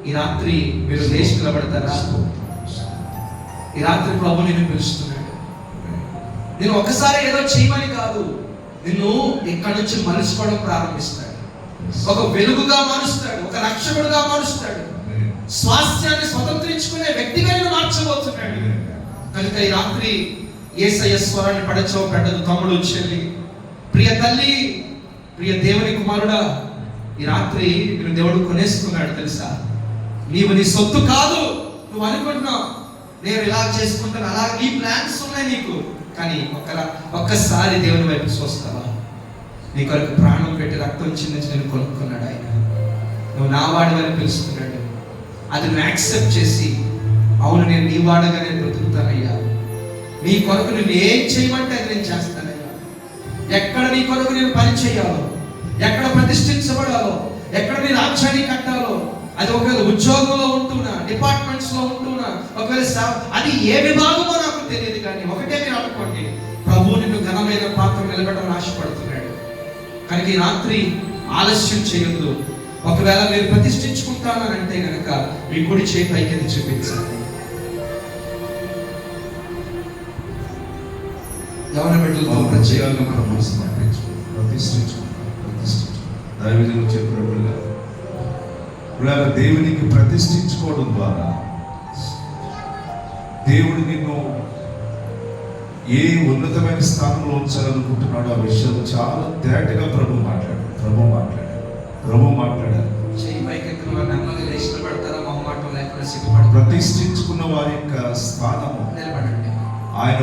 ఈ రాత్రి మీరు లేచి నిలబడతారా? ఈ రాత్రి ప్రభు నిన్ను పిలుస్తున్నాడు. నేను ఒకసారి ఏదో చేయమని కాదు, నిన్ను ఇక్కడి నుంచి మలుచుకోవడం ప్రారంభిస్తాడు, ఒక వెలుగుగా మారుస్తాడు, ఒక రక్షకుడుగా మారుస్తాడు, స్వాస్థ్యాన్ని స్వతంత్రించుకునే వ్యక్తిగా నేను మార్చబోతున్నాడు. కనుక ఈ రాత్రి యేసయ్య స్వరాన్ని పడచవ పెట్టదు తమ్ముడు చెల్లి, ప్రియ తల్లి, ప్రియ దేవుని కుమారుడా, ఈ రాత్రి నేను దేవుడు కొనేసుకున్నాడు తెలుసా. నీవు నీ సొత్తు కాదు, నువ్వు అనుకుంటున్నావు నేను ఇలా చేసుకుంటాను, అలా నీ ప్లాన్స్ ఉన్నాయి నీకు, కానీ ఒక్కసారి దేవుని వైపు చూస్తావా? నీ కొరకు ప్రాణం పెట్టి రక్తం చిందించి నేను కొనుక్కున్నాడు ఆయన, నువ్వు నా వాడివని పిలుస్తున్నాడు. అది నువ్వు యాక్సెప్ట్ చేసి, అవును నేను నీ వాడుగా నేను బ్రతుకుతానయ్యా, నీ కొరకు నేను ఏం చేయమంటే అది నేను చేస్తానయ్యా, ఎక్కడ నీ కొరకు నేను పని చేయాలో, ఎక్కడ ప్రతిష్ఠించబడాలో, ఎక్కడ నీ రాజ్యాన్ని కట్టాలో, అది ఒకవేళ ఉద్యోగంలో ఉంటున్నా, డిపార్ట్మెంట్స్ లో ఉంటున్నా, ఒకవేళ అది ఏ విభాగమో నాకు తెలియదు, కానీ ఒకటే మీరు అనుకోండి, ప్రభు నిన్ను ఘనమైన పాత్ర నిలబెట్టడం ఆశపడుతున్నాడు. కనుక ఈ రాత్రి ఆలస్యం చేయొద్దు. ఒకవేళ మీరు ప్రతిష్ఠించుకుంటానంటే కనుక మీ కుడి చేయి పైకి చూపించండి. ఎవరి బిడ్డలతో ప్రత్యేకంగా దైవజనులు చెప్పినట్లుగా దేవునికి ప్రతిష్ఠించుకోవడం ద్వారా దేవుడు నిన్ను ఏ ఉన్నతమైన స్థానంలో ఉంచాలనుకుంటున్నాడో ఆ విషయం చాలా తేటగా ప్రభు మాట్లాడారు. ప్రతిష్ఠించుకున్న వారి యొక్క స్థానము నిలబడండి, ఆయన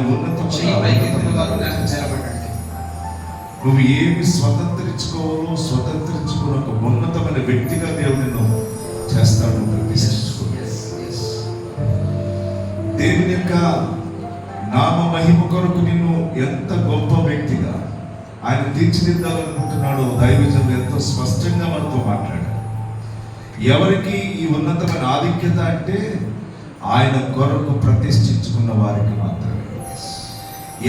నువ్వు ఏమి స్వతంత్రించుకున్న ఒక ఉన్నతమైన వ్యక్తిగా దేవుడు నిన్ను చేస్తాడు. దేవుని యొక్క నామ మహిమ కొరకు నిన్ను ఎంత గొప్ప వ్యక్తిగా ఆయన తీర్చిదిద్దాలనుకుంటున్నాడో దైవజనులు ఎంతో స్పష్టంగా మనతో మాట్లాడారు. ఎవరికి ఈ ఉన్నతమైన ఆధిక్యత అంటే ఆయన కొరకు ప్రతిష్ఠించుకున్న వారికి మాత్రమే.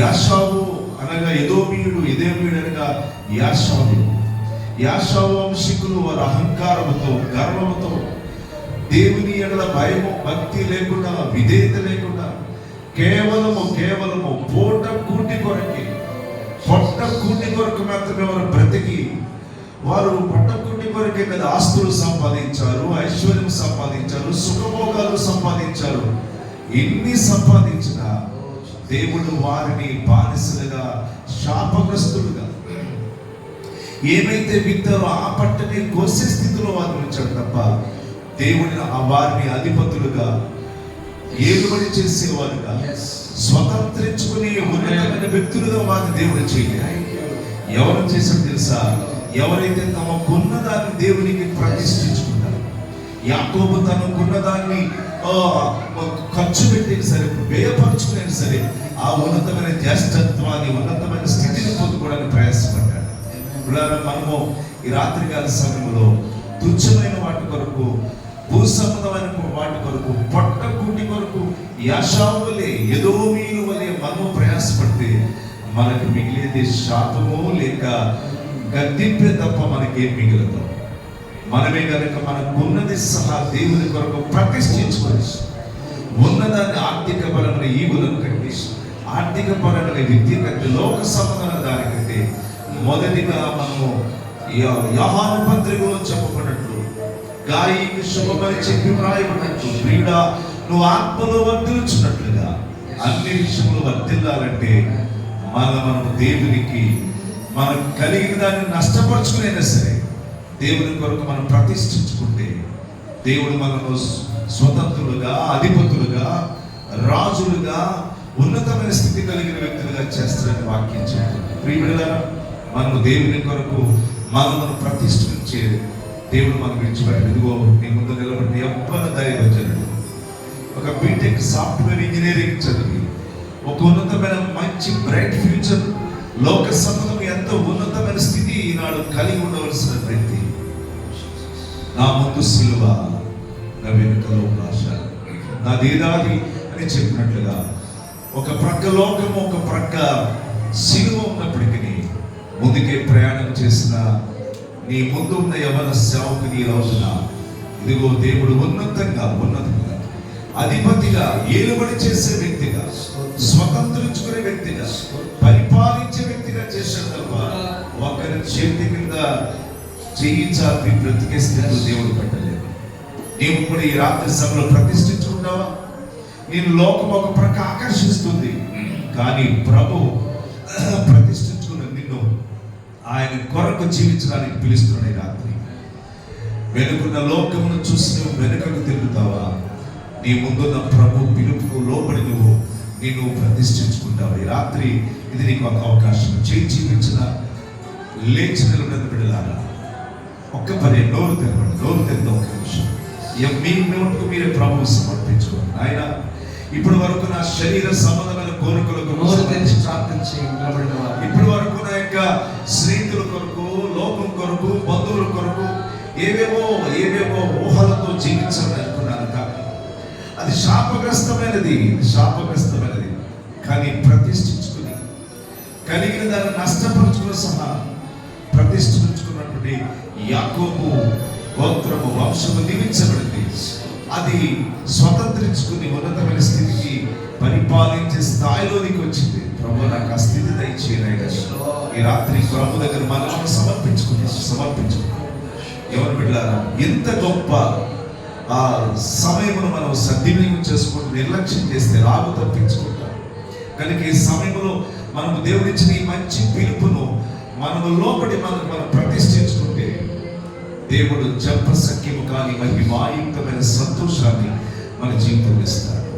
యాషావు అనగా ఎదోమీయుడు అనగా యాషావు వంశీకులు వారి అహంకారముతో గర్వముతో దేవుని ఎడల భయము భక్తి లేకుండా విధేయత లేకుండా కేవలము పొట్ట కూటి కొరకు మాత్రమే వారు బ్రతికి, వారు పొట్ట కూటి కొరకే కదా ఆస్తులు సంపాదించారు, ఐశ్వర్యం సంపాదించారు, సుఖభోగాలు సంపాదించారు. ఎన్ని సంపాదించినా దేవుడు వారిని బానిసలుగా శాపగ్రస్తులుగా ఏమైతే విత్తారో ఆ పట్టని కోసే స్థితిలో వారిని ఉంచాడు తప్ప దేవుడిని వారిని అధిపతులుగా ఏలుబడి చేసేవారుగా స్వతంత్రించుకునే ఉన్నతమైన వ్యక్తులుగా వారిని దేవుడు చేయలేదు. ఎవరు చేశాడు తెలుసా? ఎవరైతే తమకున్నదాన్ని దేవునికి ప్రతిష్ఠించుకుంటారు. యాకోబు తనకున్నదాన్ని ఖర్చు పెట్టిన సరే, వ్యయపరుచుకునే సరే, ఆ ఉన్నతమైన జ్యేష్ఠత్వాన్ని, ఉన్నతమైన స్థితిని పొందుకోవడానికి ప్రయాసపడ్డాడు. మనము ఈ రాత్రికాల సమయంలో తుచ్చమైన వాటి కొరకు, భూసంబంధమైన వాటి కొరకు, పొట్ట కూటి కొరకు యాషావులే ఎదోమీయుల వలె మనము ప్రయాసపడితే మనకు మిగిలేది శాపము లేక గద్దింపే తప్ప మనకేం మిగలదు. మనమే కనుక మనకున్నది సహా దేవుని కొరకు ప్రతిష్ఠించుకొని ఉన్నదాన్ని ఆర్థిక పరమైన ఈవులను కంటే, ఆర్థిక పరమైన విద్య కంటే, లోక సంబంధమైన దానికంటే మొదటిగా మనము యోహాను పత్రికలో చెప్పబడినట్లు గాయకు శుభమని చెప్పి వ్రాయబడినట్లు ప్రియుడా, నువ్వు ఆత్మలో వర్ధిల్చున్నట్లుగా అన్ని విషయంలో వర్ధిల్లాలంటే మనం దేవునికి మనకు కలిగిన దాన్ని నష్టపరుచుకునైనా సరే దేవుని కొరకు మనం ప్రతిష్ఠించుకుంటే దేవుడు మనను స్వతంత్రులుగా, అధిపతులుగా, రాజులుగా, ఉన్నతమైన స్థితి కలిగిన వ్యక్తులుగా చేస్తారని వాక్యం చెప్తుంది. ప్రియులారా, మనము దేవుని కొరకు మనము ప్రతిష్ఠించే దేవుడు మనం విడిచిపెట్టి ఇదిగో నీ ముందు నిలబడిన ఎవ్వరు దైవజనుడు ఒక బీటెక్ సాఫ్ట్వేర్ ఇంజనీరింగ్ చదివి ఒక ఉన్నతమైన మంచి బ్రైట్ ఫ్యూచర్, లోక సంబంధం ఎంతో ఉన్నతమైన స్థితి ఈనాడు కలిగి ఉండవలసిన వ్యక్తి నా ముందు సిలువ, నా వెనుకలో భాష, నా దేదాది అని చెప్పినట్లుగా ఒక ప్రక్క లోకము, ఒక ప్రక్క సిలువ ఉన్నప్పటికీ ముందుకే ప్రయాణం చేసిన నీ ముందు ఉన్న యవన సేవకుని ఈ రోజున ఇదిగో దేవుడు ఉన్నతంగా అధిపతిగా, ఏలుబడి చేసే వ్యక్తిగా, స్వతంత్రించుకునే వ్యక్తిగా, పరిపాలించే వ్యక్తిగా చేశాడు తప్ప ఒకరి చేతి కింద చెయ్యి చాపి బ్రతికే స్థితిలో దేవుడు పెట్టలేదు. నీవు కూడా ఈ రాత్రి సభలో ప్రతిష్ఠించుకుంటావా? నేను లోకం ఒక ప్రక్క ఆకర్షిస్తుంది, కానీ ప్రభు ప్రతిష్ఠించుకున్న నిన్ను ఆయన కొరకు జీవించడానికి పిలుస్తున్నాడు. ఈ రాత్రి వెనుకున్న లోకమును చూసి నువ్వు వెనుకకు తిరుగుతావా? నీ ముందున్న ప్రభు పిలుపుకు లోబడి నిన్ను ప్రతిష్ఠించుకుంటావు. ఈ రాత్రి ఇది నీకు ఒక అవకాశం. చేయి జీవించిన లేచి నిలబడిన బిడ్డలారా ఒక్క పని నోరు తెరవడం ఒక నిమిషం మీ నోటుకు మీరే ప్రభువు సమర్పించుకోండి. ఆయన ఇప్పటి వరకు నా శరీర సంబంధమైన కోరికలకు నోరు తెరిచి ప్రార్థించి నిలబడిన వారు, ఇప్పటి వరకు నా యొక్క స్నేహితుల కొరకు, లోకం కొరకు, బంధువుల కొరకు ఏవేవో ఊహలతో జీవించాలని అనుకున్నాను. కానీ అది శాపగ్రస్తమైనది. కానీ ప్రతిష్ఠించుకుని కలిగిన దాన్ని నష్టపరుచుకుని సహా ప్రతిష్ఠించుకున్నటువంటి యాకోబు గోత్రము, వంశము దీవించబడింది. అది స్వతంత్రించుకుని ఉన్నతమైన స్థితికి పరిపాలించే స్థాయిలోనికి వచ్చింది. ప్రభు నాకు ఆ స్థితి దయచేయనైనా ఈ రాత్రి ప్రభు దగ్గర మనం సమర్పించుకున్నాం. ఎవరు బిడ్డలారా, ఎంత గొప్ప ఆ సమయమును మనం సద్వినియోగం చేసుకుంటూ నిర్లక్ష్యం చేస్తే రాగు తప్పించుకుంటాం. కనుక ఈ సమయంలో మనము దేవుడిచ్చిన ఈ మంచి పిలుపును మనము లోపడి మనం ప్రతిష్ఠించుకుంటే దేవుడు జపసఖ్యము కాని మహిమాయుక్తమైన సంతోషాన్ని మన జీవితం ఇస్తాడు.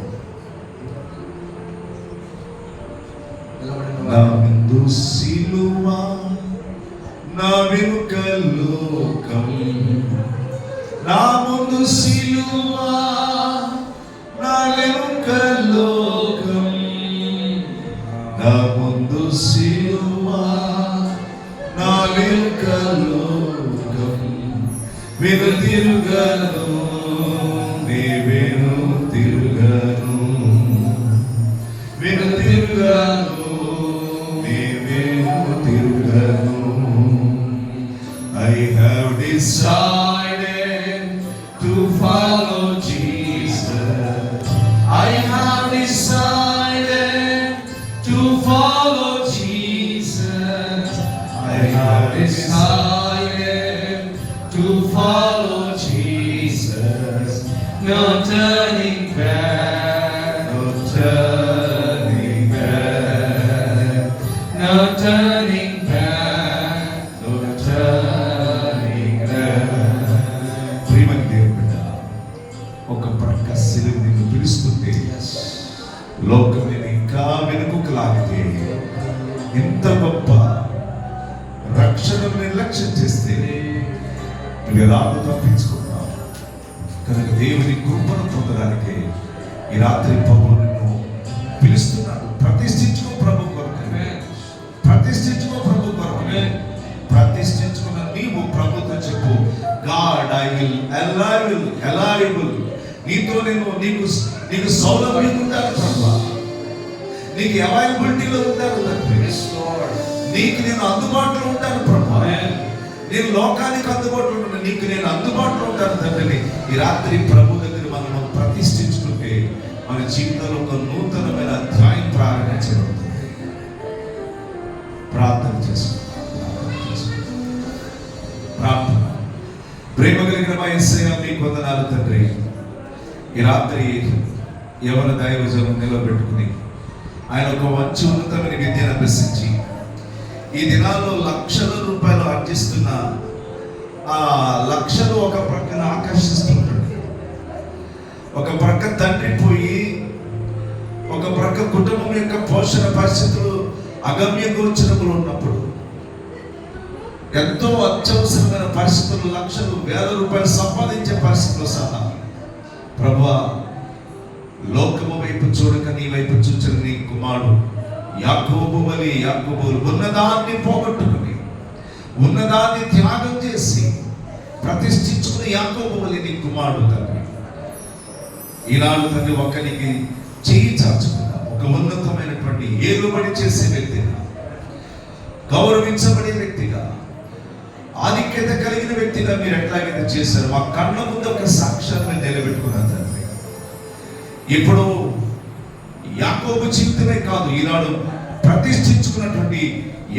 నా ముందు సిలువ, నా వెనుక లోకం, నా ముందు సిలువ, నా వెనుక లోకం, నా ముందు సిలువ, నా వెనుక లోకం, వెనుతిరుగను, నే వెనుతిరుగను, వెనుతిరుగను, నే వెనుతిరుగను. I have decided to follow Jesus. I have decided to follow Jesus. I have decided to follow Jesus. No turning back, no turning back, no turning back, no turning back. ప్రియమైన దేవుని బిడ్డ, ఒక ప్రక్క సిలువ నిన్ను పిలుస్తుంటే లోకం నేను ఇంకా వెనుకకు లాగితే ఎంత గొప్ప రక్షణను నిర్లక్ష్యం చేస్తే నువ్వు ఎలాగో తప్పించుకుంటావు. కనుక దేవుని కృపను పొందడానికి ఈ రాత్రి ప్రభు నిన్ను పిలుస్తున్నాడు. ప్రతిష్ఠించుకో ప్రభు కొరకు, ప్రతిష్ఠించుకో ప్రభు కొరకు. ప్రతిష్ఠించుకున్న నీవు ప్రభుతో చెప్పు, గాడ్ ఐ విల్ అలైవబుల్. నీతో నీకు సౌలభ్యం ఉంటాను ప్రభు, నీకు అవైలబిలిటీలో ఉంటాను తండ్రి, నీకు నేను అందుబాటులో ఉంటాను ప్రభు, నేను లోకానికి అందుబాటులో ఉంటాను, నీకు నేను అందుబాటులో ఉంటాను తండ్రిని ఈ రాత్రి ప్రభు దగ్గర మనం ప్రతిష్ఠించుకుంటే మన జీవితంలో ఒక నూతనమైన అధ్యాయం ప్రారంభించబడుతుంది. ప్రార్థన చేసుకుంటాం. యేసయ్య మీకు వందనాలు తండ్రి. ఈ రాత్రి యవన దైవజనం నిలబెట్టుకుని ఆయన ఒక మంచి ఉన్నతమైన విద్యను అభ్యసించి ఈ దినాల్లో లక్షల రూపాయలు ఆర్జిస్తున్న ఆ లక్షలు ఒక ప్రక్కన ఆకర్షిస్తుంటాడు. ఒక ప్రక్క తండ్రి పోయి ఒక ప్రక్క కుటుంబం యొక్క పోషణ పరిస్థితులు అగమ్య గోచరములు ఉన్నప్పుడు ఎంతో అత్యవసరమైన పరిస్థితులు లక్షలు వేల రూపాయలు సంపాదించే పరిస్థితులు సహా ప్రభువా లోకము వైపు చూడక నీ వైపు చూచిన నీ కుమారుడు యాకోబు వలె యాకోబు ఉన్నదాన్ని పోగొట్టుకుని ఉన్నదాన్ని త్యాగం చేసి ప్రతిష్ఠించుకుని యాకోబు వలె నీ కుమారుడు తండ్రి ఈనాడు తండ్రి ఒకరికి చేయి చాచుకున్నా ఒక ఉన్నతమైనటువంటి ఏలుబడి చేసే వ్యక్తిగా గౌరవించబడే వ్యక్తిగా ఆధిక్యత కలిగిన వ్యక్తిగా మీరు ఎట్లాగైతే చేశారు మా కళ్ళ ముందు ఒక సాక్ష్యాన్ని నిలబెట్టుకున్నారు తండ్రి. ఇప్పుడు యాకోబు జీవితమే కాదు ఈనాడు ప్రతిష్ఠించుకున్నటువంటి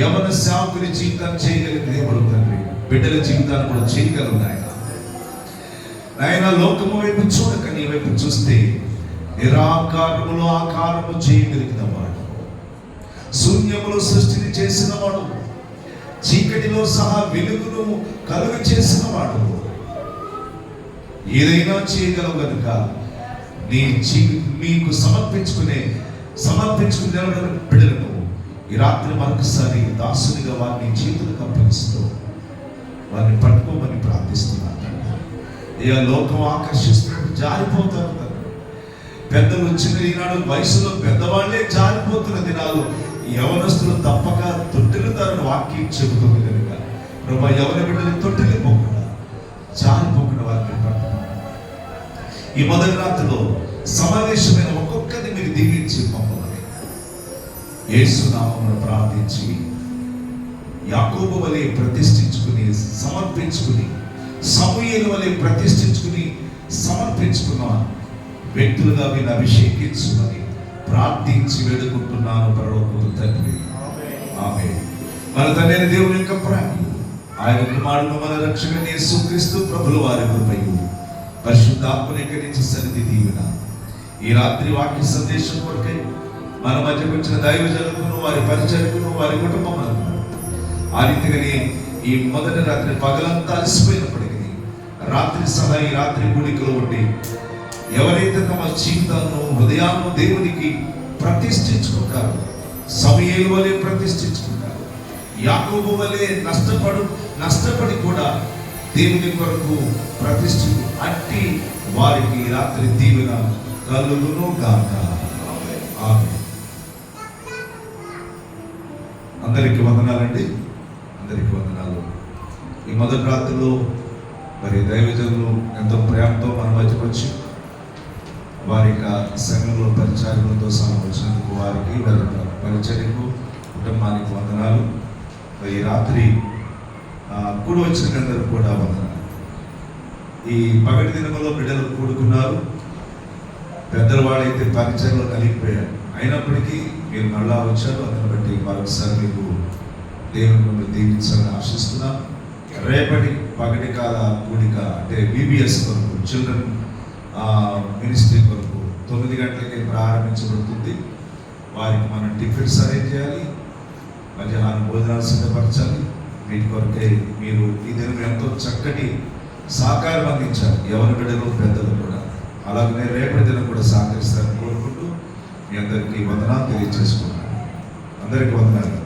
యవన సేవకుని జీవితాన్ని చేయగలిగిన దేవుడు తండ్రి బిడ్డల జీవితాన్ని కూడా చేయగలరు ఆయన లోకము వైపు చూడక నీ వైపు చూస్తే నిరాకారములో ఆకారము చేయగలిగిన వాడు, శూన్యములో సృష్టిని చేసిన వాడు, చీకటిలో సహా వెలుగును కలుగు చేసిన వాడు, ఏదైనా చేయగలవు కనుక మీకు సమర్పించుకునే బిడ్డలను ఈ రాత్రి మరొకసారి దాసునిగా వారిని చేతులకు అప్పగిస్తూ వారిని పట్టుకోమని ప్రార్థిస్తున్నాను. ఏ లోకం ఆకర్షిస్తున్నట్టు జారిపోతారు పెద్దలు వచ్చిన ఈనాడు వయసులో పెద్దవాళ్లే జారిపోతున్న దినాలు యవనస్తులు తప్పక తొట్టిల్లుతారని వాక్యం చెబుతుంది కనుక ప్రభా యవన బిడ్డలు తొట్టిల్లిపోకుండా జారిపోకుండా వారిని పట్టుకున్నారు. ఈ మొదటి రాత్రిలో సమావేశమైన ఒక్కొక్కరిని మీరు దీవించి పంపమని యేసు నామమున ప్రార్థించి యాకోబు వలె ప్రతిష్ఠించుకుని సమర్పించుకుని సమూయేలు వలె ప్రతిష్ఠించుకుని సమర్పించుకున్న వ్యక్తులుగా మీరు అభిషేకించుమని ప్రార్థించి వేడుకుంటున్నాను పరలోకపు తండ్రి. ఆమేన్. మన తండ్రి దేవుని యొక్క ప్రేమ ఆయన కుమారుడు మన రక్షకుని యేసుక్రీస్తు ప్రభుల వారి కృపయు పరిశుద్ధాత్మ నుంచి సన్నిధి దీవెన ఈ రాత్రి వాక్య సందేశం కొరకై మన మధ్యకు వచ్చిన దైవజనులను వారి పరిచర్యకులను వారి కుటుంబములను ఆ రీతిగానే ఈ మొదటి రాత్రి పగలంతా అలసిపోయినప్పటికీ రాత్రి సదా ఈ రాత్రి గుడికలో ఉండి ఎవరైతే తమ జీవితాలను హృదయాలను దేవునికి ప్రతిష్ఠించుకుంటారో సమూయేలు వలె ప్రతిష్ఠించుకుంటారు, యాకోబు వలె నష్టపడి కూడా దేవుని కొరకు ప్రతిష్ఠించు అట్టి వారికి రాత్రి దీవెన కలుగును గాక. ఆమేన్. అందరికి వందనాలండి. అందరికి వందనాలు. ఈ మొదటి రాత్రిలో మరి దైవజనులు ఎంతో ప్రేమతో మన మధ్యకు వచ్చి వారి యొక్క సంఘంలో పరిచారకులతో సహా వచ్చినందుకు వారికి వారి పరిచర్యకు కుటుంబానికి వందనాలు. ఈ రాత్రి కూడి వచ్చిన అందరూ కూడా వందనాలు. ఈ పగటి దినములో బిడ్డలు కూడుకున్నారు, పెద్దల వాడైతే పరిచయలో కలిగిపోయారు. అయినప్పటికీ మీరు మళ్ళా వచ్చారు, అందుని బట్టి మరొకసారి మీకు దేవుని మిమ్మల్ని దీవించాలని ఆశిస్తున్నాను. రేపటి పగటి కాల కూడిక అంటే BBS కొరకు చిల్డ్రన్ మినిస్ట్రీ కొరకు 9 గంటలకి ప్రారంభించబడుతుంది. వారికి మనం టిఫిన్స్ అరేంజ్ చేయాలి, మధ్యాహ్నం భోజనాలు సిద్ధపరచాలి. వీటి కొరకే మీరు ఈ దినం ఎంతో చక్కటి సహకారం అందించారు, ఎవరి బిడ్డలు పెద్దలు కూడా. అలాగనే రేపటి దినం కూడా సహకరిస్తారని కోరుకుంటూ మీ అందరికీ వందనాలు తెలియజేసుకున్నాను. అందరికీ వందనాలు.